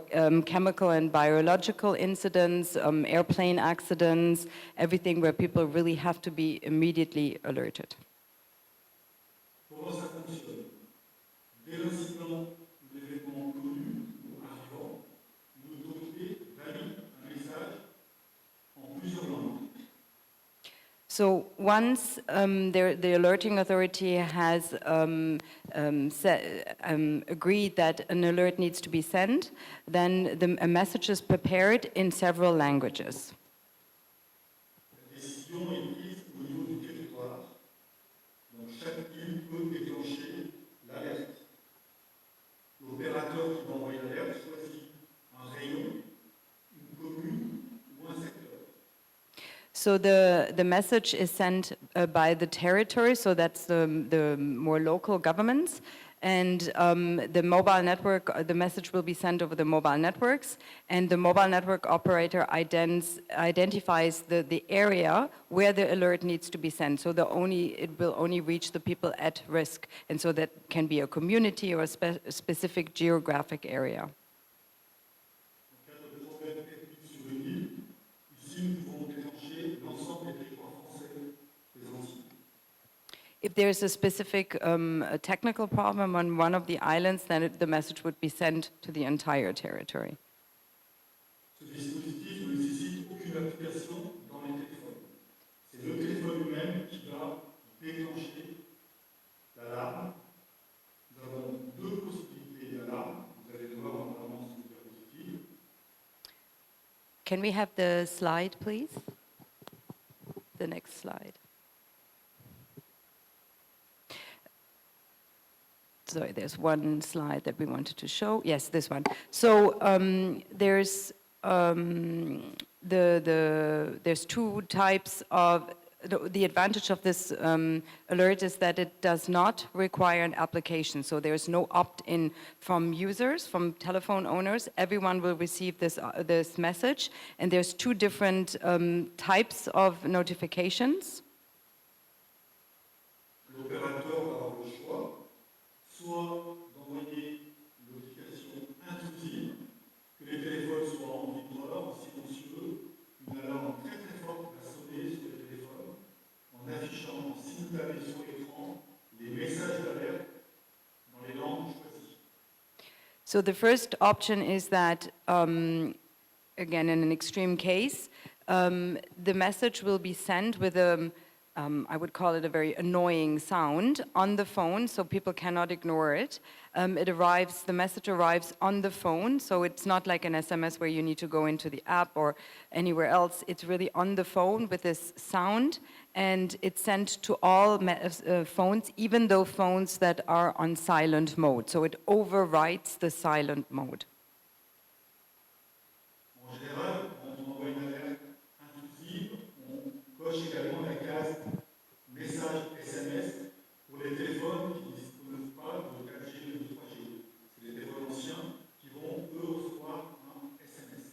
chemical and biological incidents, airplane accidents, everything where people really have to be immediately alerted. Comment ça fonctionne? Dès l'incident ou l'événement connu ou arrivant, une autorité valide un message en plusieurs langues. So once the alerting authority has agreed that an alert needs to be sent, then a message is prepared in several languages. décision est prise au niveau du territoire. Donc chaque île peut déclencher l'alerte. L'opérateur qui va envoyer l'alerte choisit un rayon, une commune ou un secteur. So the message is sent by the territory, so that's the more local governments. And the mobile network, the message will be sent over the mobile networks, and the mobile network operator identifies the area where the alert needs to be sent. So it will only reach the people at risk, and so that can be a community or a specific geographic area. If there's a specific a technical problem on one of the islands, then the message would be sent to the entire territory. Ce dispositif ne nécessite aucune application dans les téléphones. C'est le téléphone lui-même qui va déclencher l'alarme. Nous avons deux possibilités d'alarme. Vous allez le voir normalement sur le diapositive. Can we have the slide, please? The next slide. Sorry, there's one slide that we wanted to show. Yes, this one. So there's there's two types of. The advantage of this alert is that it does not require an application. So there's no opt-in from users, from telephone owners. Everyone will receive this message. And there's two different types of notifications. Soit d'envoyer une notification intrusive, que les téléphones soient en vibreur, en silencieux, une alarme très très forte va sonner sur les téléphones en affichant en simultané sur l'écran les messages d'alerte dans les langues choisies. So the first option is that, again, in an extreme case, the message will be sent with a I would call it a very annoying sound on the phone, so people cannot ignore it. The message arrives on the phone, so it's not like an SMS where you need to go into the app or anywhere else. It's really on the phone with this sound, and it's sent to all phones, even though phones that are on silent mode. So it overwrites the silent mode. En général, quand on envoie une alerte intrusive, on coche également la case message SMS pour les téléphones qui ne disposent pas de 4G ou de 3G. C'est les téléphones anciens qui vont, eux, recevoir un SMS.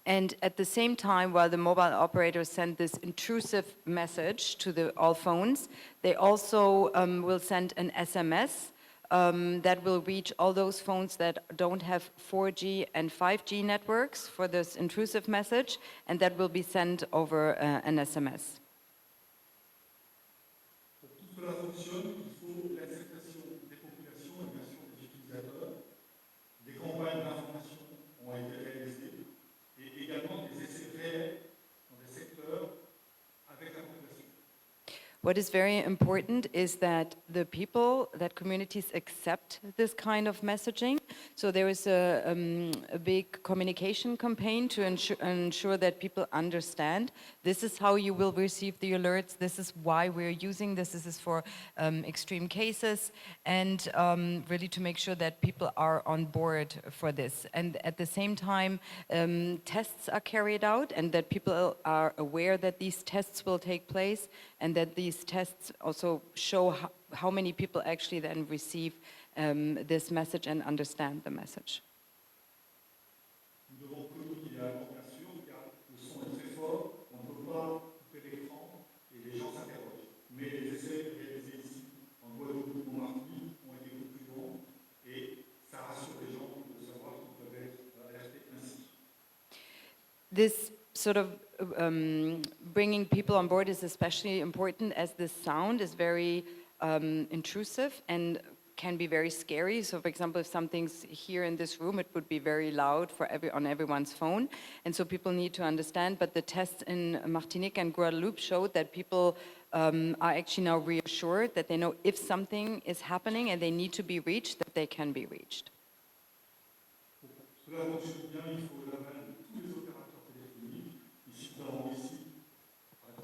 And at the same time, while the mobile operators send this intrusive message to all phones, they also will send an SMS that will reach all those phones that don't have 4G and 5G networks for this intrusive message, and that will be sent over an SMS. Pour que tout cela fonctionne, il faut l'acceptation des populations et bien sûr des utilisateurs. Des campagnes d'information ont été réalisées et également des essais réels dans des secteurs avec la population. What is very important is that the people, that communities accept this kind of messaging. So there is a big communication campaign to ensure that people understand this is how you will receive the alerts, this is why we're using this is for extreme cases, and really to make sure that people are on board for this. And at the same time, tests are carried out and that people are aware that these tests will take place and that these tests also show how many people actually then receive this message and understand the message. Nous devons communiquer également, bien sûr, car le son est très fort, on ne peut pas couper l'écran et les gens s'interrogent. Mais les essais réalisés ici, en Guadeloupe ou en Martinique, ont été concluants et ça rassure les gens de savoir qu'ils peuvent être alertés ainsi. This sort of bringing people on board is especially important as this sound is very intrusive and can be very scary. So for example, if something's here in this room, it would be very loud on everyone's phone. And so people need to understand, but the tests in Martinique and Guadeloupe showed that people are actually now reassured that they know if something is happening and they need to be reached, that they can be reached. Cela fonctionne bien, il faut l'aval de tous les opérateurs téléphoniques. Ici, nous avons ici, par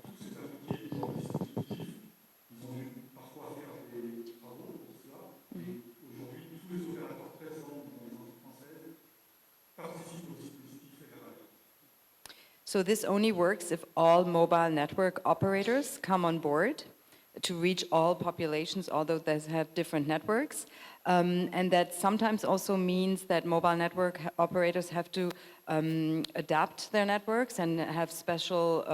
So this only works if all mobile network operators come on board to reach all populations, although they have different networks. And that sometimes also means that mobile network operators have to adapt their networks and have special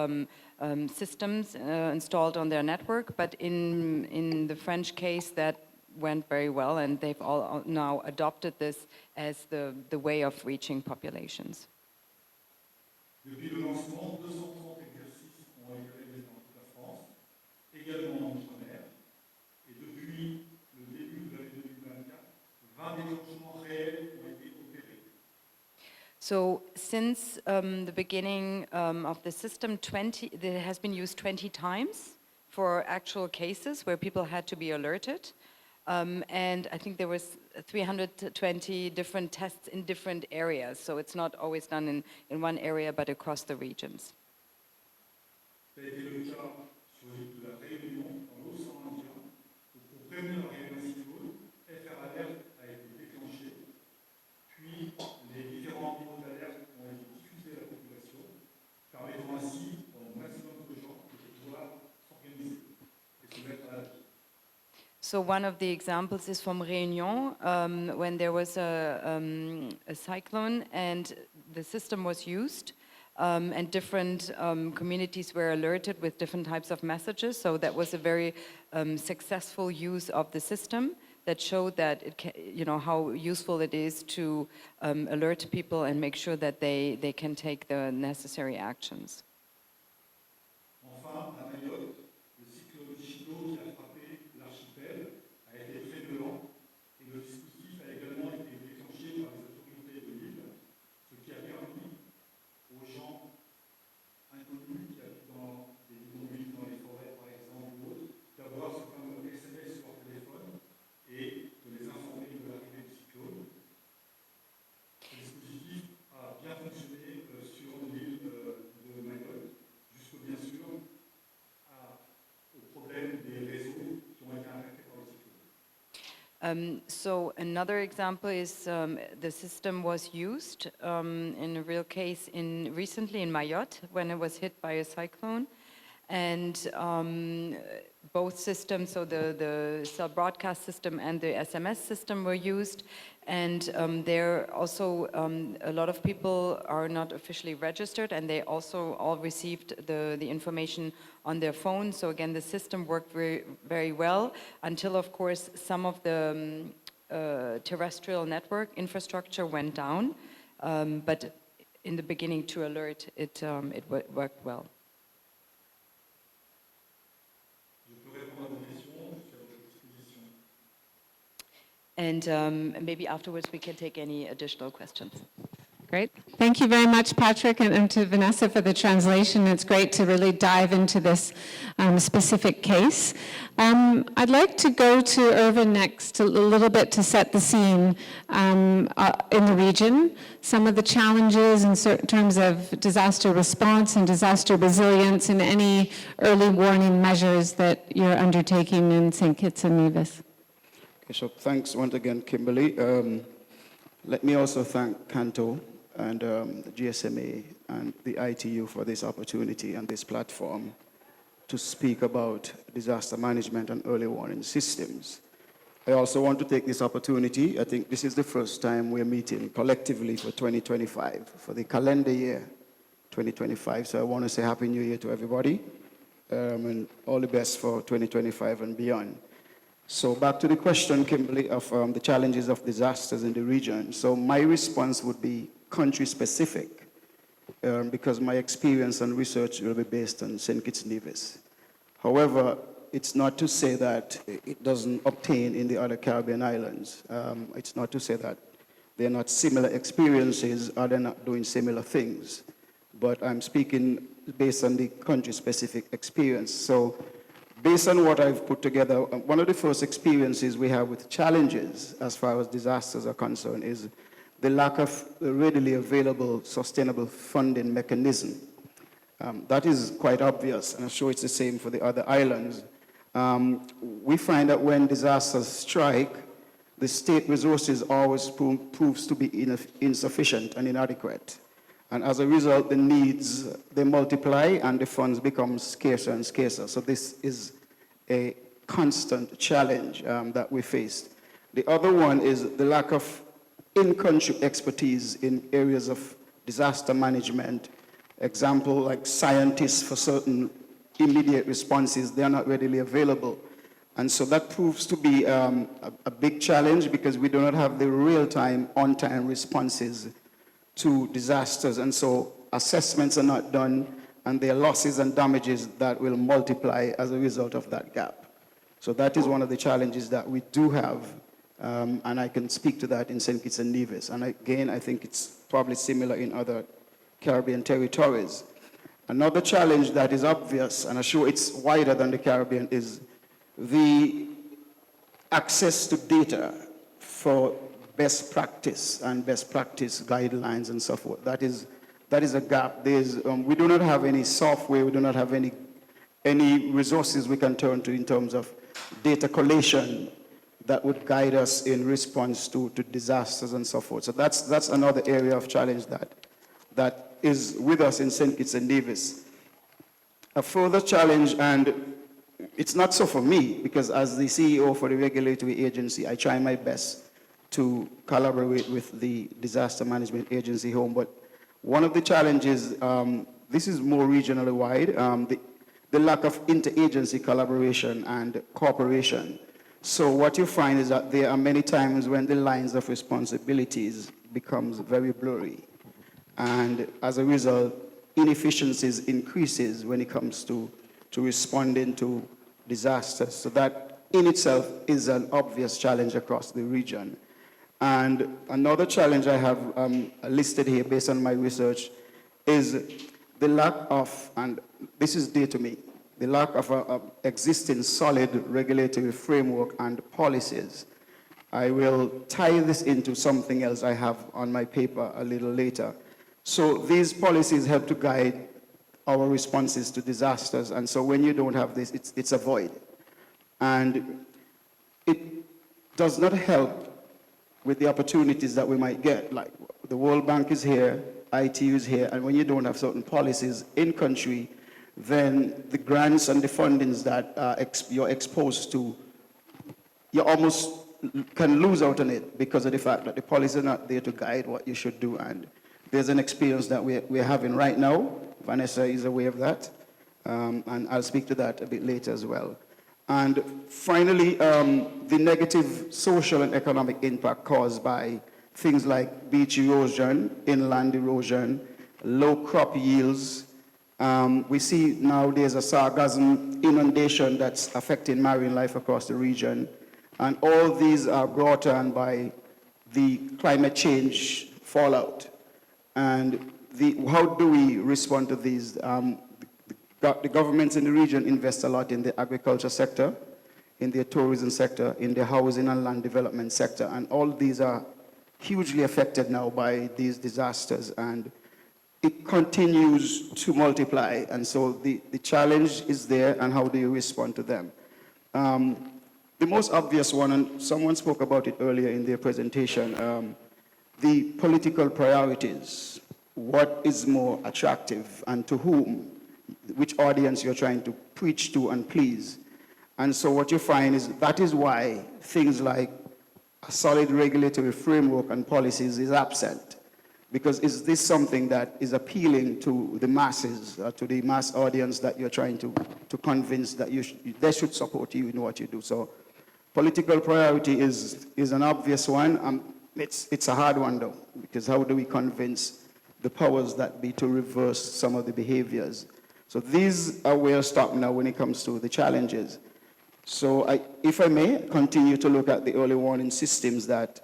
systems installed on their network. But in the French case, that went very well, and they've all now adopted this as the way of reaching populations. Depuis le lancement, 230 exercices ont été réalisés dans toute la France, également en Outre-mer. Et depuis le début de l'année 2024, 20 déclenchements réels ont été opérés. So since the beginning of the system, it has been used 20 times for actual cases where people had to be alerted. And I think there was 320 different tests in different areas. So it's not always done in one area, but across the regions. Ça a été le cas sur l'île de la Réunion, dans l'océan Indien, où pour prévenir l'arrivée d'un cyclone, FR Alert a été déclenché. Puis les différents niveaux d'alerte ont été diffusés à la population, permettant ainsi au maximum de gens de pouvoir s'organiser et se mettre à l'abri. So one of the examples is from Réunion, when there was a cyclone and the system was used, and different communities were alerted with different types of messages. So that was a very successful use of the system that showed that how useful it is to alert people and make sure that they can take the necessary actions. Enfin, à Mayotte, le cyclone Chido qui a frappé l'archipel a été très violent et le dispositif a également été déclenché par les autorités de l'île, ce qui a permis aux gens inconnus qui habitent dans des bidonvilles, dans les forêts par exemple ou autres, d'avoir ce fameux SMS sur leur téléphone et de les informer de l'arrivée du cyclone. Ce dispositif a bien fonctionné sur l'île de Mayotte, jusqu'au bien sûr au problème des réseaux qui ont été impactés par le cyclone. So another example is the system was used in a real case recently in Mayotte when it was hit by a cyclone. And both systems, so the cell broadcast system and the SMS system were used. And there also a lot of people are not officially registered, and they also all received the information on their phone. So again, the system worked very, very well until, of course, some of the terrestrial network infrastructure went down. But in the beginning, to alert, it worked well. And maybe afterwards we can take any additional questions. Great. Thank you very much, Patrick, and to Vanessa for the translation. It's great to really dive into this specific case. I'd like to go to Irvin next, a little bit to set the scene in the region. Some of the challenges in terms of disaster response and disaster resilience and any early warning measures that you're undertaking in St. Kitts and Nevis. Okay, so thanks once again, Kimberly. Let me also thank CANTO and the GSMA and the ITU for this opportunity and this platform to speak about disaster management and early warning systems. I also want to take this opportunity. I think this is the first time we're meeting collectively for 2025, for the calendar year 2025. So I want to say Happy New Year to everybody and all the best for 2025 and beyond. So back to the question, Kimberly, of the challenges of disasters in the region. So my response would be country-specific, because my experience and research will be based on St. Kitts and Nevis. However, it's not to say that it doesn't obtain in the other Caribbean islands. It's not to say that they're not similar experiences or they're not doing similar things. But I'm speaking based on the country-specific experience. So based on what I've put together, one of the first experiences we have with challenges as far as disasters are concerned is the lack of readily available sustainable funding mechanism. That is quite obvious, and I'm sure it's the same for the other islands. We find that when disasters strike, the state resources always proves to be insufficient and inadequate. And as a result, the needs, they multiply and the funds become scarcer and scarcer. So this is a constant challenge that we faced. The other one is the lack of in-country expertise in areas of disaster management. Example, like scientists for certain immediate responses, they are not readily available. And so that proves to be a big challenge because we do not have the real-time, on-time responses to disasters. And so assessments are not done, and there are losses and damages that will multiply as a result of that gap. So that is one of the challenges that we do have, and I can speak to that in St. Kitts and Nevis. And again, I think it's probably similar in other Caribbean territories. Another challenge that is obvious, and I'm sure it's wider than the Caribbean, is the access to data for best practice and best practice guidelines and so forth. That is a gap. We do not have any software, we do not have any resources we can turn to in terms of data collation that would guide us in response to disasters and so forth. So that's another area of challenge that is with us in St. Kitts and Nevis. A further challenge, and it's not so for me, because as the CEO for the regulatory agency, I try my best to collaborate with the Disaster Management Agency home, but one of the challenges, this is more regionally wide, the lack of interagency collaboration and cooperation. So what you find is that there are many times when the lines of responsibilities becomes very blurry. And as a result, inefficiencies increases when it comes to responding to disasters. So that in itself is an obvious challenge across the region. And another challenge I have listed here based on my research is the lack of, and this is dear to me, the lack of an existing solid regulatory framework and policies. I will tie this into something else I have on my paper a little later. So these policies help to guide our responses to disasters, and so when you don't have this, it's a void. And it does not help with the opportunities that we might get. Like the World Bank is here, ITU is here, and when you don't have certain policies in country, then the grants and the fundings that you're exposed to, you almost can lose out on it because of the fact that the policies are not there to guide what you should do. And there's an experience that we're having right now. Vanessa is aware of that, and I'll speak to that a bit later as well. And finally, the negative social and economic impact caused by things like beach erosion, inland erosion, low crop yields. We see nowadays a sargassum inundation that's affecting marine life across the region. And all these are brought on by the climate change fallout. And how do we respond to these? The governments in the region invest a lot in the agriculture sector, in the tourism sector, in the housing and land development sector, and all these are hugely affected now by these disasters, and it continues to multiply, and so the challenge is there, and how do you respond to them? The most obvious one, and someone spoke about it earlier in their presentation, the political priorities. What is more attractive and to whom? Which audience you're trying to preach to and please. And so what you find is that is why things like a solid regulatory framework and policies is absent. Because is this something that is appealing to the masses, to the mass audience that you're trying to convince that they should support you in what you do? So political priority is an obvious one. It's a hard one though, because how do we convince the powers that be to reverse some of the behaviors? So these are where I stop now when it comes to the challenges. So if I may, continue to look at the early warning systems that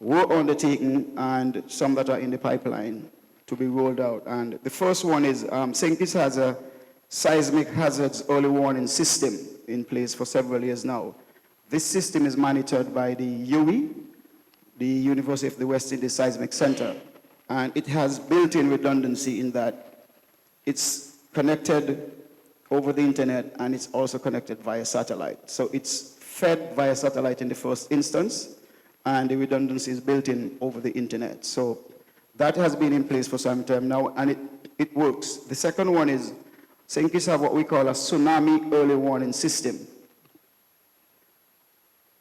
were undertaken and some that are in the pipeline to be rolled out. And the first one is St. Kitts has a seismic hazards early warning system in place for several years now. This system is monitored by the UWI, the University of the West Indies Seismic Center. And it has built-in redundancy in that it's connected over the internet, and it's also connected via satellite. So it's fed via satellite in the first instance, and the redundancy is built in over the internet. So That has been in place for some time now, and it works. The second one is, St. Kitts have what we call a tsunami early warning system.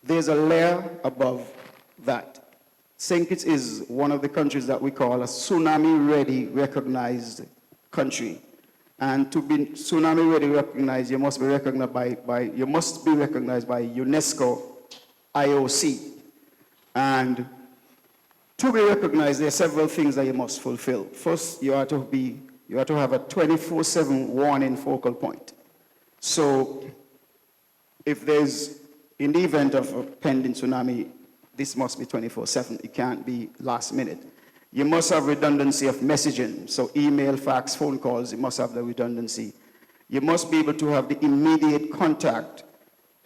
There's a layer above that. St. Kitts is one of the countries that we call a tsunami-ready recognized country. And to be tsunami-ready recognized, you must be recognized by UNESCO IOC. And to be recognized, there are several things that you must fulfill. First, you have to have a 24/7 warning focal point. So if there's, in the event of a pending tsunami, this must be 24/7. It can't be last minute. You must have redundancy of messaging. So email, fax, phone calls, you must have the redundancy. You must be able to have the immediate contact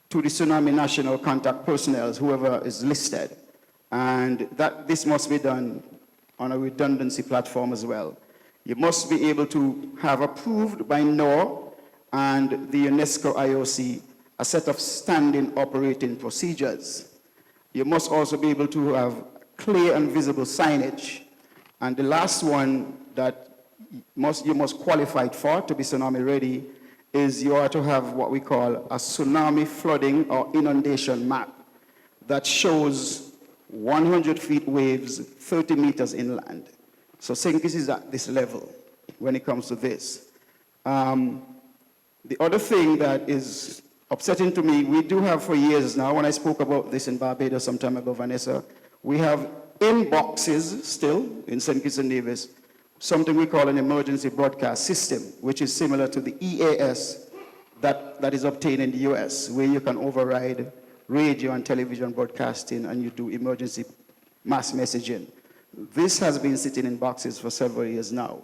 to the Tsunami National Contact personnel, whoever is listed. And this must be done on a redundancy platform as well. You must be able to have approved by NOAA and the UNESCO IOC a set of standing operating procedures. You must also be able to have clear and visible signage. And the last one that you must qualify for to be tsunami ready is you are to have what we call a tsunami flooding or inundation map that shows 100 feet waves, 30 meters inland. So St. Kitts is at this level when it comes to this. The other thing that is upsetting to me, we do have for years now, when I spoke about this in Barbados some time ago, Vanessa, we have in boxes still in St. Kitts and Nevis, something we call an emergency broadcast system, which is similar to the EAS that is obtained in the US, where you can override radio and television broadcasting and you do emergency mass messaging. This has been sitting in boxes for several years now.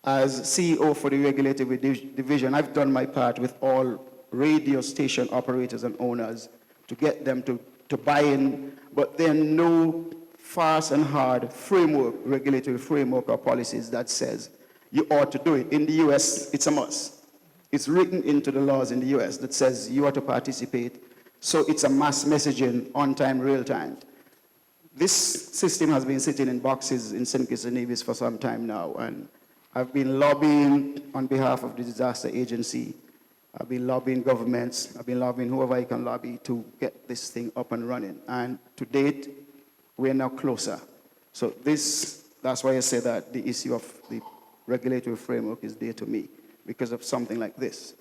As CEO for the regulatory division, I've done my part with all radio station operators and owners to get them to buy in, but there are no fast and hard framework, regulatory framework or policies that says you ought to do it. In the US, it's a must. It's written into the laws in the US that says you ought to participate. So it's a mass messaging on time, real time. This system has been sitting in boxes in St. Kitts and Nevis for some time now, and I've been lobbying on behalf of the disaster agency. I've been lobbying governments. I've been lobbying whoever I can lobby to get this thing up and running. And to date, we're now closer. So that's why I say that the issue of the regulatory framework is dear to me, because of something like this.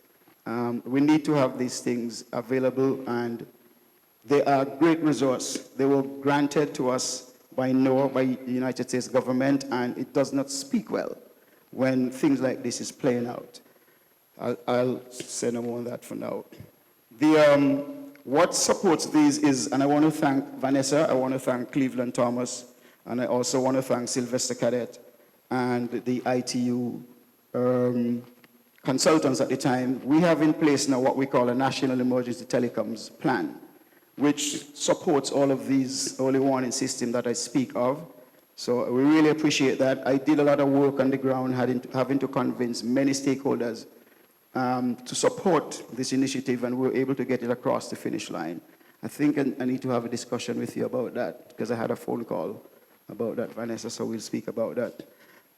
We need to have these things available, and they are a great resource. They were granted to us by NOAA, by the United States government, and it does not speak well when things like this is playing out. I'll say no more on that for now. What supports these is, and I want to thank Vanessa, I want to thank Cleveland Thomas, and I also want to thank Sylvester Cadet and the ITU consultants at the time. We have in place now what we call a National Emergency Telecoms Plan, which supports all of these early warning systems that I speak of. So we really appreciate that. I did a lot of work on the ground, having to convince many stakeholders to support this initiative, and we were able to get it across the finish line. I think I need to have a discussion with you about that, because I had a phone call about that, Vanessa, so we'll speak about that.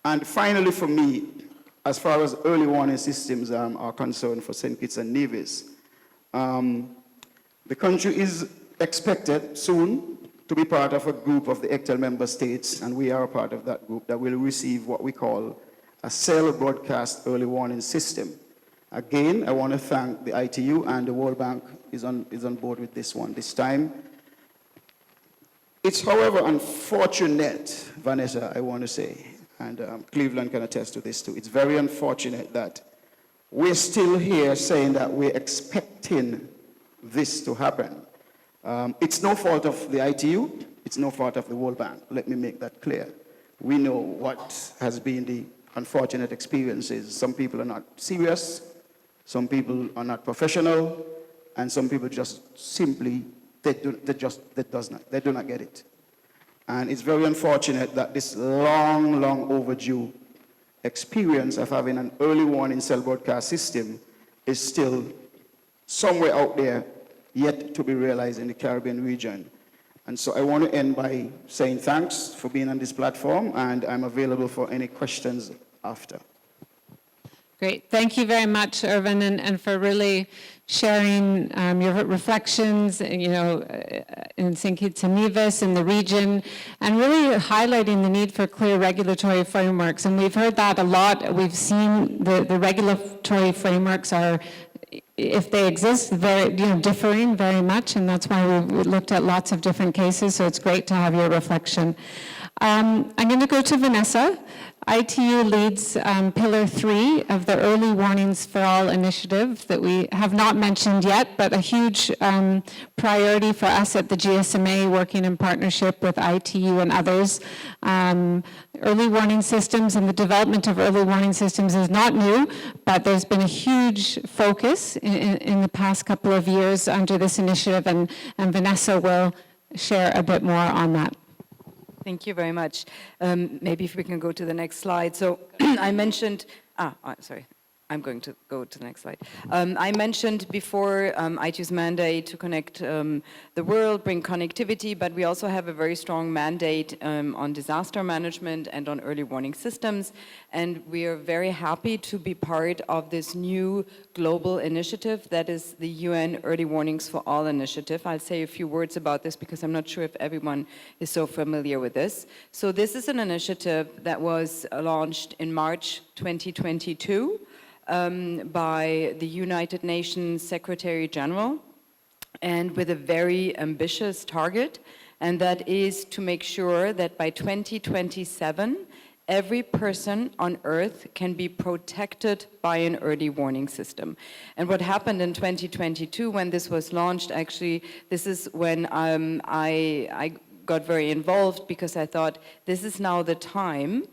And finally, for me, as far as early warning systems are concerned for St. Kitts and Nevis, the country is expected soon to be part of a group of the ECTEL member states, and we are a part of that group, that will receive what we call a cell broadcast early warning system. Again, I want to thank the ITU, and the World Bank is on board with this one this time. It's, however, unfortunate, Vanessa, I want to say, and Cleveland can attest to this too, it's very unfortunate that we're still here saying that we're expecting this to happen. It's no fault of the ITU, it's no fault of the World Bank. Let me make that clear. We know what has been the unfortunate experiences. Some people are not serious, some people are not professional, and some people just simply, they do not get it. And it's very unfortunate that this long, long overdue experience of having an early warning cell broadcast system is still somewhere out there, yet to be realized in the Caribbean region. And so I want to end by saying thanks for being on this platform, and I'm available for any questions after. Great. Thank you very much, Irvin, and for really sharing your reflections, in St. Kitts and Nevis, in the region, and really highlighting the need for clear regulatory frameworks. And we've heard that a lot. We've seen the regulatory frameworks are, if they exist, very, differing very much, and that's why we looked at lots of different cases, so it's great to have your reflection. I'm going to go to Vanessa. ITU leads Pillar 3 of the Early Warnings for All initiative that we have not mentioned yet, but a huge priority for us at the GSMA, working in partnership with ITU and others. Early warning systems and the development of early warning systems is not new, but there's been a huge focus in the past couple of years under this initiative, and Vanessa will share a bit more on that. Thank you very much. Maybe if we can go to the next slide. So I mentioned, sorry, I'm going to go to the next slide. I mentioned before ITU's mandate to connect the world, bring connectivity, but we also have a very strong mandate on disaster management and on early warning systems. And we are very happy to be part of this new global initiative that is the UN Early Warnings for All initiative. I'll say a few words about this because I'm not sure if everyone is so familiar with this. So this is an initiative that was launched in March 2022. By the United Nations Secretary General, and with a very ambitious target, and that is to make sure that by 2027, every person on Earth can be protected by an early warning system. And what happened in 2022 when this was launched, actually, this is when I got very involved because I thought this is now the time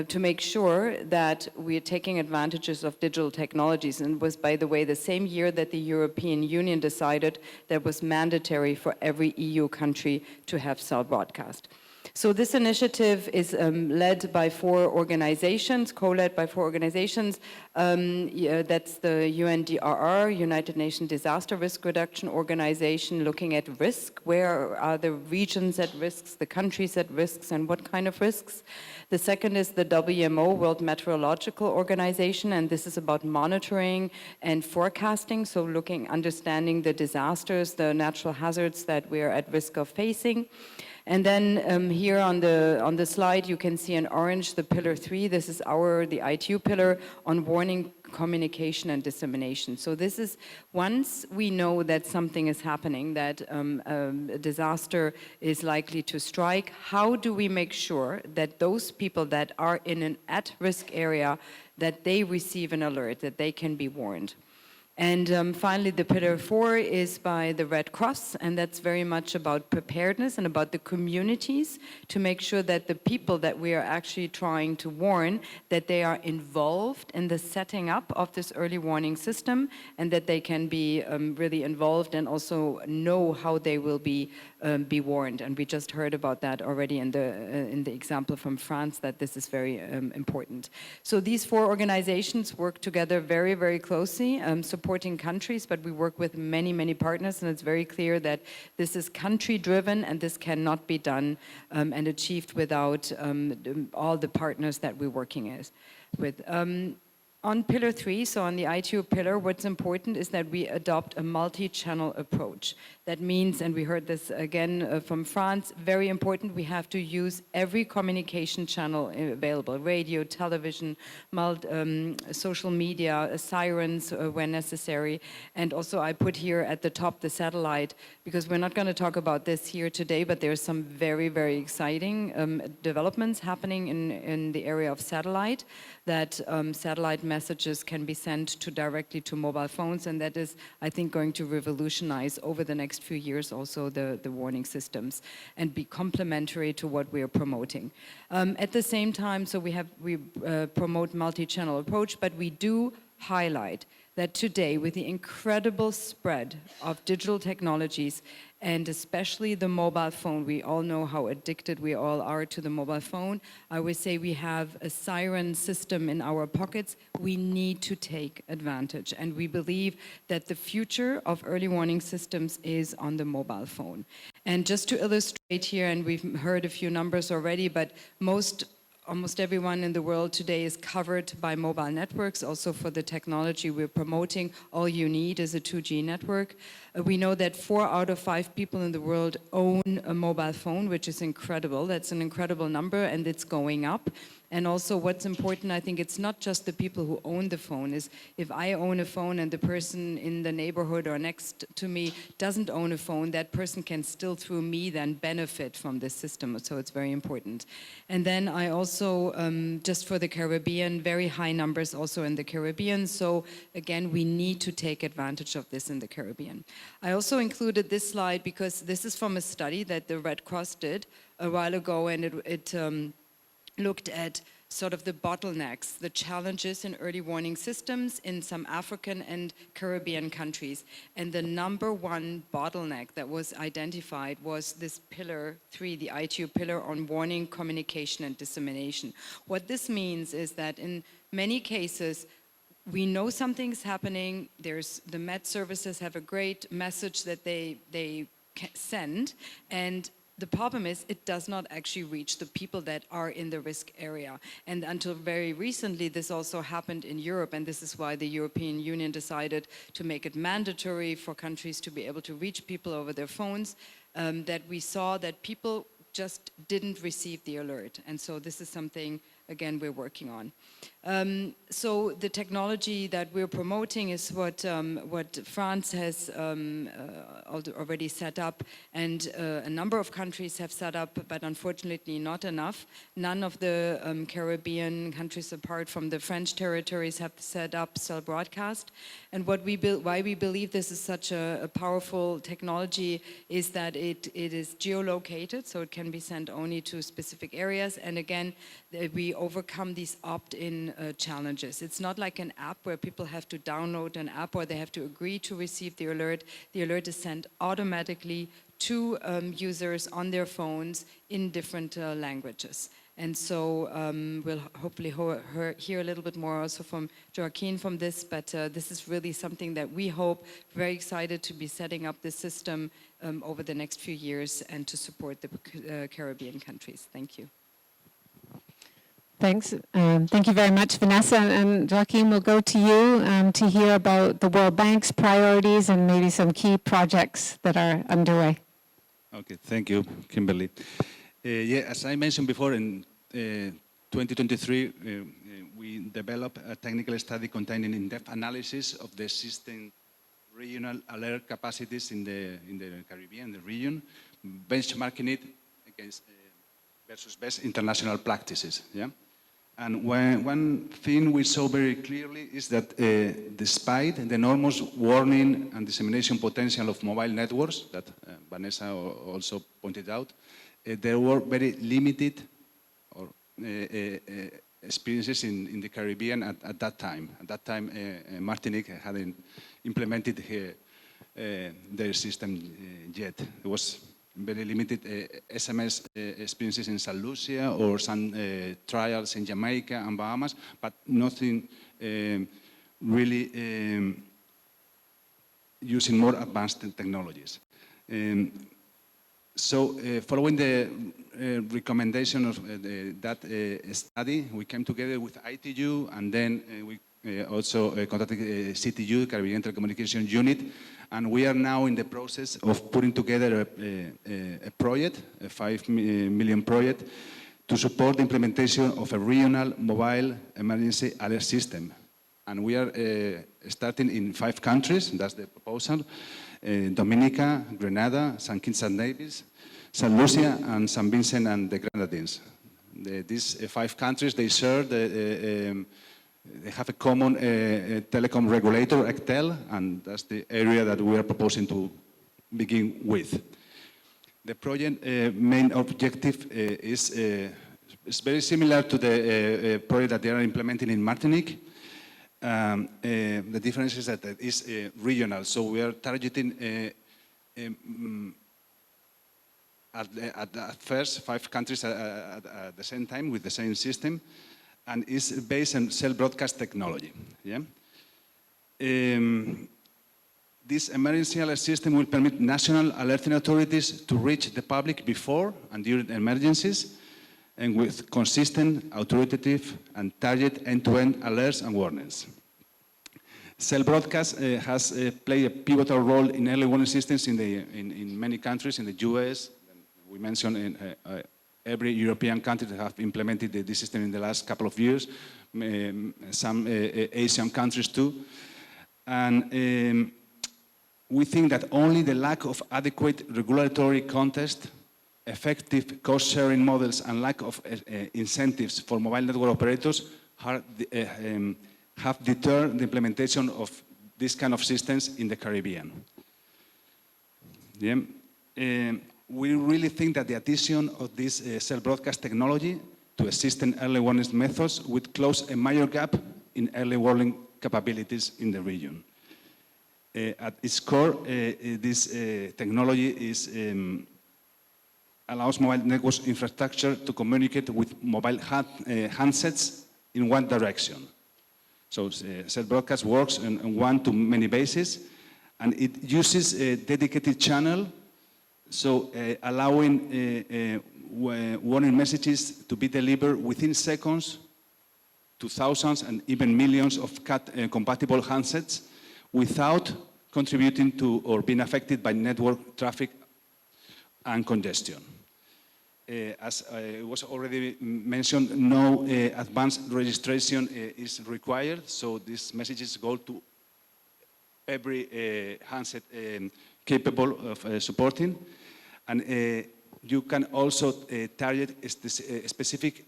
to make sure that we're taking advantages of digital technologies. And it was, by the way, the same year that the European Union decided that it was mandatory for every EU country to have cell broadcast. So this initiative is led by 4 organizations, co-led by 4 organizations. That's the UNDRR, United Nations Disaster Risk Reduction Organization, looking at risk. Where are the regions at risks, the countries at risks, and what kind of risks? The second is the WMO, World Meteorological Organization, and this is about monitoring and forecasting, so understanding the disasters, the natural hazards that we are at risk of facing. And then here on the slide, you can see in orange the Pillar 3. This is the ITU pillar on warning, communication, and dissemination. So this is, once we know that something is happening, that a disaster is likely to strike, how do we make sure that those people that are in an at-risk area, that they receive an alert, that they can be warned? And finally, the Pillar 4 is by the Red Cross, and that's very much about preparedness and about the communities to make sure that the people that we are actually trying to warn, that they are involved in the setting up of this early warning system, and that they can be really involved and also know how they will be warned. And we just heard about that already in the example from France, that this is very important. So these 4 organizations work together very, very closely, supporting countries, but we work with many, many partners, and it's very clear that this is country-driven, and this cannot be done and achieved without all the partners that we're working with. On Pillar 3, so on the ITU pillar, what's important is that we adopt a multi-channel approach. That means, and we heard this again from France, very important, we have to use every communication channel available, radio, television, social media, sirens where necessary. And also I put here at the top the satellite, because we're not going to talk about this here today, but there's some very, very exciting developments happening in the area of satellite, that satellite messages can be sent directly to mobile phones, and that is, I think, going to revolutionize over the next few years also the warning systems and be complementary to what we are promoting. At the same time, so we promote multi-channel approach, but we do highlight that today, with the incredible spread of digital technologies, and especially the mobile phone, we all know how addicted we all are to the mobile phone. I would say we have a siren system in our pockets. We need to take advantage. And we believe that the future of early warning systems is on the mobile phone. And just to illustrate here, and we've heard a few numbers already, but almost everyone in the world today is covered by mobile networks. Also for the technology we're promoting, all you need is a 2G network. We know that 4 out of 5 people in the world own a mobile phone, which is incredible. That's an incredible number, and it's going up. And also what's important, I think it's not just the people who own the phone, is if I own a phone and the person in the neighborhood or next to me doesn't own a phone, that person can still, through me, then benefit from this system. So it's very important. And then I also, just for the Caribbean, very high numbers also in the Caribbean. So again, we need to take advantage of this in the Caribbean. I also included this slide because this is from a study that the Red Cross did a while ago, and it looked at sort of the bottlenecks, the challenges in early warning systems in some African and Caribbean countries. And the number one bottleneck that was identified was this pillar 3, the ITU pillar on warning, communication, and dissemination. What this means is that in many cases, we know something's happening. The Met services have a great message that they send, and the problem is it does not actually reach the people that are in the risk area. And until very recently, this also happened in Europe, and this is why the European Union decided to make it mandatory for countries to be able to reach people over their phones, that we saw that people just didn't receive the alert. And so this is something, again, we're working on. So the technology that we're promoting is what France has already set up, and a number of countries have set up, but unfortunately not enough. None of the Caribbean countries, apart from the French territories, have set up cell broadcast. And why we believe this is such a powerful technology is that it is geolocated, so it can be sent only to specific areas. And again, we overcome these opt-in challenges. It's not like an app where people have to download an app or they have to agree to receive the alert. The alert is sent automatically to users on their phones in different languages. And so we'll hopefully hear a little bit more also from Joaquin from this, but this is really something that we hope, very excited to be setting up this system over the next few years and to support the Caribbean countries. Thank you. Thanks. Thank you very much, Vanessa. And Joaquin, we'll go to you to hear about the World Bank's priorities and maybe some key projects that are underway. Okay, thank you, Kimberly. Yeah, as I mentioned before, in 2023, we developed a technical study containing in-depth analysis of the existing regional alert capacities in the Caribbean, the region, benchmarking it against versus best international practices. Yeah. And one thing we saw very clearly is that despite the enormous warning and dissemination potential of mobile networks that Vanessa also pointed out, there were very limited experiences in the Caribbean at that time. At that time, Martinique hadn't implemented their system yet. It was very limited SMS experiences in St. Lucia or some trials in Jamaica and Bahamas, but nothing really using more advanced technologies. So following the recommendation of that study, we came together with ITU, and then we also contacted CTU, Caribbean Telecommunication Unit, and we are now in the process of putting together a project, a 5 million project, to support the implementation of a regional mobile emergency alert system. And we are starting in 5 countries, that's the proposal: Dominica, Grenada, St. Kitts and Nevis, St. Lucia, and St. Vincent and the Grenadines. These 5 countries, they share they have a common telecom regulator, ECTEL, and that's the area that we are proposing to begin with. The project main objective is very similar to the project that they are implementing in Martinique. The difference is that it is regional, so we are targeting at first 5 countries at the same time with the same system, and is based on cell broadcast technology. Yeah? This emergency alert system will permit national alerting authorities to reach the public before and during emergencies, and with consistent, authoritative, and target end-to-end alerts and warnings. Cell broadcast has played a pivotal role in early warning systems in many countries, in the US. We mentioned in every European country that have implemented this system in the last couple of years, some Asian countries too. And we think that only the lack of adequate regulatory context, effective cost-sharing models, and lack of incentives for mobile network operators have deterred the implementation of this kind of systems in the Caribbean. Yeah. We really think that the addition of this cell broadcast technology to existing early warning methods would close a major gap in early warning capabilities in the region. At its core, this technology allows mobile networks infrastructure to communicate with mobile handsets in one direction. So cell broadcast works on one-to-many basis, and it uses a dedicated channel, so allowing warning messages to be delivered within seconds to thousands and even millions of CAT-compatible handsets without contributing to or being affected by network traffic and congestion. As was already mentioned, no advanced registration is required, so these messages go to every handset capable of supporting. And you can also target specific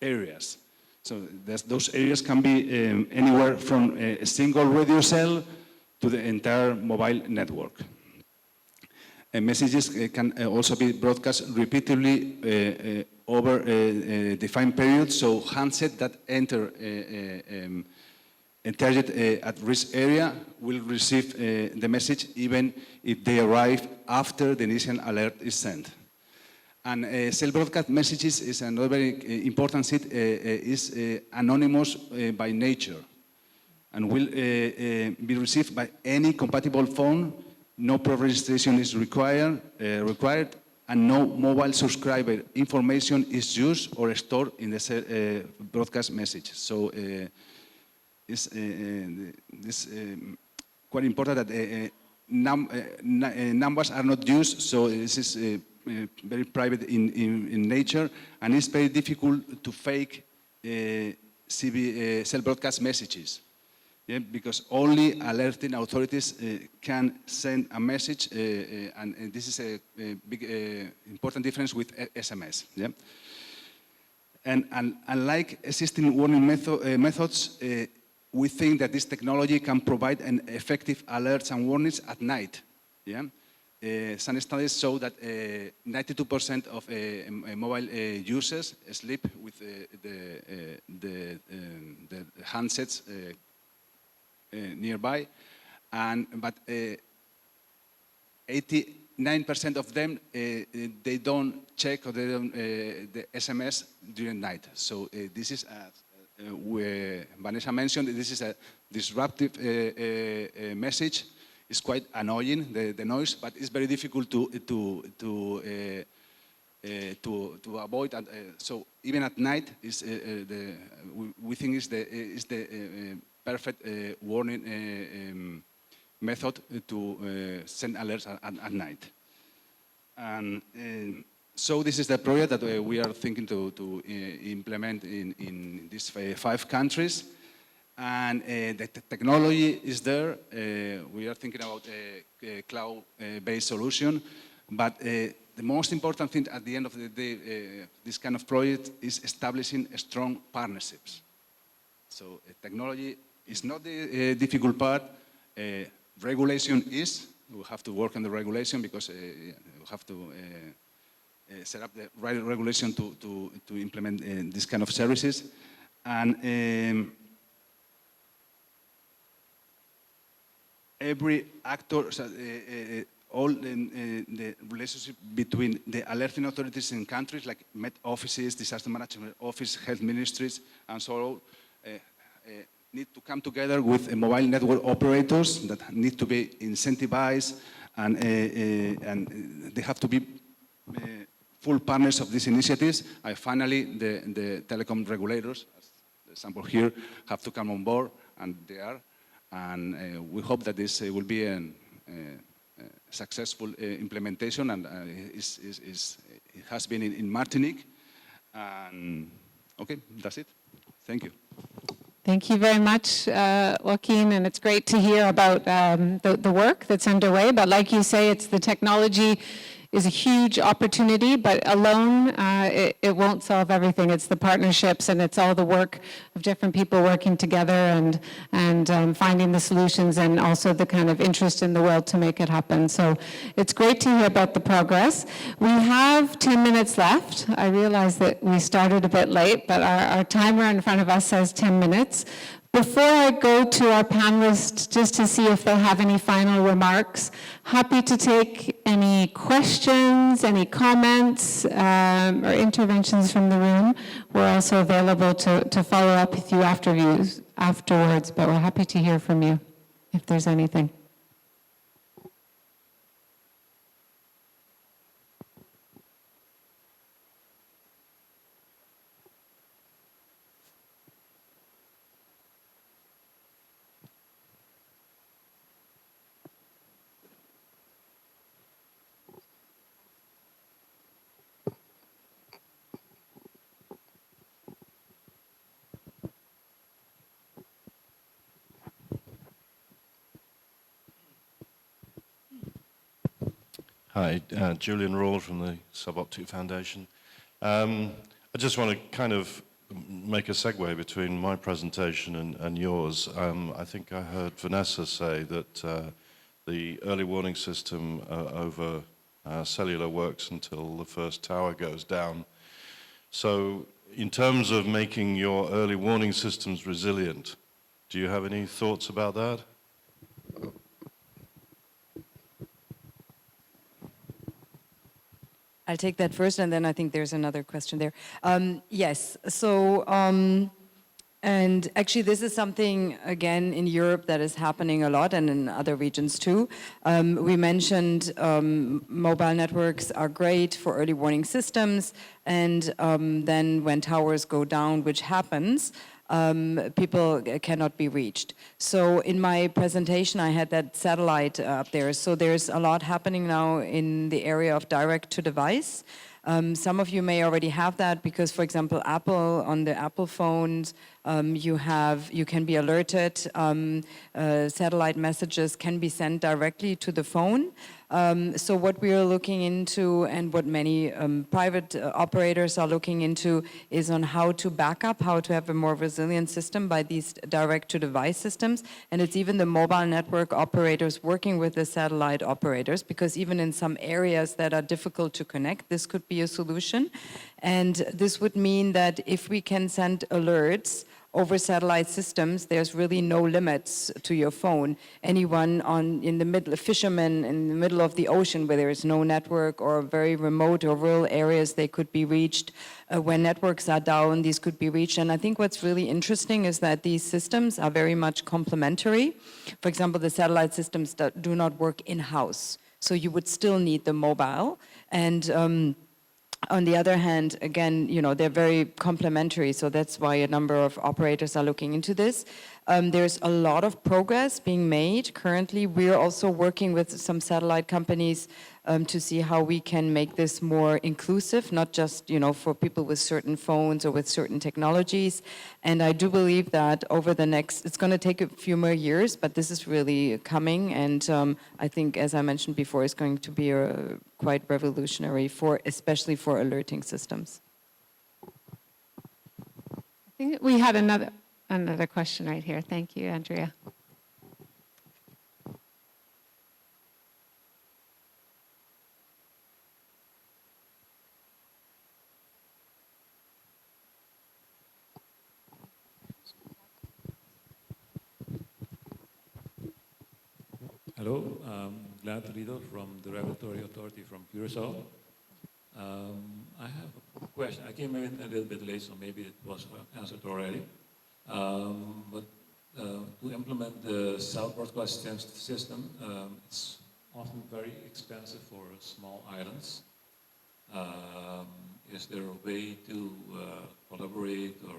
areas. So those areas can be anywhere from a single radio cell to the entire mobile network. Messages can also be broadcast repeatedly over a defined period, so handsets that enter a target at-risk area will receive the message even if they arrive after the initial alert is sent. And cell broadcast messages is another very important set, is anonymous by nature and will be received by any compatible phone. No pre-registration is required, and no mobile subscriber information is used or stored in the broadcast message. So it's quite important that numbers are not used, so this is very private in nature, and it's very difficult to fake cell broadcast messages. Yeah, because only alerting authorities can send a message, and this is a big important difference with SMS. Yeah? And unlike existing warning methods, we think that this technology can provide an effective alerts and warnings at night. Yeah? Some studies show that 92% of mobile users sleep with the handsets nearby, but 89% of them they don't check or they don't the SMS during night. So this is, where Vanessa mentioned, this is a disruptive message. It's quite annoying, the noise, but it's very difficult to avoid. And, so even at night, we think is the perfect warning method to send alerts at night. And so this is the project that we are thinking to implement in these 5 countries. And the technology is there. We are thinking about a cloud-based solution. But the most important thing at the end of the day, this kind of project is establishing strong partnerships. So technology is not the difficult part. Regulation is. We have to work on the regulation because we have to set up the right regulation to implement this kind of services. And every actor, so, all the relationship between the alerting authorities in countries like Met offices, disaster management office, health ministries, and so on, need to come together with mobile network operators that need to be incentivized, and they have to be full partners of these initiatives. And finally, the telecom regulators, as the example here, have to come on board, and they are. And we hope that this will be a successful implementation, and it has been in Martinique. And okay, that's it. Thank you. Thank you very much, Joaquin, and it's great to hear about the work that's underway. But like you say, it's the technology is a huge opportunity, but alone it won't solve everything. It's the partnerships, and it's all the work of different people working together and finding the solutions, and also the kind of interest in the world to make it happen. So it's great to hear about the progress. We have 10 minutes left. I realize that we started a bit late, but our timer in front of us says 10 minutes. Before I go to our panelists, just to see if they have any final remarks, happy to take any questions, any comments, or interventions from the room. We're also available to follow up with you afterwards, but we're happy to hear from you if there's anything. Hi, Julian Rawle from the Suboptic Foundation. I just want to kind of make a segue between my presentation and yours. I think I heard Vanessa say that the early warning system over cellular works until the first tower goes down. So in terms of making your early warning systems resilient, do you have any thoughts about that? I'll take that first, and then I think there's another question there. Yes, so, and actually this is something, again, in Europe that is happening a lot, and in other regions too. We mentioned mobile networks are great for early warning systems, and then when towers go down, which happens, people cannot be reached. So in my presentation, I had that satellite up there. So there's a lot happening now in the area of direct-to-device. Some of you may already have that because, for example, Apple, on the Apple phones, you can be alerted. Satellite messages can be sent directly to the phone. So what we are looking into, and what many private operators are looking into, is on how to back up, how to have a more resilient system by these direct-to-device systems. And it's even the mobile network operators working with the satellite operators, because even in some areas that are difficult to connect, this could be a solution. And this would mean that if we can send alerts over satellite systems, there's really no limits to your phone. Anyone in the middle, a fisherman in the middle of the ocean where there is no network, or very remote or rural areas, they could be reached. When networks are down, these could be reached. And I think what's really interesting is that these systems are very much complementary. For example, the satellite systems do not work in-house. So you would still need the mobile. And on the other hand, again, they're very complementary, so that's why a number of operators are looking into this. There's a lot of progress being made currently. We're also working with some satellite companies to see how we can make this more inclusive, not just, for people with certain phones or with certain technologies. And I do believe that over the next, it's going to take a few more years, but this is really coming. And I think, as I mentioned before, it's going to be quite revolutionary, especially for alerting systems. I think we had another question right here. Thank you, Andrea. Hello, Glad Toledo from the Regulatory Authority from Curaçao. I have a question. I came in a little bit late, so maybe it was answered already. But to implement the southward class system, it's often very expensive for small islands. Is there a way to collaborate or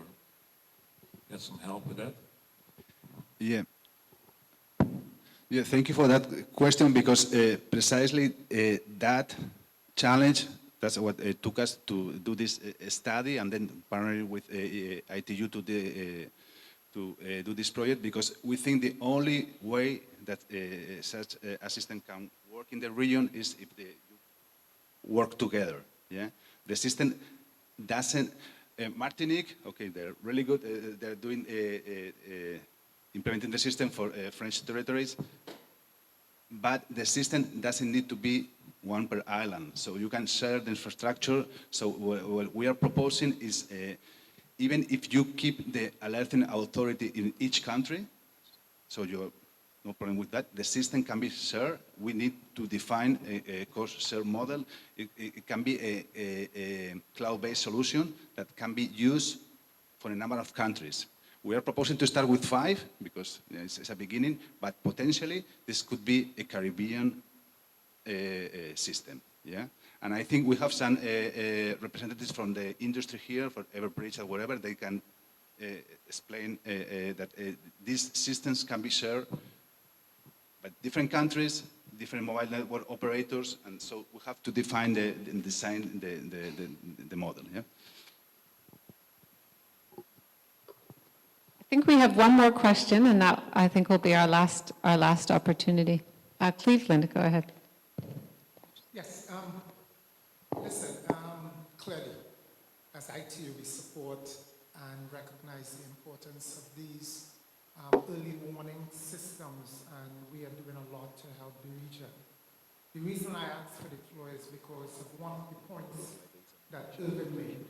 get some help with that? Yeah. Yeah, thank you for that question because precisely that challenge, that's what took us to do this study and then partnering with ITU to do this project, because we think the only way that such a system can work in the region is if you work together. Yeah, the system doesn't. Martinique, okay, they're really good. They're doing implementing the system for French territories, but the system doesn't need to be one per island, so you can share the infrastructure. So what we are proposing is even if you keep the alerting authority in each country, so you have no problem with that, the system can be shared. We need to define a cost share model. It can be a cloud-based solution that can be used for a number of countries. We are proposing to start with 5 because it's a beginning, but potentially this could be a Caribbean system. Yeah, and I think we have some representatives from the industry here, for Everbridge or whatever. They can explain that these systems can be shared by different countries, different mobile network operators, and so we have to define the design, the model. Yeah. I think we have one more question, and that I think will be our last opportunity. Cleveland, go ahead. Yes, listen, clearly, as ITU, we support and recognize the importance of these early warning systems, and we are doing a lot to help the region. The reason I asked for the floor is because of one of the points that Irvin made,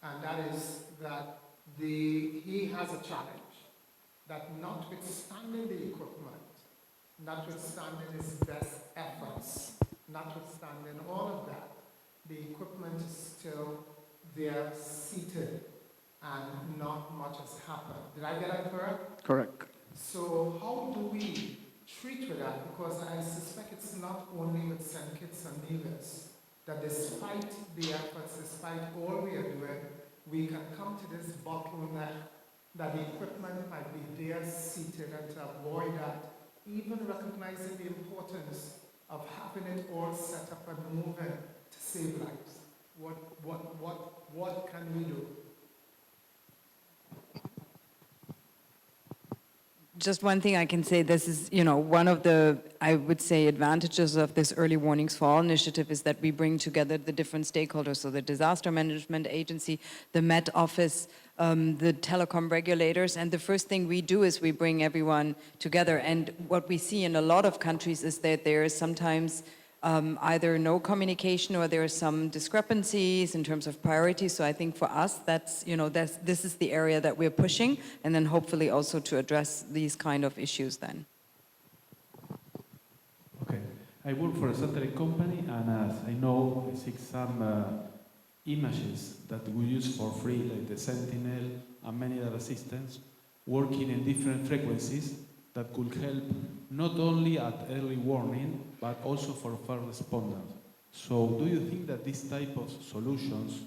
and that is that he has a challenge that notwithstanding the equipment, notwithstanding his best efforts, notwithstanding all of that, the equipment is still there seated and not much has happened. Did I get that correct? Correct. So how do we treat with that? Because I suspect it's not only with St. Kitts and Nevis that despite the efforts, despite all we are doing, we can come to this bottleneck that the equipment might be there seated, and to avoid that, even recognizing the importance of having it all set up and moving to save lives. What can we do? Just one thing I can say, this is, one of the, I would say, advantages of this Early Warnings for All initiative is that we bring together the different stakeholders, so the Disaster Management Agency, the Met Office, the telecom regulators, and the first thing we do is we bring everyone together. And what we see in a lot of countries is that there is sometimes either no communication or there are some discrepancies in terms of priorities. So I think for us, this is the area that we're pushing, and then hopefully also to address these kind of issues then. Okay, I work for a satellite company, and as I know, I see some images that we use for free, like the Sentinel and many other systems, working in different frequencies that could help not only at early warning, but also for first responders. So do you think that this type of solutions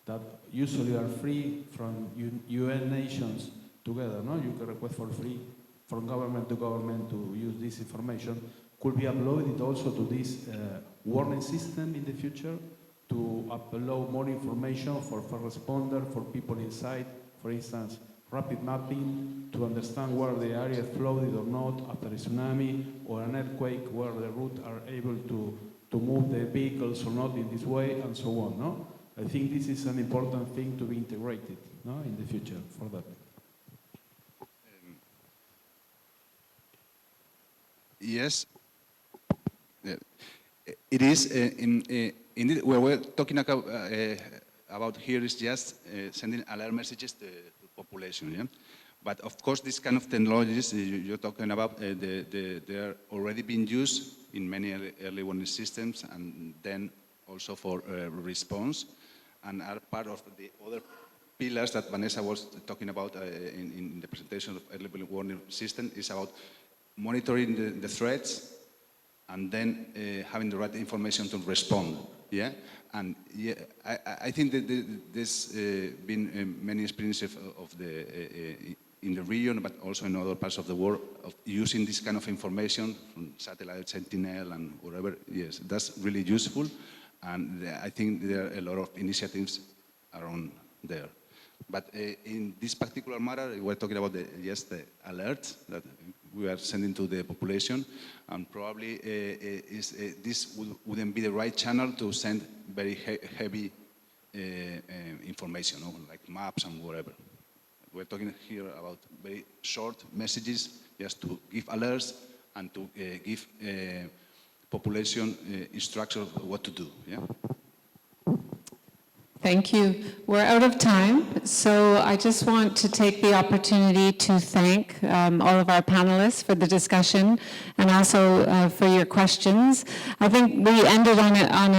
that usually are free from UN nations together, no? You can request for free from government to government to use this information, could be uploaded also to this warning system in the future to upload more information for first responder, for people inside, for instance, rapid mapping to understand where the area flooded or not after a tsunami or an earthquake, where the route are able to move the vehicles or not in this way, and so on. No? I think this is an important thing to be integrated, no, in the future for that. Yes, it is. Indeed, what we're talking about here is just sending alert messages to population. Yeah? But of course, these kind of technologies you're talking about, they are already being used in many early warning systems, and then also for response, and are part of the other pillars that Vanessa was talking about in the presentation of early warning system, is about monitoring the threats and then having the right information to respond. Yeah, and yeah, I think that there's been many experiences of in the region, but also in other parts of the world, of using this kind of information from satellite, Sentinel, and whatever. Yes, that's really useful, and I think there are a lot of initiatives around there. But in this particular matter, we're talking about the alerts that we are sending to the population, and probably this wouldn't be the right channel to send very heavy information, like maps and whatever. We're talking here about very short messages, just to give alerts and to give population instructions of what to do. Yeah. Thank you. We're out of time, so I just want to take the opportunity to thank all of our panelists for the discussion and also for your questions. I think we ended on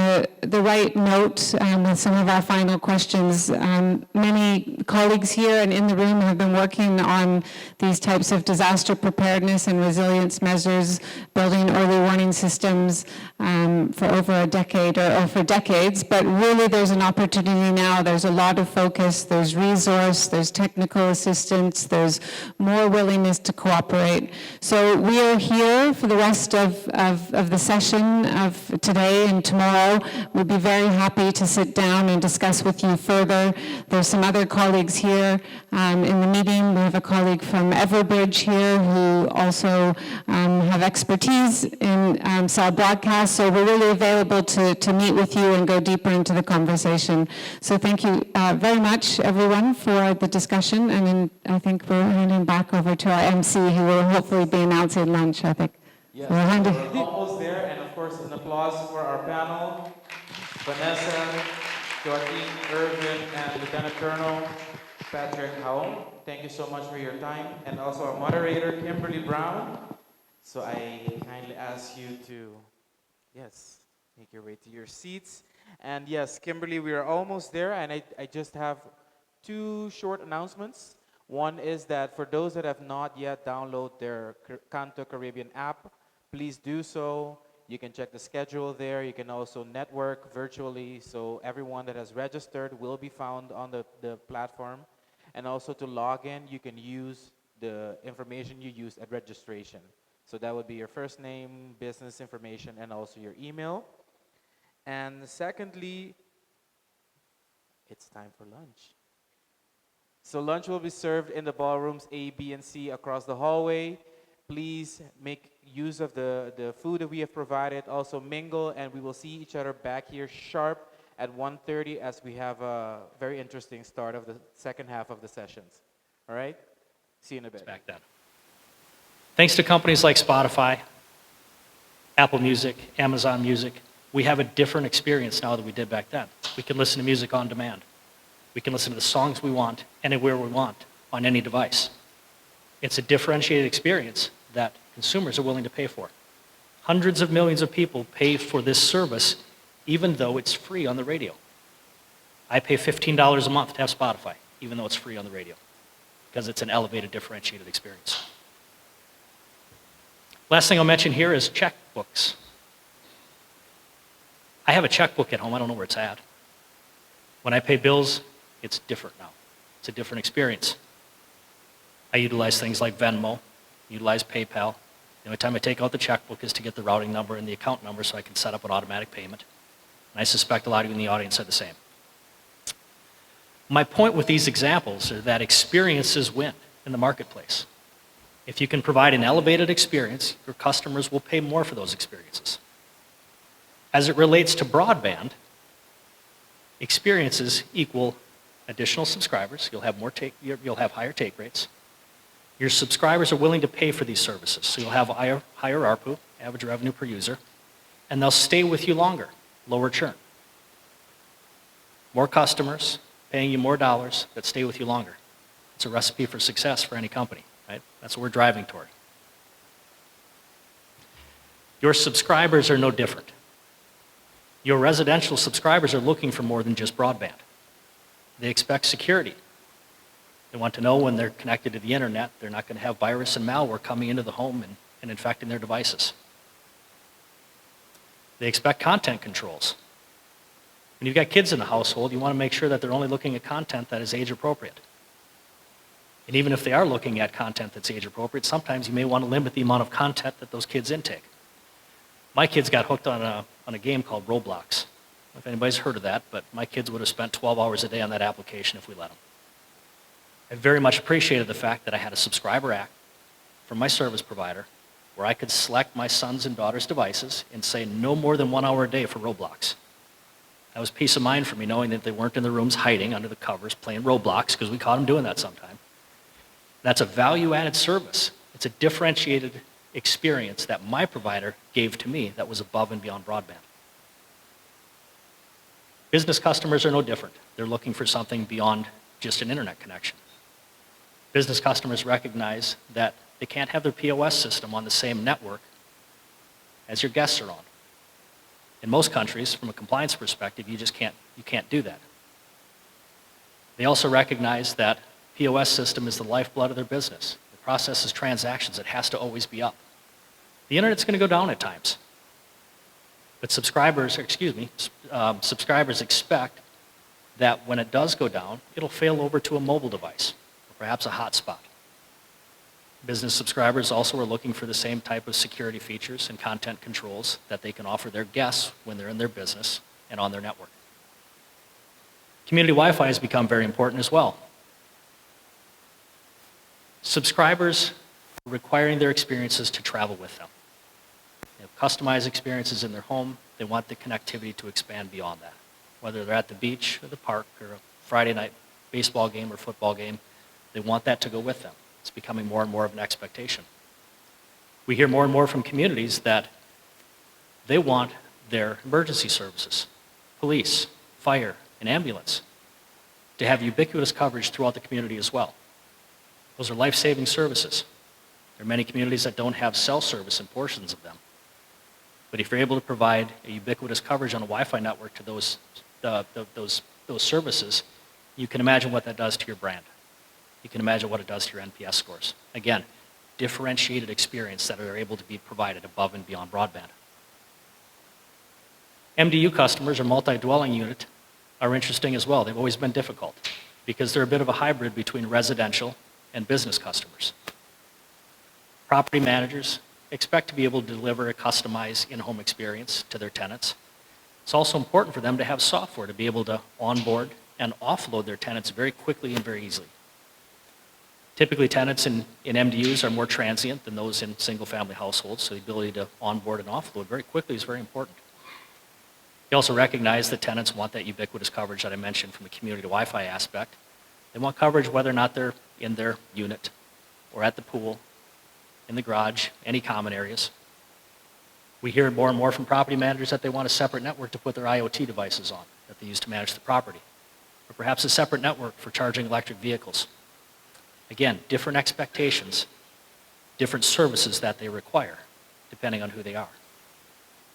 the right note with some of our final questions. Many colleagues here and in the room have been working on these types of disaster preparedness and resilience measures, building early warning systems for over a decade or for decades, but really there's an opportunity now. There's a lot of focus, there's resource, there's technical assistance, there's more willingness to cooperate. So we are here for the rest of the session of today and tomorrow. We'll be very happy to sit down and discuss with you further. There's some other colleagues here in the meeting. We have a colleague from Everbridge here who also have expertise in cell broadcast, so we're really available to meet with you and go deeper into the conversation. So thank you very much, everyone, for the discussion, and then I think we're handing back over to our MC, who will hopefully be announcing lunch, I think. Yes, We're we're almost there, and of course, an applause for our panel, Vanessa, Joaquin, Irvin, and Lieutenant Colonel Patrick Haum. Thank you so much for your time, and also our moderator, Kimberly Brown. So I kindly ask you to, yes, make your way to your seats. And yes, Kimberly, we are almost there, and I just have two short announcements. One is that for those that have not yet downloaded their Canto Caribbean app, please do so. You can check the schedule there. You can also network virtually, so everyone that has registered will be found on the platform. And also to log in, you can use the information you used at registration. So that would be your first name, business information, and also your email. And secondly, it's time for lunch. So lunch will be served in the ballrooms A, B, and C across the hallway. Please make use of the food that we have provided. Also mingle, and we will see each other back here sharp at 1:30 as we have a very interesting start of the second half of the sessions. All right? See you in a bit. Back then. Thanks to companies like Spotify, Apple Music, Amazon Music, we have a different experience now than we did back then. We can listen to music on demand. We can listen to the songs we want, anywhere we want, on any device. It's a differentiated experience that consumers are willing to pay for. Hundreds of millions of people pay for this service, even though it's free on the radio. I pay $15 a month to have Spotify, even though it's free on the radio, because it's an elevated, differentiated experience. Last thing I'll mention here is checkbooks. I have a checkbook at home. I don't know where it's at. When I pay bills, it's different now. It's a different experience. I utilize things like Venmo, utilize PayPal. The only time I take out the checkbook is to get the routing number and the account number so I can set up an automatic payment. And I suspect a lot of you in the audience are the same. My point with these examples is that experiences win in the marketplace. If you can provide an elevated experience, your customers will pay more for those experiences. As it relates to broadband, experiences equal additional subscribers. You'll have higher take rates. Your subscribers are willing to pay for these services, so you'll have higher ARPU, average revenue per user, and they'll stay with you longer, lower churn. More customers paying you more dollars that stay with you longer. It's a recipe for success for any company, right? That's what we're driving toward. Your subscribers are no different. Your residential subscribers are looking for more than just broadband. They expect security. They want to know when they're connected to the internet, they're not going to have virus and malware coming into the home and infecting their devices. They expect content controls. When you've got kids in the household, you want to make sure that they're only looking at content that is age appropriate. And even if they are looking at content that's age appropriate, sometimes you may want to limit the amount of content that those kids intake. My kids got hooked on a game called Roblox. I don't know if anybody's heard of that, but my kids would have spent 12 hours a day on that application if we let them. I very much appreciated the fact that I had a subscriber act from my service provider where I could select my sons and daughters' devices and say no more than 1 hour a day for Roblox. That was peace of mind for me, knowing that they weren't in the rooms hiding under the covers playing Roblox, because we caught them doing that sometime. That's a value-added service. It's a differentiated experience that my provider gave to me that was above and beyond broadband. Business customers are no different. They're looking for something beyond just an internet connection. Business customers recognize that they can't have their POS system on the same network as your guests are on. In most countries, from a compliance perspective, you can't do that. They also recognize that POS system is the lifeblood of their business. It processes transactions. It has to always be up. The internet's going to go down at times. But subscribers expect that when it does go down, it'll fail over to a mobile device, or perhaps a hotspot. Business subscribers also are looking for the same type of security features and content controls that they can offer their guests when they're in their business and on their network. Community Wi-Fi has become very important as well. Subscribers are requiring their experiences to travel with them. They have customized experiences in their home. They want the connectivity to expand beyond that. Whether they're at the beach or the park or a Friday night baseball game or football game, they want that to go with them. It's becoming more and more of an expectation. We hear more and more from communities that they want their emergency services, police, fire, and ambulance, to have ubiquitous coverage throughout the community as well. Those are life-saving services. There are many communities that don't have cell service in portions of them. But if you're able to provide a ubiquitous coverage on a Wi-Fi network to those services, you can imagine what that does to your brand. You can imagine what it does to your NPS scores. Again, differentiated experience that are able to be provided above and beyond broadband. MDU customers or multi-dwelling unit are interesting as well. They've always been difficult because they're a bit of a hybrid between residential and business customers. Property managers expect to be able to deliver a customized in-home experience to their tenants. It's also important for them to have software to be able to onboard and offload their tenants very quickly and very easily. Typically, tenants in MDUs are more transient than those in single-family households, so the ability to onboard and offload very quickly is very important. We also recognize that tenants want that ubiquitous coverage that I mentioned from the community Wi-Fi aspect. They want coverage whether or not they're in their unit or at the pool, in the garage, any common areas. We hear more and more from property managers that they want a separate network to put their IoT devices on that they use to manage the property, or perhaps a separate network for charging electric vehicles. Again, different expectations, different services that they require, depending on who they are.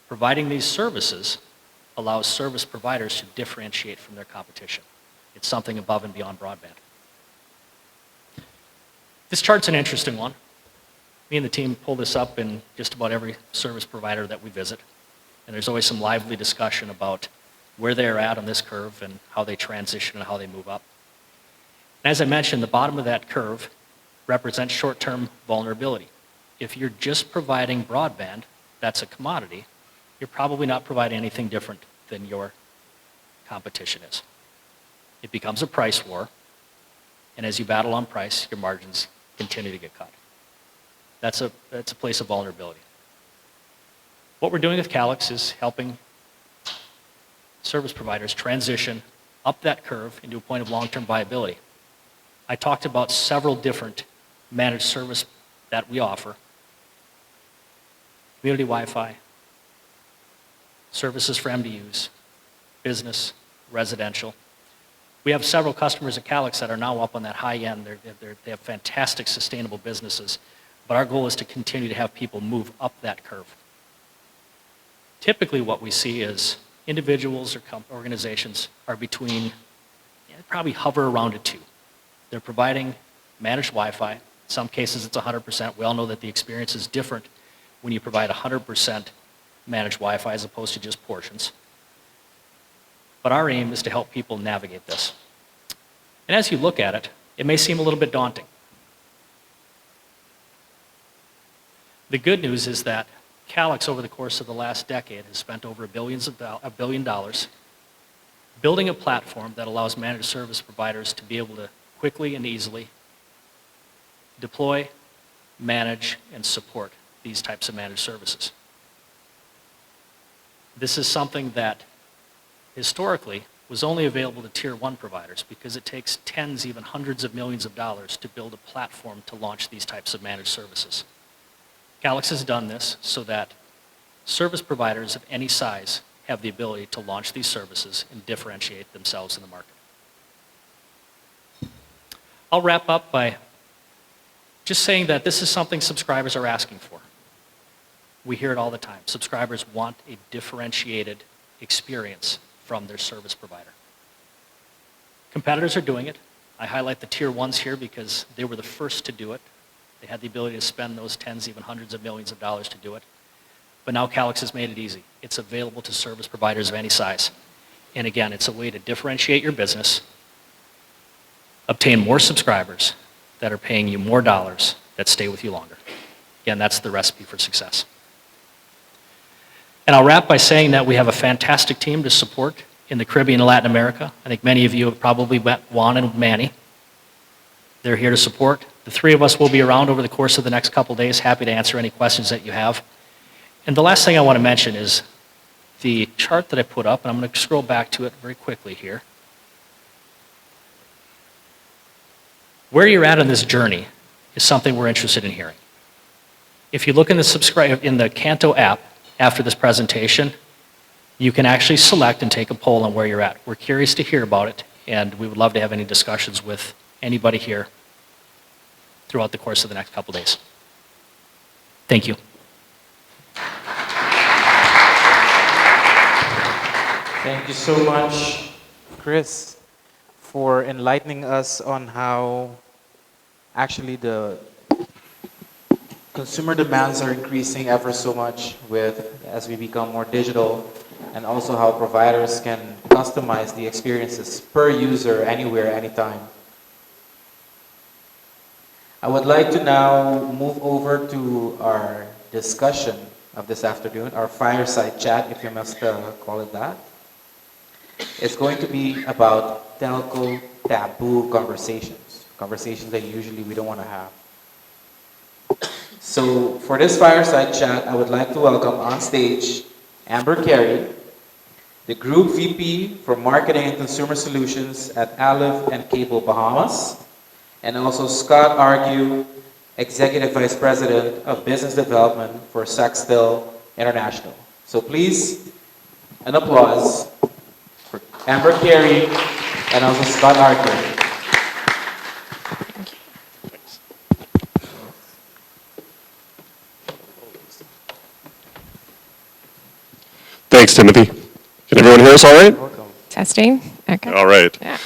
Providing these services allows service providers to differentiate from their competition. It's something above and beyond broadband. This chart's an interesting one. Me and the team pull this up in just about every service provider that we visit, and there's always some lively discussion about where they're at on this curve and how they transition and how they move up. As I mentioned, the bottom of that curve represents short-term vulnerability. If you're just providing broadband, that's a commodity, you're probably not providing anything different than your competition is. It becomes a price war, and as you battle on price, your margins continue to get cut. That's a place of vulnerability. What we're doing with Calix is helping service providers transition up that curve into a point of long-term viability. I talked about several different managed service that we offer. Community Wi-Fi, services for MDUs, business, residential. We have several customers at Calix that are now up on that high end. They have fantastic sustainable businesses, but our goal is to continue to have people move up that curve. Typically what we see is individuals or organizations are between, probably hover around a 2. They're providing managed Wi-Fi. In some cases it's 100%. We all know that the experience is different when you provide 100% managed Wi-Fi as opposed to just portions. But our aim is to help people navigate this. And as you look at it, it may seem a little bit daunting. The good news is that Calix, over the course of the last decade, has spent over $1 billion building a platform that allows managed service providers to be able to quickly and easily deploy, manage, and support these types of managed services. This is something that historically was only available to tier 1 providers because it takes tens, even hundreds of millions of dollars to build a platform to launch these types of managed services. Calix has done this so that service providers of any size have the ability to launch these services and differentiate themselves in the market. I'll wrap up by just saying that this is something subscribers are asking for. We hear it all the time. Subscribers want a differentiated experience from their service provider. Competitors are doing it. I highlight the tier 1s here because they were the first to do it. They had the ability to spend those tens, even hundreds of millions of dollars to do it. But now Calix has made it easy. It's available to service providers of any size. And again, it's a way to differentiate your business, obtain more subscribers that are paying you more dollars that stay with you longer. Again, that's the recipe for success. And I'll wrap by saying that we have a fantastic team to support in the Caribbean and Latin America. I think many of you have probably met Juan and Manny. They're here to support. The 3 of us will be around over the course of the next couple days, happy to answer any questions that you have. And the last thing I want to mention is the chart that I put up, and I'm going to scroll back to it very quickly here. Where you're at on this journey is something we're interested in hearing. If you look in the CANTO app after this presentation, you can actually select and take a poll on where you're at. We're curious to hear about it, and we would love to have any discussions with anybody here throughout the course of the next couple days. Thank you. Thank you so much, Chris, for enlightening us on how actually the consumer demands are increasing ever so much as we become more digital, and also how providers can customize the experiences per user anywhere, anytime. I would like to now move over to our discussion of this afternoon, our fireside chat, if you must call it that. It's going to be about telco taboo conversations that usually we don't want to have. So for this fireside chat, I would like to welcome on stage Amber Carey, the Group VP for Marketing and Consumer Solutions at Aleph and Cable Bahamas, and also Scott Argue, Executive Vice President of Business Development for Sextel International. So please, an applause for Amber Carey and also Scott Argue. Thanks, Timothy. Can everyone hear us all right? Testing. Okay. All right. Yeah.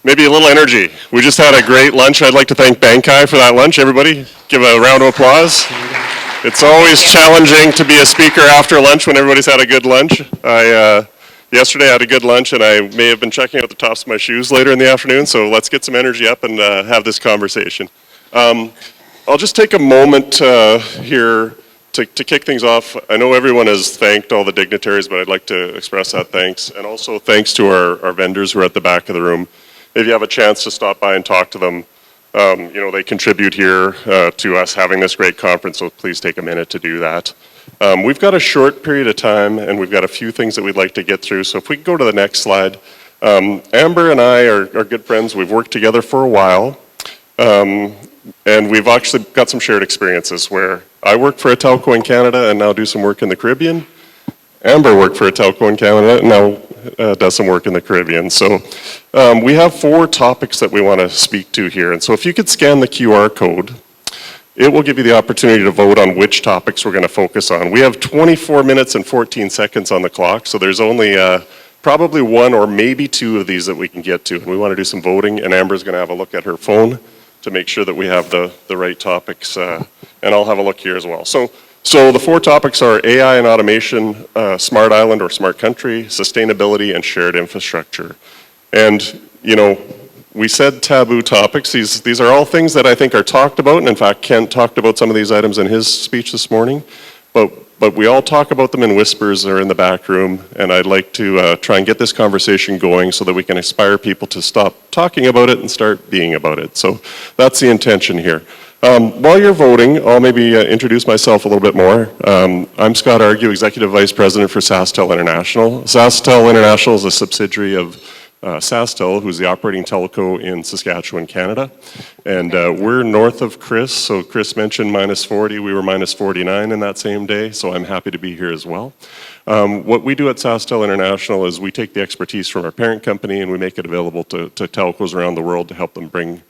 Maybe a little energy. We just had a great lunch. I'd like to thank Bankai for that lunch. Everybody, give a round of applause. It's always challenging to be a speaker after lunch when everybody's had a good lunch. Yesterday I had a good lunch, and I may have been checking out the tops of my shoes later in the afternoon, so let's get some energy up and have this conversation. I'll just take a moment here to kick things off. I know everyone has thanked all the dignitaries, but I'd like to express that thanks. And also thanks to our vendors who are at the back of the room. If you have a chance to stop by and talk to them, they contribute here to us having this great conference, so please take a minute to do that. We've got a short period of time, and we've got a few things that we'd like to get through. So if we can go to the next slide. Amber and I are good friends. We've worked together for a while. And we've actually got some shared experiences where I work for a telco in Canada and now do some work in the Caribbean. Amber worked for a telco in Canada and now does some work in the Caribbean. So we have 4 topics that we want to speak to here. And so if you could scan the QR code, it will give you the opportunity to vote on which topics we're going to focus on. We have 24 minutes and 14 seconds on the clock, so there's only probably 1 or maybe 2 of these that we can get to. And we want to do some voting, and Amber's going to have a look at her phone to make sure that we have the right topics, and I'll have a look here as well. So the 4 topics are AI and automation, smart island or smart country, sustainability, and shared infrastructure. And, you know, we said taboo topics. These are all things that I think are talked about, and in fact, Kent talked about some of these items in his speech this morning, but we all talk about them in whispers or in the back room, and I'd like to try and get this conversation going so that we can inspire people to stop talking about it and start being about it. So that's the intention here. While you're voting, I'll maybe introduce myself a little bit more. I'm Scott Argue, Executive Vice President for SaskTel International. SaskTel International is a subsidiary of SaskTel, who's the operating telco in Saskatchewan, Canada. And we're north of Chris, so Chris mentioned minus 40, we were minus 49 in that same day, so I'm happy to be here as well. What we do at SaskTel International is we take the expertise from our parent company and we make it available to telcos around the world to help them bring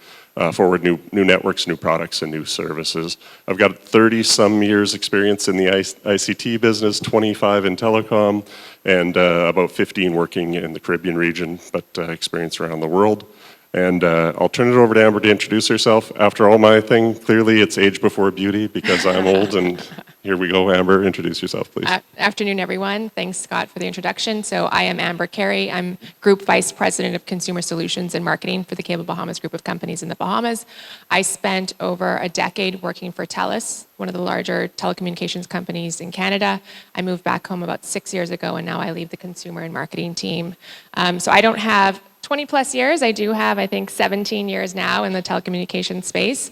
forward new networks, new products, and new services. I've got 30-some years experience in the ICT business, 25 in telecom, and about 15 working in the Caribbean region, but experience around the world. And I'll turn it over to Amber to introduce herself. After all my thing, clearly it's age before beauty because I'm old, and here we go. Amber, introduce yourself, please. Afternoon, everyone. Thanks, Scott, for the introduction. So I am Amber Carey. I'm Group Vice President of Consumer Solutions and Marketing for the Cable Bahamas Group of Companies in the Bahamas. I spent over a decade working for TELUS, one of the larger telecommunications companies in Canada. I moved back home about 6 years ago, and now I lead the consumer and marketing team. So I don't have 20 plus years. I do have, I think, 17 years now in the telecommunications space.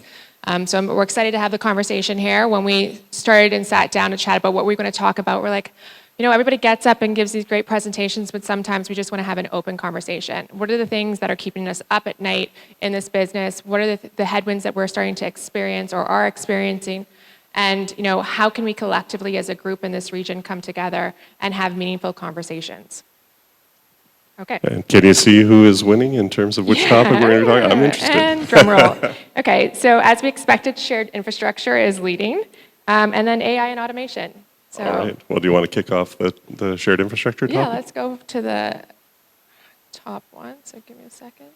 So we're excited to have the conversation here. When we started and sat down to chat about what we're going to talk about, we're like, you know, everybody gets up and gives these great presentations, but sometimes we just want to have an open conversation. What are the things that are keeping us up at night in this business? What are the headwinds that we're starting to experience or are experiencing? And, you know, how can we collectively as a group in this region come together and have meaningful conversations? Okay. And can you see who is winning in terms of which topic we're going to talk? I'm interested. And drum roll. Okay, so as we expected, shared infrastructure is leading, and then AI and automation. So, all right. Well, do you want to kick off the shared infrastructure topic? yeah, let's go to the top one. So give me a second.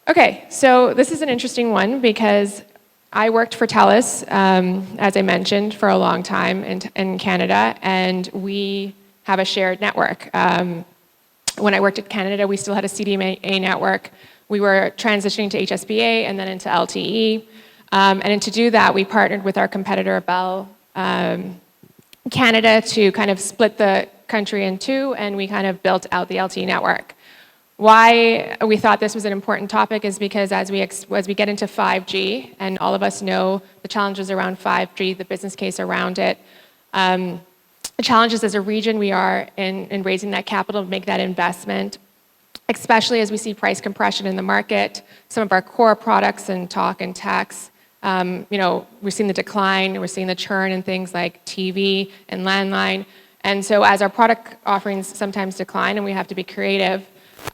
Okay, so this is an interesting one because I worked for TELUS, as I mentioned, for a long time in Canada, and we have a shared network. When I worked at Canada, we still had a CDMA network. We were transitioning to HSBA and then into LTE. And to do that, we partnered with our competitor, Bell Canada, to kind of split the country in two, and we kind of built out the LTE network. Why we thought this was an important topic is because as we get into 5G, and all of us know the challenges around 5G, the business case around it, the challenges as a region we are in raising that capital to make that investment, especially as we see price compression in the market. Some of our core products in talk and text, you know, we're seeing the decline, we're seeing the churn in things like TV and landline. And so as our product offerings sometimes decline and we have to be creative,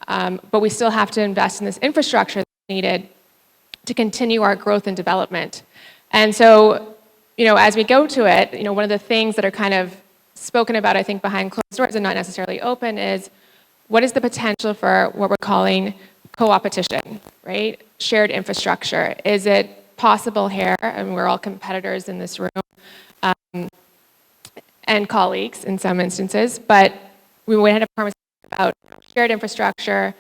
but we still have to invest in this infrastructure that's needed to continue our growth and development. And so, you know, as we go to it, you know, one of the things that are kind of spoken about, I think, behind closed doors and not necessarily open is what is the potential for what we're calling co-opetition, right? Shared infrastructure. Is it possible here, and we're all competitors in this room, and colleagues in some instances, but we went ahead and have a conversation about shared infrastructure.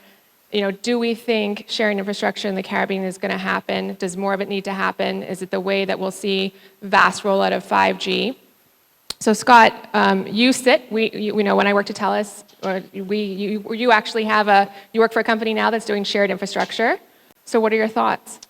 You know, do we think sharing infrastructure in the Caribbean is going to happen? Does more of it need to happen? Is it the way that we'll see vast rollout of 5G? So Scott, you know, when I worked at TELUS, you actually you work for a company now that's doing shared infrastructure. So what are your thoughts?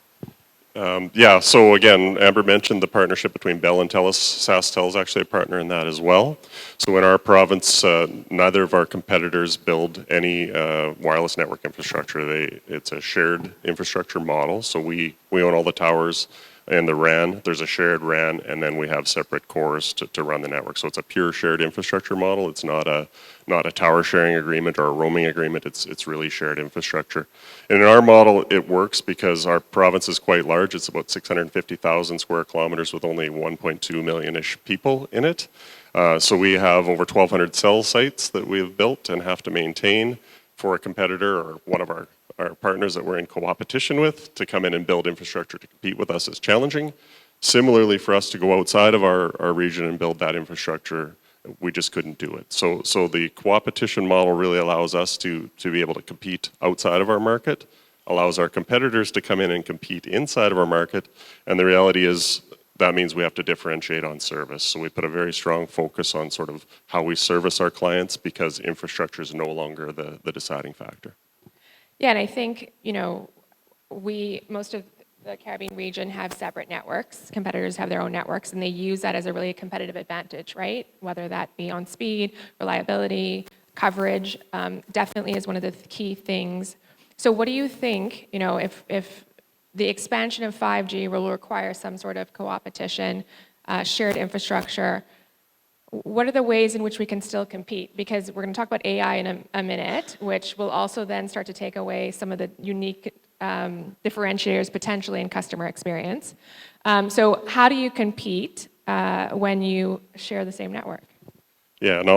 Yeah, so again, Amber mentioned the partnership between Bell and TELUS. SaskTel is actually a partner in that as well. So in our province, neither of our competitors build any wireless network infrastructure. It's a shared infrastructure model. So we own all the towers, and the RAN. There's a shared RAN, and then we have separate cores to run the network. So it's a pure shared infrastructure model. It's not a tower sharing agreement or a roaming agreement. It's really shared infrastructure. And in our model, it works because our province is quite large. It's about 650,000 square kilometers with only 1.2 million-ish people in it. So we have over 1,200 cell sites that we have built and have to maintain for a competitor or one of our partners that we're in co-opetition with to come in and build infrastructure to compete with us is challenging. Similarly, for us to go outside of our region and build that infrastructure, we just couldn't do it. So the co-opetition model really allows us to be able to compete outside of our market, allows our competitors to come in and compete inside of our market, and the reality is that means we have to differentiate on service. So we put a very strong focus on sort of how we service our clients because infrastructure is no longer the deciding factor. Yeah, and I think, most of the Caribbean region have separate networks. Competitors have their own networks, and they use that as a really competitive advantage, right? Whether that be on speed, reliability, coverage, definitely is one of the key things. So what do you think, if the expansion of 5G will require some sort of co-opetition, shared infrastructure, what are the ways in which we can still compete? Because we're going to talk about AI in a minute, which will also then start to take away some of the unique differentiators potentially in customer experience. So how do you compete when you share the same network? Yeah, and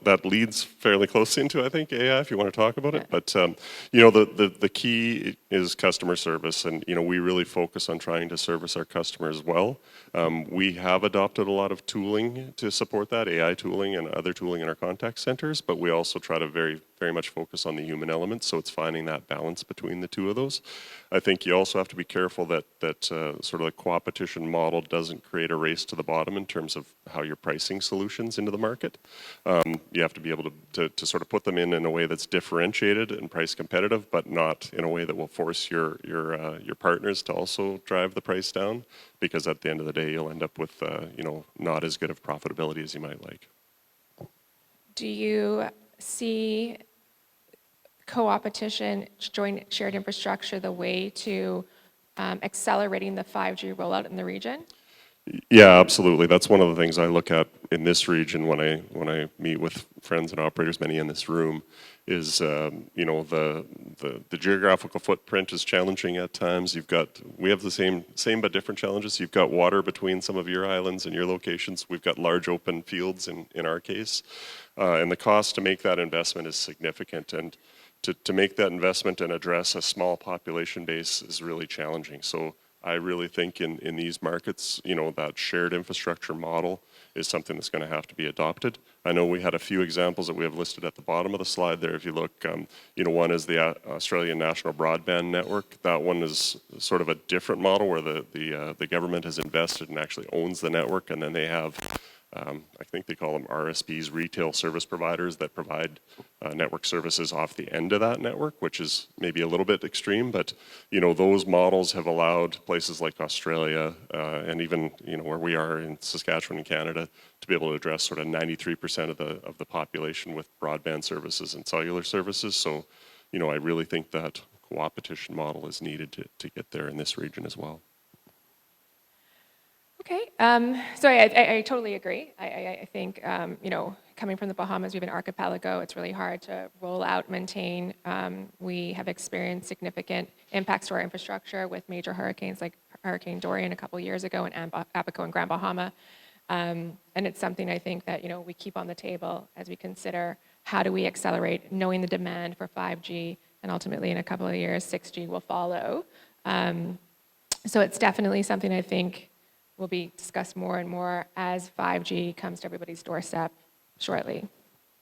that leads fairly closely into, I think, AI, if you want to talk about it. But, the key is customer service, and, we really focus on trying to service our customers well. We have adopted a lot of tooling to support that, AI tooling and other tooling in our contact centers, but we also try to very, very much focus on the human element, so it's finding that balance between the two of those. I think you also have to be careful that sort of the co-opetition model doesn't create a race to the bottom in terms of how you're pricing solutions into the market. You have to be able to sort of put them in a way that's differentiated and price competitive, but not in a way that will force your partners to also drive the price down, because at the end of the day, you'll end up with not as good of profitability as you might like. Do you see co-opetition, joint shared infrastructure, the way to accelerating the 5G rollout in the region? Yeah, absolutely. That's one of the things I look at in this region when I meet with friends and operators, many in this room, is the geographical footprint is challenging at times. We have the same but different challenges. You've got water between some of your islands and your locations. We've got large open fields in our case, and the cost to make that investment is significant. And to make that investment and address a small population base is really challenging. So I really think in these markets, that shared infrastructure model is something that's going to have to be adopted. I know we had a few examples that we have listed at the bottom of the slide there. If you look, one is the Australian National Broadband Network. That one is sort of a different model where the government has invested and actually owns the network, and then they have I think they call them RSPs, retail service providers, that provide network services off the end of that network, which is maybe a little bit extreme, but those models have allowed places like Australia and even where we are in Saskatchewan in Canada to be able to address sort of 93% of the population with broadband services and cellular services. So I really think that co-opetition model is needed to get there in this region as well. Okay, so I totally agree. I think, coming from the Bahamas, we have an archipelago. It's really hard to roll out, maintain. We have experienced significant impacts to our infrastructure with major hurricanes like Hurricane Dorian a couple years ago in Abaco and Grand Bahama. And it's something I think that, we keep on the table as we consider how do we accelerate, knowing the demand for 5G, and ultimately in a couple of years, 6G will follow. So it's definitely something I think will be discussed more and more as 5G comes to everybody's doorstep shortly.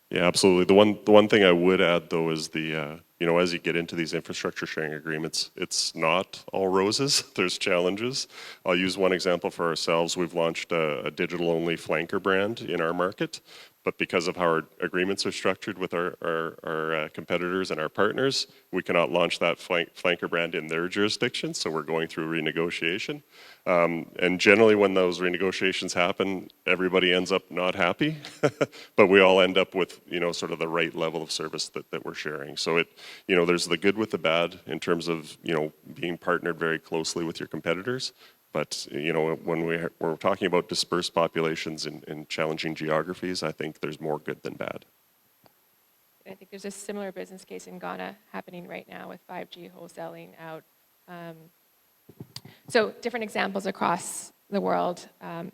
Yeah, absolutely. The one thing I would add, though, is as you get into these infrastructure sharing agreements, it's not all roses. There's challenges. I'll use one example for ourselves. We've launched a digital-only flanker brand in our market, but because of how our agreements are structured with our competitors and our partners, we cannot launch that flanker brand in their jurisdiction, so we're going through renegotiation. And generally when those renegotiations happen, everybody ends up not happy, but we all end up with, sort of the right level of service that we're sharing. So there's the good with the bad in terms of, being partnered very closely with your competitors, But when we're talking about dispersed populations in challenging geographies, I think there's more good than bad. I think there's a similar business case in Ghana happening right now with 5G wholesaling out. So different examples across the world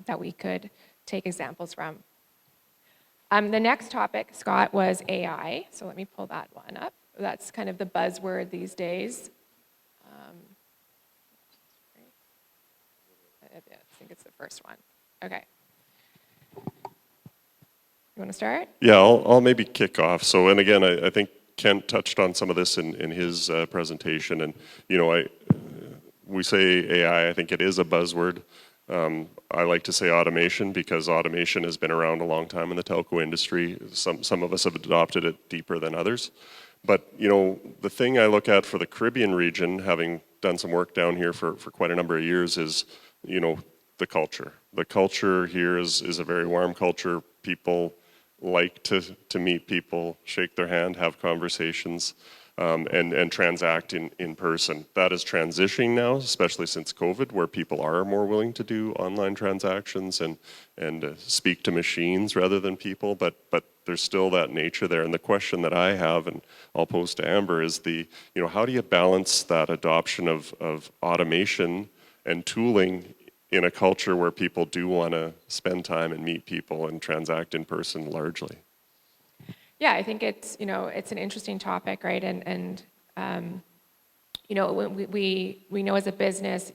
that we could take examples from. The next topic, Scott, was AI. So let me pull that one up. That's kind of the buzzword these days. I think it's the first one. Okay. You want to start? Yeah, I'll maybe kick off. So, and again, I think Kent touched on some of this in his presentation. And, we say AI, I think it is a buzzword. I like to say automation because automation has been around a long time in the telco industry. Some of us have adopted it deeper than others. But, the thing I look at for the Caribbean region, having done some work down here for quite a number of years, is, the culture. The culture here is a very warm culture. People like to meet people, shake their hand, have conversations, and transact in person. That is transitioning now, especially since COVID, where people are more willing to do online transactions and speak to machines rather than people, but there's still that nature there. And the question that I have, and I'll pose to Amber, is how do you balance that adoption of automation and tooling in a culture where people do want to spend time and meet people and transact in person largely? Yeah, I think it's an interesting topic, right? And we know as a business,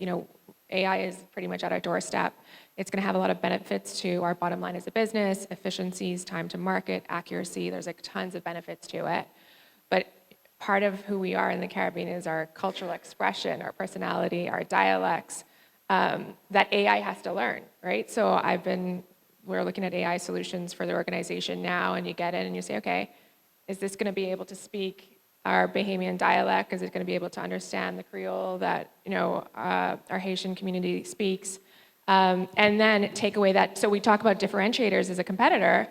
AI is pretty much at our doorstep. It's going to have a lot of benefits to our bottom line as a business, efficiencies, time to market, accuracy. There's like tons of benefits to it. But part of who we are in the Caribbean is our cultural expression, our personality, our dialects, that AI has to learn, right? So we're looking at AI solutions for the organization now, and you get in and you say, okay, is this going to be able to speak our Bahamian dialect? Is it going to be able to understand the Creole that our Haitian community speaks? And then take away that. So we talk about differentiators as a competitor.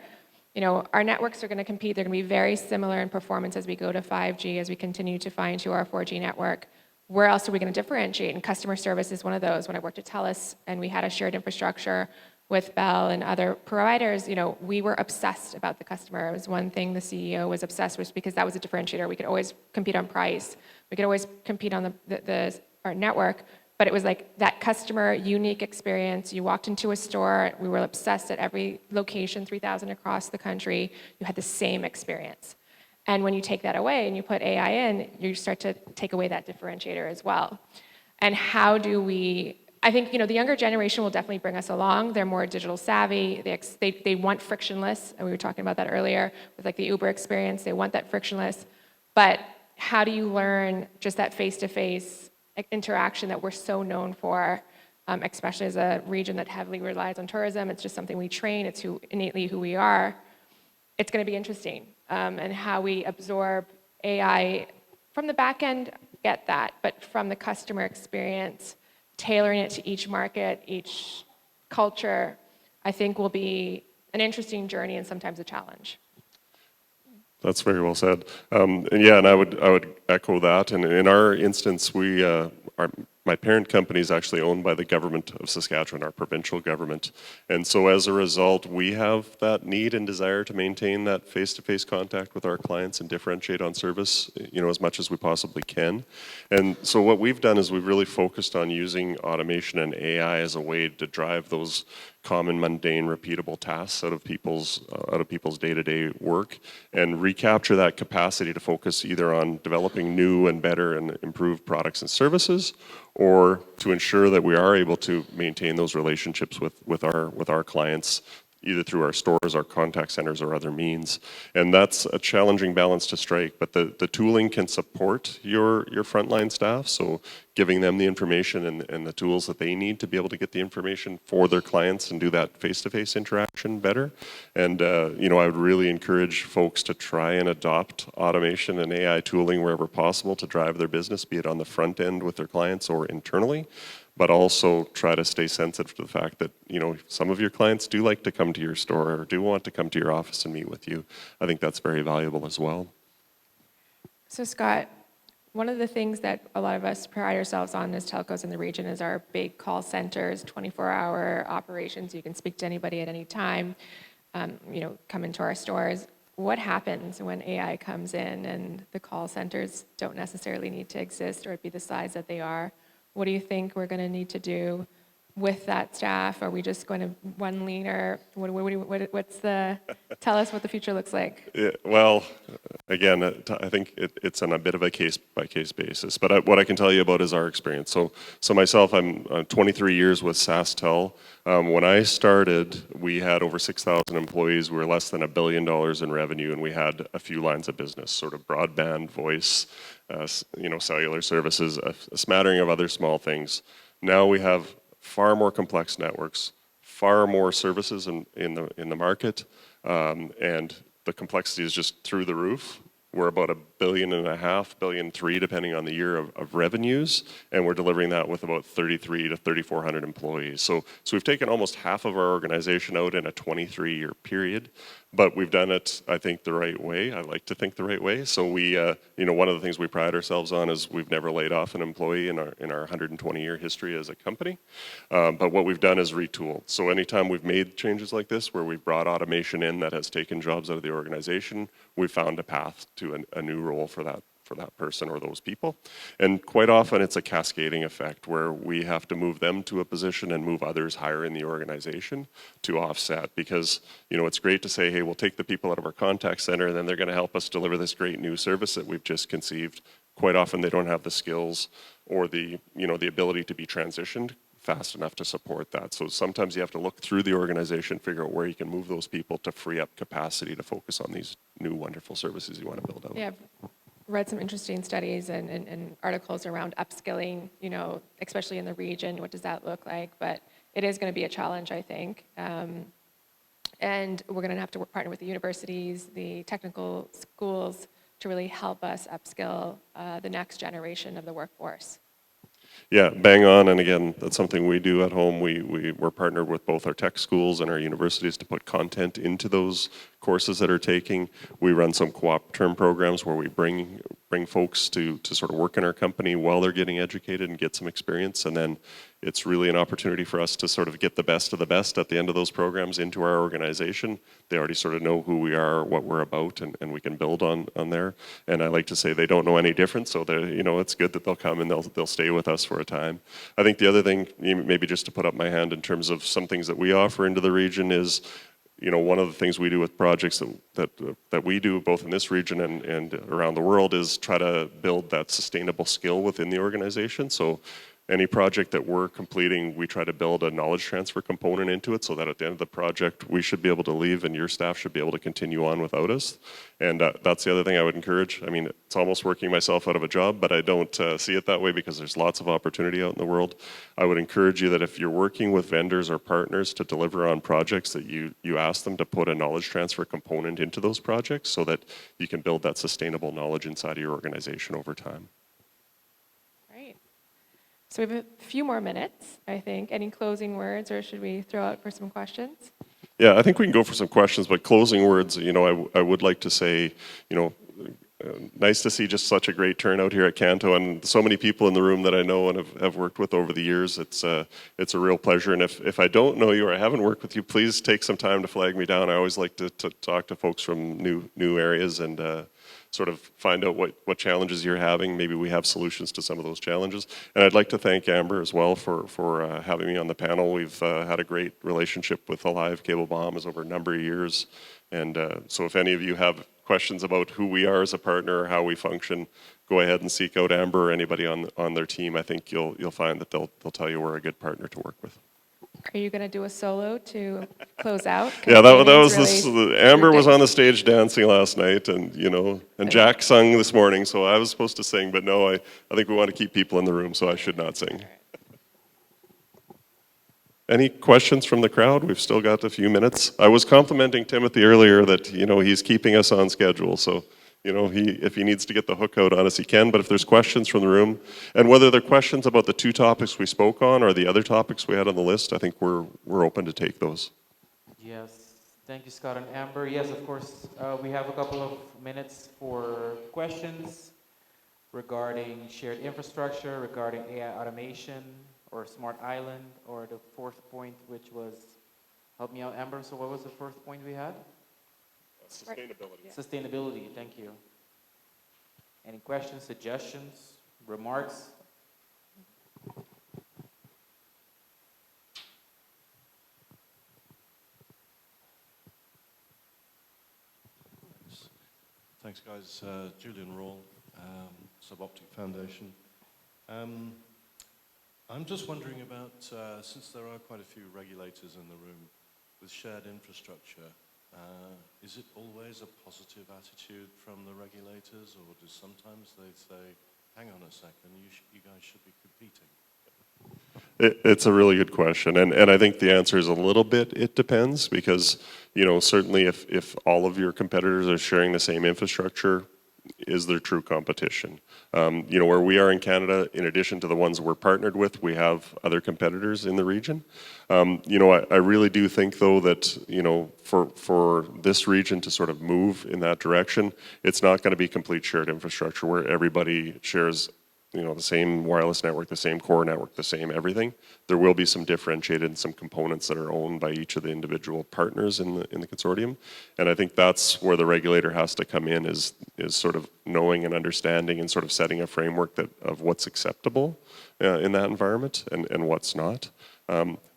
Our networks are going to compete. They're going to be very similar in performance as we go to 5G, as we continue to fine-tune our 4G network. Where else are we going to differentiate? And customer service is one of those. When I worked at TELUS and we had a shared infrastructure with Bell and other providers, we were obsessed about the customer. It was one thing the CEO was obsessed with because that was a differentiator. We could always compete on price. We could always compete on our network, but it was like that customer unique experience. You walked into a store, we were obsessed at every location, 3,000 across the country, you had the same experience. And when you take that away and you put AI in, you start to take away that differentiator as well. And how do we, I think, the younger generation will definitely bring us along. They're more digital savvy. They want frictionless, and we were talking about that earlier with like the Uber experience. They want that frictionless. But how do you learn just that face-to-face interaction that we're so known for, especially as a region that heavily relies on tourism? It's just something we train. It's innately who we are. It's going to be interesting. And how we absorb AI from the back end, get that, but from the customer experience, tailoring it to each market, each culture, I think will be an interesting journey and sometimes a challenge. That's very well said. And I would echo that. And in our instance, my parent company is actually owned by the government of Saskatchewan, our provincial government. And so as a result, we have that need and desire to maintain that face-to-face contact with our clients and differentiate on service, as much as we possibly can. And so what we've done is we've really focused on using automation and AI as a way to drive those common, mundane, repeatable tasks out of people's day-to-day work and recapture that capacity to focus either on developing new and better and improved products and services, or to ensure that we are able to maintain those relationships with our clients, either through our stores, our contact centers, or other means. And that's a challenging balance to strike, but the tooling can support your frontline staff, so giving them the information and the tools that they need to be able to get the information for their clients and do that face-to-face interaction better. And I would really encourage folks to try and adopt automation and AI tooling wherever possible to drive their business, be it on the front end with their clients or internally, but also try to stay sensitive to the fact that, some of your clients do like to come to your store or do want to come to your office and meet with you. I think that's very valuable as well. So Scott, one of the things that a lot of us pride ourselves on as telcos in the region is our big call centers, 24-hour operations. You can speak to anybody at any time, come into our stores. What happens when AI comes in and the call centers don't necessarily need to exist or be the size that they are? What do you think we're going to need to do with that staff? Are we just going to run leaner? Tell us what the future looks like. Yeah, well, again, I think it's on a bit of a case-by-case basis. But what I can tell you about is our experience. So myself, I'm 23 years with SaskTel. When I started, we had over 6,000 employees. We were less than $1 billion in revenue, and we had a few lines of business, sort of broadband, voice, cellular services, a smattering of other small things. Now we have far more complex networks, far more services in the market, and the complexity is just through the roof. We're about $1.5 billion, $1.3 billion, depending on the year of revenues, and we're delivering that with about 3,300 to 3,400 employees. So we've taken almost half of our organization out in a 23-year period, but we've done it, I think, the right way. I like to think the right way. So we, one of the things we pride ourselves on is we've never laid off an employee in our 120-year history as a company. But what we've done is retooled. So anytime we've made changes like this, where we've brought automation in that has taken jobs out of the organization, we've found a path to a new role for that person or those people. And quite often it's a cascading effect where we have to move them to a position and move others higher in the organization to offset, because it's great to say, hey, we'll take the people out of our contact center and then they're going to help us deliver this great new service that we've just conceived. Quite often they don't have the skills or the ability to be transitioned fast enough to support that. So sometimes you have to look through the organization, figure out where you can move those people to free up capacity to focus on these new wonderful services you want to build out. Yeah, I've read some interesting studies and articles around upskilling, especially in the region. What does that look like? But it is going to be a challenge, I think. And we're going to have to partner with the universities, the technical schools to really help us upskill the next generation of the workforce. Yeah, bang on. And again, that's something we do at home. We're partnered with both our tech schools and our universities to put content into those courses that are taking. We run some co-op term programs where we bring folks to sort of work in our company while they're getting educated and get some experience. And then it's really an opportunity for us to sort of get the best of the best at the end of those programs into our organization. They already sort of know who we are, what we're about, and we can build on there. And I like to say they don't know any different, so it's good that they'll come and they'll stay with us for a time. I think the other thing, maybe just to put up my hand in terms of some things that we offer into the region is, one of the things we do with projects that we do both in this region and around the world is try to build that sustainable skill within the organization. So any project that we're completing, we try to build a knowledge transfer component into it so that at the end of the project, we should be able to leave and your staff should be able to continue on without us. And that's the other thing I would encourage. I mean, it's almost working myself out of a job, but I don't see it that way because there's lots of opportunity out in the world. I would encourage you that if you're working with vendors or partners to deliver on projects, that you ask them to put a knowledge transfer component into those projects so that you can build that sustainable knowledge inside of your organization over time. So we have a few more minutes, I think. Any closing words, or should we throw out for some questions? Yeah, I think we can go for some questions, but closing words, I would like to say, nice to see just such a great turnout here at CANTO and so many people in the room that I know and have worked with over the years. It's a real pleasure. And if I don't know you or I haven't worked with you, please take some time to flag me down. I always like to talk to folks from new areas and sort of find out what challenges you're having. Maybe we have solutions to some of those challenges. And I'd like to thank Amber as well for having me on the panel. We've had a great relationship with Alive Cable Bahamas over a number of years. And so if any of you have questions about who we are as a partner or how we function, go ahead and seek out Amber or anybody on their team. I think you'll find that they'll tell you we're a good partner to work with. Are you going to do a solo to close out? Yeah, that was really Amber was on the stage dancing last night, and and Jack sung this morning, so I was supposed to sing, but no, I think we want to keep people in the room, so I should not sing. Any questions from the crowd? We've still got a few minutes. I was complimenting Timothy earlier that he's keeping us on schedule, so if he needs to get the hook out on us, he can. But if there's questions from the room, and whether they're questions about the two topics we spoke on or the other topics we had on the list, I think we're open to take those. Yes, thank you, Scott and Amber. Yes, of course, we have a couple of minutes for questions. regarding shared infrastructure, regarding AI automation, or smart island, or the fourth point, which was, help me out, Amber, so what was the fourth point we had? Sustainability. Sustainability, thank you. Any questions, suggestions, remarks? Thanks, guys. Julian Rawle, Suboptic Foundation. I'm just wondering about, since there are quite a few regulators in the room with shared infrastructure, is it always a positive attitude from the regulators, or do sometimes they say, hang on a second, you guys should be competing? It's a really good question, and I think the answer is a little bit, it depends, because, you know, certainly if all of your competitors are sharing the same infrastructure, is there true competition? You know, where we are in Canada, in addition to the ones we're partnered with, we have other competitors in the region. You know, I really do think, though, that, you know, for this region to sort of move in that direction, it's not going to be complete shared infrastructure where everybody shares, you know, the same wireless network, the same core network, the same everything. There will be some differentiated and some components that are owned by each of the individual partners in the consortium. And I think that's where the regulator has to come in, is sort of knowing and understanding and sort of setting a framework of what's acceptable in that environment and what's not.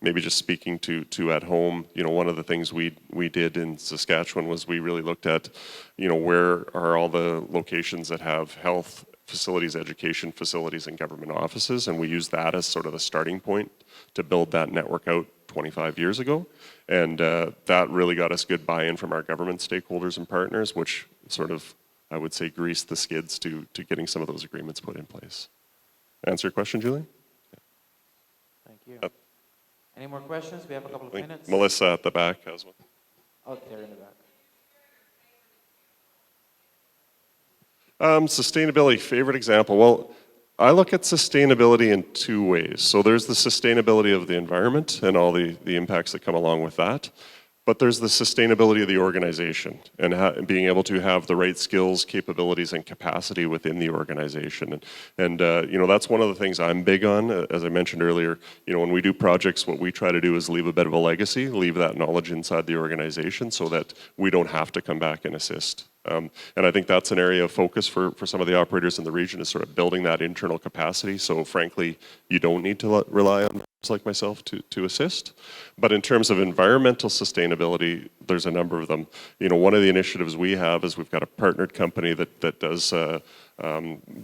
Maybe just speaking to at home, you know, one of the things we did in Saskatchewan was we really looked at, you know, where are all the locations that have health facilities, education facilities, and government offices, and we used that as sort of the starting point to build that network out 25 years ago. And that really got us good buy-in from our government stakeholders and partners, which sort of, I would say, greased the skids to getting some of those agreements put in place. Answer your question, Julie? Thank you. Any more questions? We have a couple of minutes. Melissa at the back has one. Oh, there in the back. Sustainability, favorite example. Well, I look at sustainability in two ways. So there's the sustainability of the environment and all the impacts that come along with that. But there's the sustainability of the organization and being able to have the right skills, capabilities, and capacity within the organization. And you know, that's one of the things I'm big on. As I mentioned earlier, you know, when we do projects, what we try to do is leave a bit of a legacy, leave that knowledge inside the organization so that we don't have to come back and assist. And I think that's an area of focus for some of the operators in the region, is sort of building that internal capacity. So frankly, you don't need to rely on like myself to assist. But in terms of environmental sustainability, there's a number of them. You know, one of the initiatives we have is we've got a partnered company that does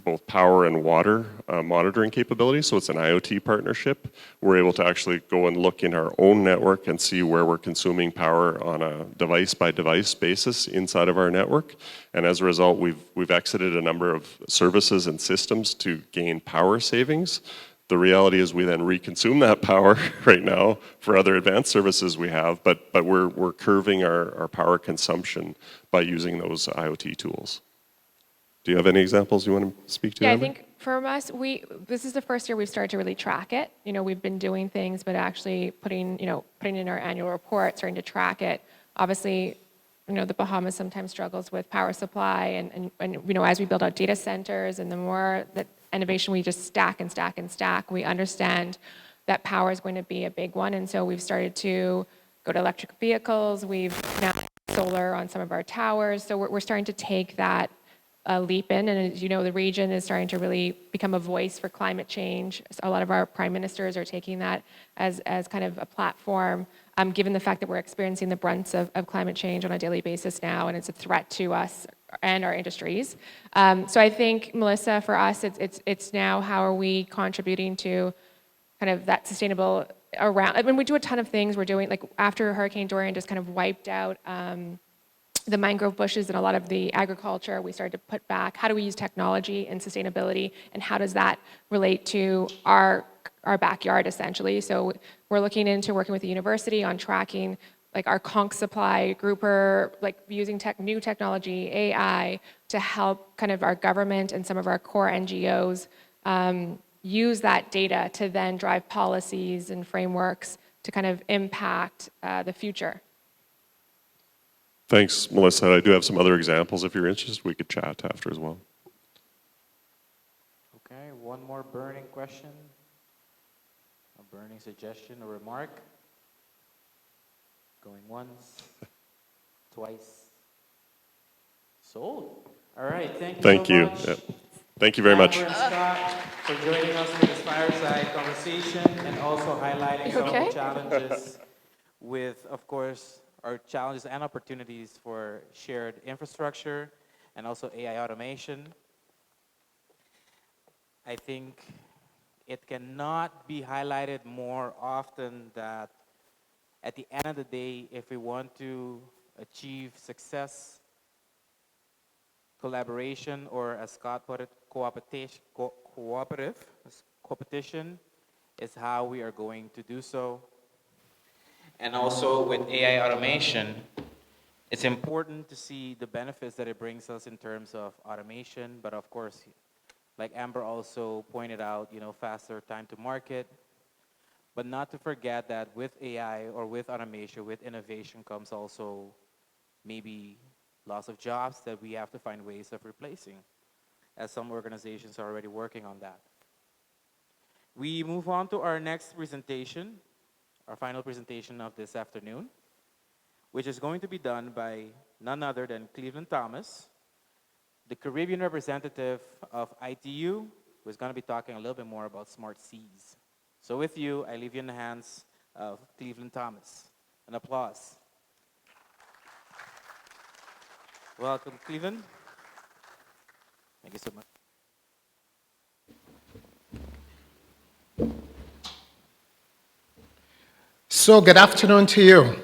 both power and water monitoring capabilities. So it's an IoT partnership. We're able to actually go and look in our own network and see where we're consuming power on a device-by-device basis inside of our network. And as a result, we've exited a number of services and systems to gain power savings. The reality is we then reconsume that power right now for other advanced services we have, but we're curving our power consumption by using those IoT tools. Do you have any examples you want to speak to? Yeah, Amber? I think for us, this is the first year we've started to really track it. You know, we've been doing things, but actually putting in our annual report, starting to track it. Obviously, you know, the Bahamas sometimes struggles with power supply, and you know, as we build out data centers, and the more that innovation we just stack and stack and stack, we understand that power is going to be a big one. And so we've started to go to electric vehicles. We've now solar on some of our towers. So we're starting to take that leap in. And as you know, the region is starting to really become a voice for climate change. So a lot of our prime ministers are taking that as kind of a platform, given the fact that we're experiencing the brunts of climate change on a daily basis now, and it's a threat to us and our industries. So I think, Melissa, for us, it's now how are we contributing to kind of that sustainable around. I mean, we do a ton of things. We're doing, like, after Hurricane Dorian just kind of wiped out the mangrove bushes and a lot of the agriculture, we started to put back, how do we use technology and sustainability, and how does that relate to our backyard, essentially? So we're looking into working with the university on tracking, like, our conch supply grouper, like using new technology, AI, to help kind of our government and some of our core NGOs use that data to then drive policies and frameworks to kind of impact the future. Thanks, Melissa. I do have some other examples. If you're interested, we could chat after as well. more burning question? A burning suggestion or remark? Going once, twice. Sold. All right, thank you Thank so you. much. Yeah. Thank you very much. Amber and Scott for joining us for this fireside conversation and also highlighting some of the challenges with, of course, our challenges and opportunities for shared infrastructure and also AI automation. I think it cannot be highlighted more often that at the end of the day, if we want to achieve success, collaboration, or as Scott put it, competition is how we are going to do so. And also with AI automation, it's important to see the benefits that it brings us in terms of automation, but of course, like Amber also pointed out, faster time to market, but not to forget that with AI or with automation, with innovation comes also maybe loss of jobs that we have to find ways of replacing, as some organizations are already working on that. We move on to our next presentation, our final presentation of this afternoon, which is going to be done by none other than Cleveland Thomas, the Caribbean representative of ITU, who is going to be talking a little bit more about smart seas. So with you, I leave you in the hands of Cleveland Thomas. An applause. Welcome, Cleveland. Thank you so much. So good afternoon to you.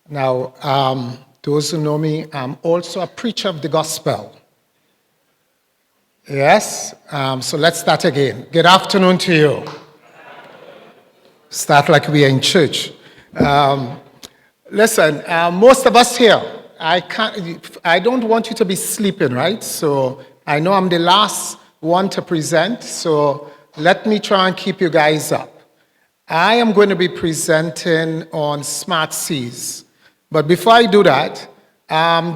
Now, those who know me, I'm also a preacher of the gospel. Yes? So let's start again. Good afternoon to you. Start like we are in church. Listen, most of us here, I don't want you to be sleeping, right? So I know I'm the last one to present, so let me try and keep you guys up. I am going to be presenting on smart seas. But before I do that,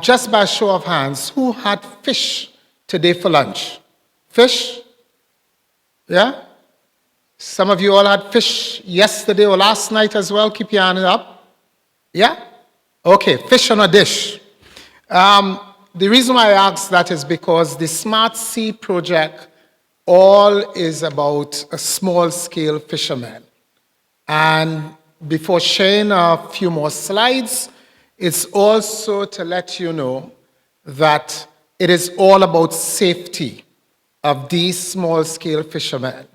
just by show of hands, who had fish today for lunch? Fish? Yeah? Some of you all had fish yesterday or last night as well. Keep your hand up. Yeah? Okay, fish on a dish. The reason why I asked that is because the Smart Sea project all is about a small-scale fisherman. And before sharing a few more slides, it's also to let you know that it is all about safety of these small-scale fishermen.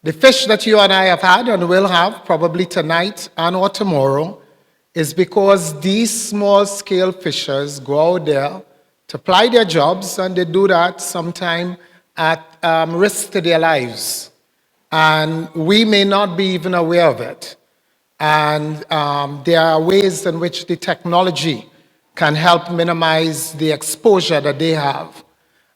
The fish that you and I have had and will have probably tonight and or tomorrow is because these small-scale fishers go out there to ply their jobs, and they do that sometime at risk to their lives. And we may not be even aware of it. And there are ways in which the technology can help minimize the exposure that they have.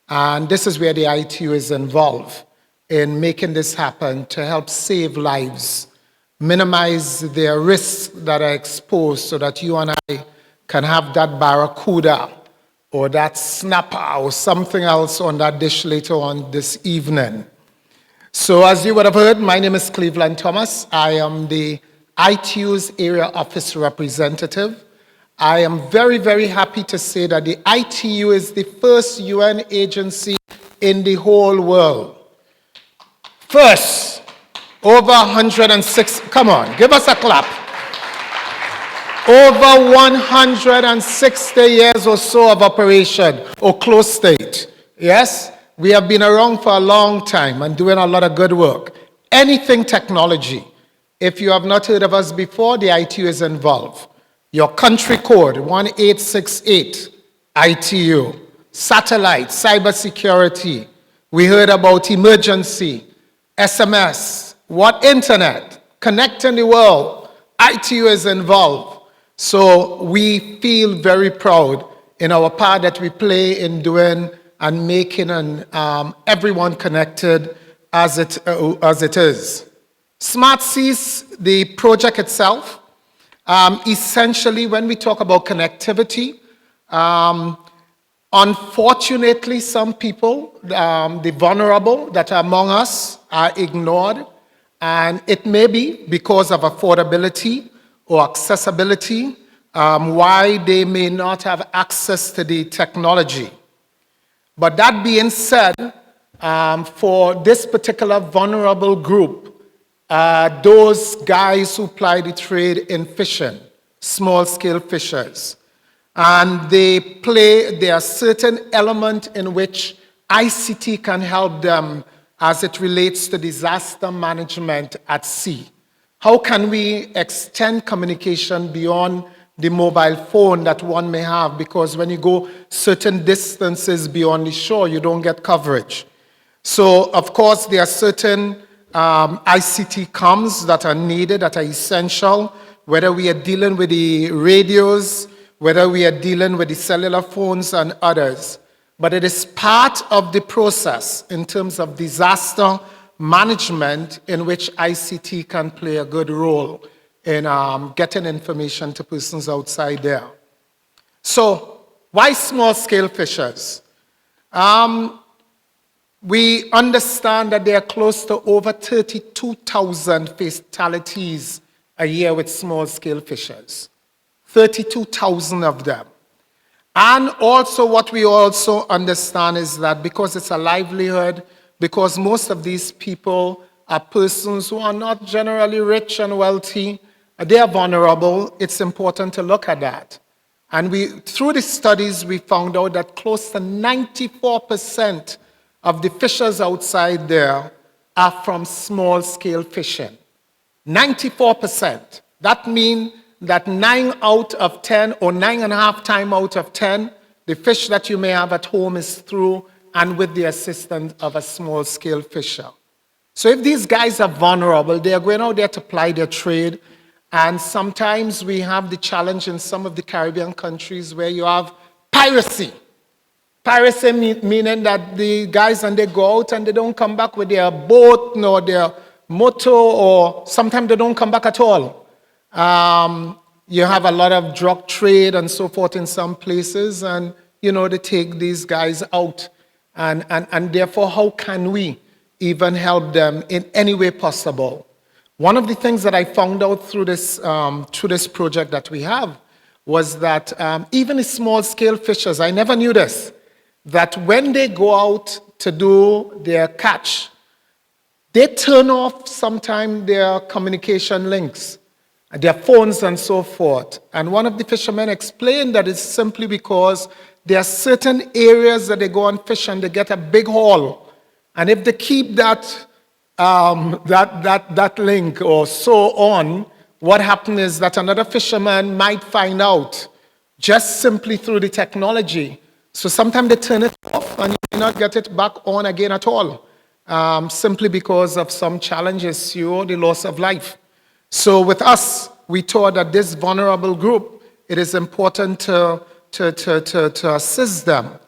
And this is where the ITU is involved in making this happen to help save lives, minimize their risks that are exposed so that you and I can have that barracuda or that snapper or something else on that dish later on this evening. So as you would have heard, my name is Cleveland Thomas. I am the ITU's area office representative. I am very, very happy to say that the ITU is the first UN agency in the whole world. First, over 106, come on, give us a clap. Over 160 years or so of operation, or close to it. Yes? We have been around for a long time and doing a lot of good work. Anything technology. If you have not heard of us before, the ITU is involved. Your country code, 1868, ITU. Satellite, cybersecurity. We heard about emergency, SMS, what internet, connecting the world. ITU is involved. So we feel very proud in our part that we play in doing and making everyone connected as it is. Smart Seas, the project itself, essentially when we talk about connectivity, Unfortunately, some people, the vulnerable that are among us, are ignored, and it may be because of affordability or accessibility, why they may not have access to the technology. But that being said, for this particular vulnerable group, those guys who ply the trade in fishing, small-scale fishers, and there are certain element in which ICT can help them as it relates to disaster management at sea. How can we extend communication beyond the mobile phone that one may have? Because when you go certain distances beyond the shore, you don't get coverage. So, of course, there are certain ICT comms that are needed, that are essential, whether we are dealing with the radios, whether we are dealing with the cellular phones and others. But it is part of the process in terms of disaster management in which ICT can play a good role in getting information to persons outside there. So, why small-scale fishers? We understand that there are close to over 32,000 fatalities a year with small-scale fishers. 32,000 of them. And also what we also understand is that because it's a livelihood, because most of these people are persons who are not generally rich and wealthy, they are vulnerable, it's important to look at that. And through the studies, we found out that close to 94% of the fishers outside there are from small-scale fishing. 94%. That means that 9 out of 10, or 9.5 times out of 10, the fish that you may have at home is through and with the assistance of a small-scale fisher. So if these guys are vulnerable, they are going out there to ply their trade, and sometimes we have the challenge in some of the Caribbean countries where you have piracy. Piracy meaning that the guys, and they go out and they don't come back with their boat nor their motor, or sometimes they don't come back at all. You have a lot of drug trade and so forth in some places, and they take these guys out. And therefore, how can we even help them in any way possible? One of the things that I found out through this project that we have was that even the small-scale fishers, I never knew this, that when they go out to do their catch, they turn off sometimes their communication links, their phones and so forth. And one of the fishermen explained that it's simply because there are certain areas that they go and fish and they get a big haul. And if they keep that link or so on, what happens is that another fisherman might find out just simply through the technology. So sometimes they turn it off and you may not get it back on again at all, simply because of some challenges, the loss of life. So with us, we thought that this vulnerable group, it is important to assist them.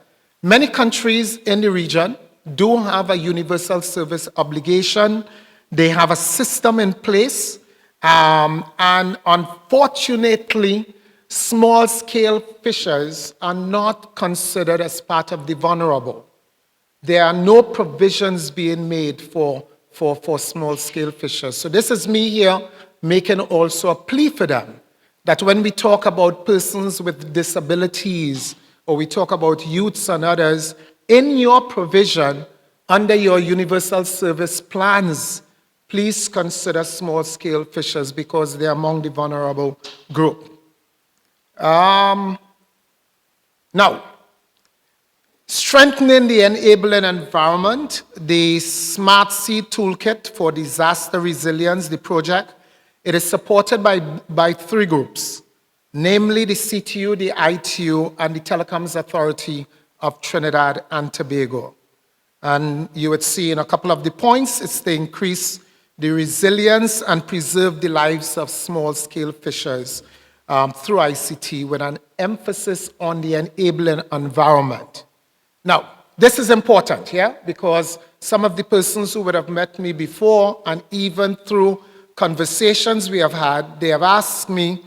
Many countries in the region do have a universal service obligation. They have a system in place, and unfortunately, small-scale fishers are not considered as part of the vulnerable. There are no provisions being made for small-scale fishers. So this is me here making also a plea for them, that when we talk about persons with disabilities, or we talk about youths and others, in your provision, under your universal service plans, please consider small-scale fishers because they are among the vulnerable group. Now, strengthening the enabling environment, the Smart Sea Toolkit for Disaster Resilience, the project, it is supported by 3 groups, namely the CTU, the ITU, and the Telecoms Authority of Trinidad and Tobago. And you would see in a couple of the points, it's to increase the resilience and preserve the lives of small-scale fishers through ICT with an emphasis on the enabling environment. Now, this is important, because some of the persons who would have met me before, and even through conversations we have had, they have asked me,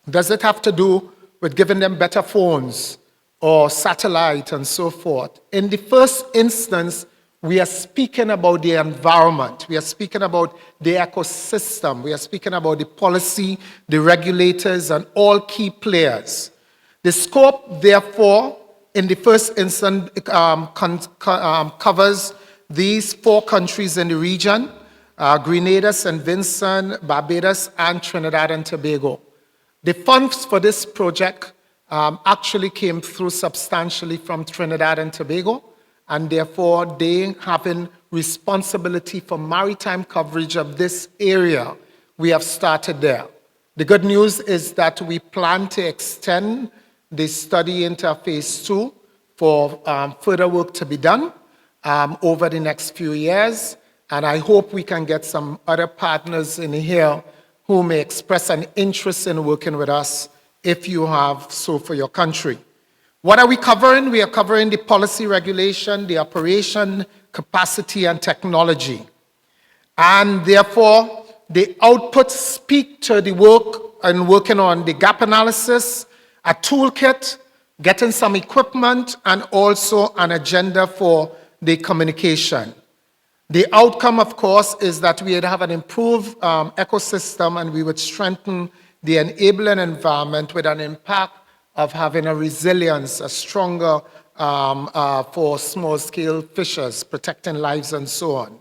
does it have to do with giving them better phones or satellite and so forth. In the first instance, we are speaking about the environment. We are speaking about the ecosystem. We are speaking about the policy, the regulators, and all key players. The scope, therefore, in the first instance, covers these 4 countries in the region, Grenada, St. Vincent, Barbados, and Trinidad and Tobago. The funds for this project actually came through substantially from Trinidad and Tobago, and therefore they having responsibility for maritime coverage of this area. We have started there. The good news is that we plan to extend the study into phase 2 for further work to be done over the next few years, and I hope we can get some other partners in here who may express an interest in working with us if you have so for your country. What are we covering? We are covering the policy regulation, the operation, capacity, and technology. And therefore, the outputs speak to the work and working on the gap analysis, a toolkit, getting some equipment, and also an agenda for the communication. The outcome, of course, is that we would have an improved ecosystem, and we would strengthen the enabling environment with an impact of having a resilience, a stronger for small-scale fishers, protecting lives and so on.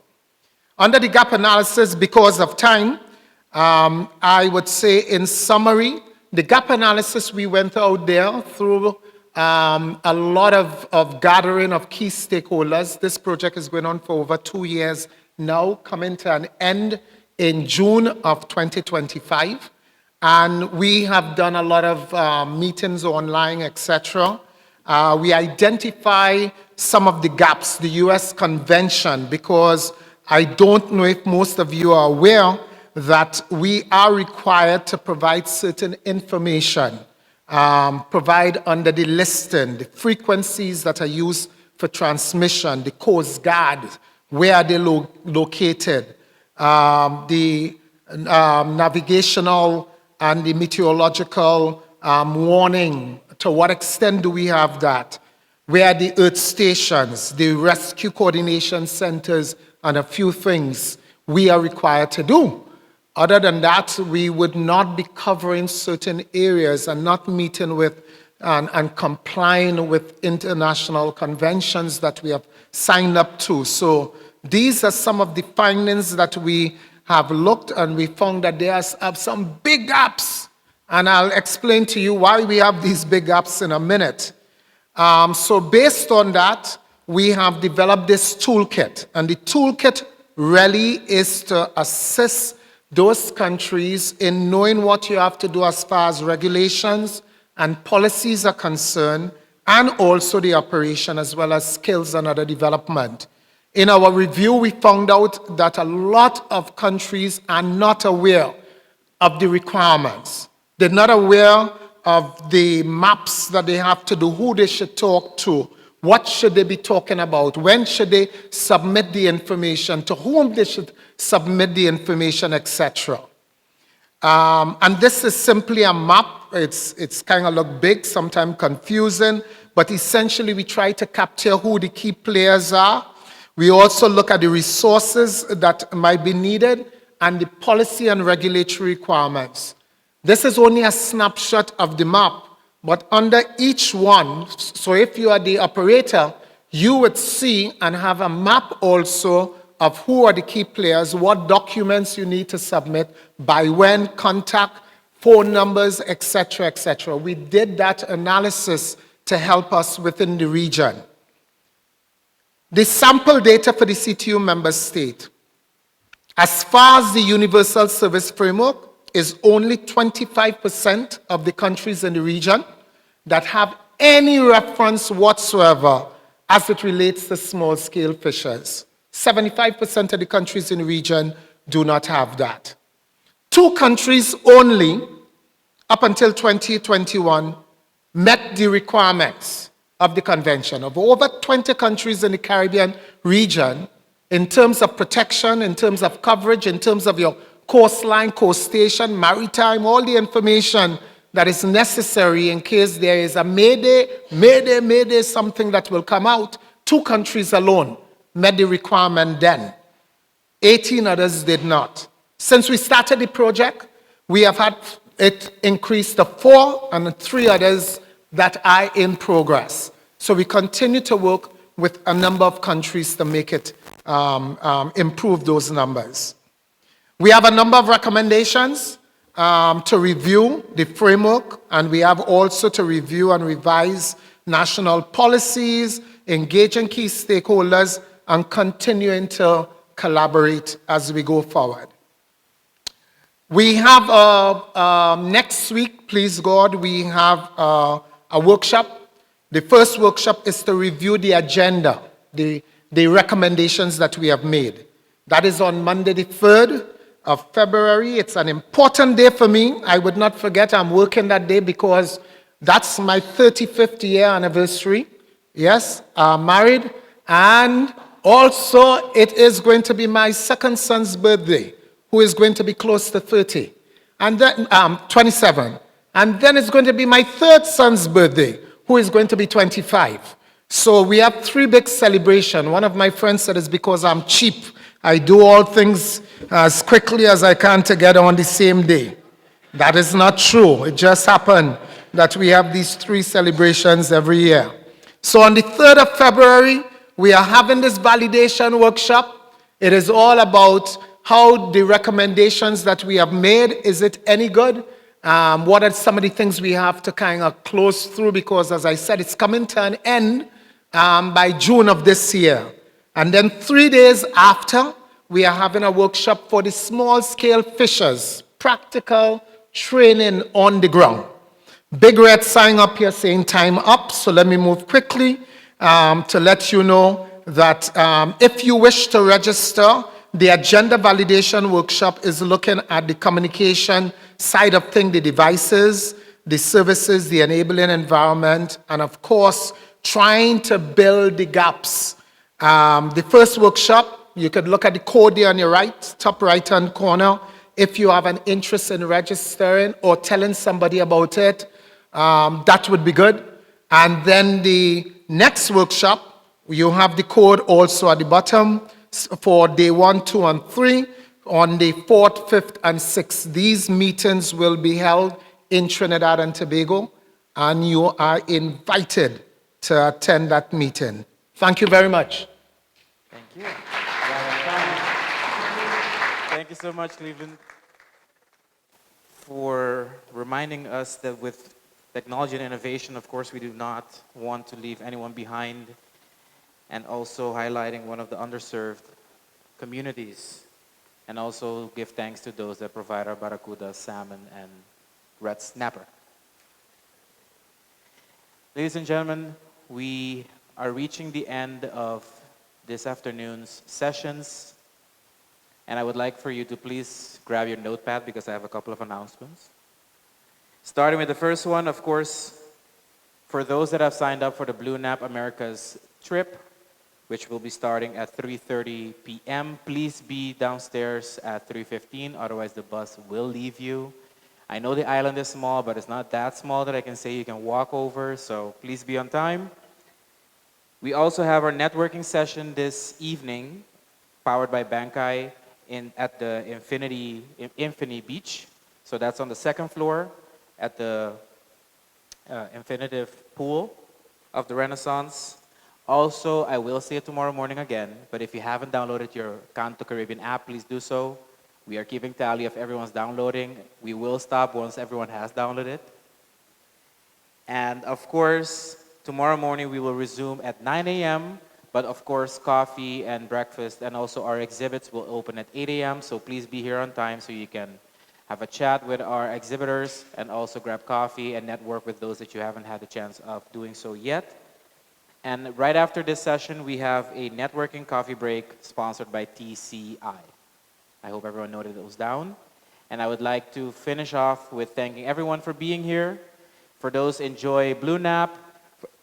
Under the gap analysis, because of time, I would say in summary, the gap analysis, we went out there through a lot of gathering of key stakeholders. This project is going on for over 2 years now, coming to an end in June of 2025. And we have done a lot of meetings online, etc. We identify some of the gaps, the US Convention, because I don't know if most of you are aware that we are required to provide certain information, provide under the listing, the frequencies that are used for transmission, the Coast Guard, where are they located, the navigational and the meteorological warning, to what extent do we have that? Where are the earth stations, the rescue coordination centers, and a few things we are required to do. Other than that, we would not be covering certain areas and not meeting with and complying with international conventions that we have signed up to. So these are some of the findings that we have looked, and we found that there are some big gaps. And I'll explain to you why we have these big gaps in a minute. So based on that, we have developed this toolkit. And the toolkit really is to assist those countries in knowing what you have to do as far as regulations and policies are concerned, and also the operation as well as skills and other development. In our review, we found out that a lot of countries are not aware of the requirements. They're not aware of the maps that they have to do, who they should talk to, what should they be talking about, when should they submit the information, to whom they should submit the information, etc. And this is simply a map. It's kind of look big, sometimes confusing, but essentially we try to capture who the key players are. We also look at the resources that might be needed and the policy and regulatory requirements. This is only a snapshot of the map, but under each one, so if you are the operator, you would see and have a map also of who are the key players, what documents you need to submit, by when, contact, phone numbers, etc., etc. We did that analysis to help us within the region. The sample data for the CTU member state. As far as the Universal Service Framework, is only 25% of the countries in the region that have any reference whatsoever as it relates to small-scale fishers. 75% of the countries in the region do not have that. 2 countries only, up until 2021, met the requirements of the convention. Of over 20 countries in the Caribbean region, in terms of protection, in terms of coverage, in terms of your coastline, coast station, maritime, all the information that is necessary in case there is a mayday, something that will come out. 2 countries alone met the requirement then. 18 others did not. Since we started the project, we have had it increased to 4 and 3 others that are in progress. So we continue to work with a number of countries to make it improve those numbers. We have a number of recommendations to review the framework, and we have also to review and revise national policies, engaging key stakeholders, and continuing to collaborate as we go forward. We have next week, please God, we have a workshop. The first workshop is to review the agenda, the recommendations that we have made. That is on Monday the 3rd of February. It's an important day for me. I would not forget I'm working that day because that's my 35th year anniversary. Yes, I'm married. And also it is going to be my second son's birthday, who is going to be close to 30. And then 27. And then it's going to be my third son's birthday, who is going to be 25. So we have 3 big celebrations. One of my friends said it's because I'm cheap. I do all things as quickly as I can together on the same day. That is not true. It just happened that we have these 3 celebrations every year. So on the 3rd of February, we are having this validation workshop. It is all about how the recommendations that we have made, is it any good? What are some of the things we have to kind of close through, because as I said, it's coming to an end by June of this year. And then 3 days after, we are having a workshop for the small-scale fishers, practical training on the ground. Big red sign up here saying time up, so let me move quickly to let you know that if you wish to register, the agenda validation workshop is looking at the communication side of things, the devices, the services, the enabling environment, and of course, trying to build the gaps. The first workshop, you could look at the code there on your right, top right-hand corner. If you have an interest in registering or telling somebody about it, that would be good. And then the next workshop, you have the code also at the bottom for day 1, 2, and 3. On the 4th, 5th, and 6th, these meetings will be held in Trinidad and Tobago, and you are invited to attend that meeting. Thank you very much. Thank you. Thank you so much, Cleveland, for reminding us that with technology and innovation, of course, we do not want to leave anyone behind, and also highlighting one of the underserved communities, and also give thanks to those that provide our barracuda, salmon, and red snapper. Ladies and gentlemen, we are reaching the end of this afternoon's sessions, and I would like for you to please grab your notepad because I have a couple of announcements. Starting with the first one, of course, for those that have signed up for the Blue Nap Americas trip, which will be starting at 3:30 p.m. Please be downstairs at 3:15, otherwise the bus will leave you. I know the island is small, but it's not that small that I can say you can walk over, so please be on time. We also have our networking session this evening, powered by Bankai, at the Infinity Beach. So that's on the 2nd floor at the Infinitive Pool of the Renaissance. Also, I will say it tomorrow morning again, but if you haven't downloaded your Canto Caribbean app, please do so. We are keeping tally of everyone's downloading. We will stop once everyone has downloaded it. And of course, tomorrow morning we will resume at 9 a.m., but of course, coffee and breakfast and also our exhibits will open at 8 a.m., so please be here on time so you can have a chat with our exhibitors and also grab coffee and network with those that you haven't had the chance of doing so yet. And right after this session, we have a networking coffee break sponsored by TCI. I hope everyone noted those down. And I would like to finish off with thanking everyone for being here. For those enjoy Blue Nap,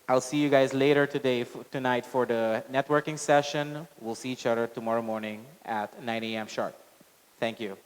I'll see you guys later tonight for the networking session. We'll see each other tomorrow morning at 9 a.m. sharp. Thank you.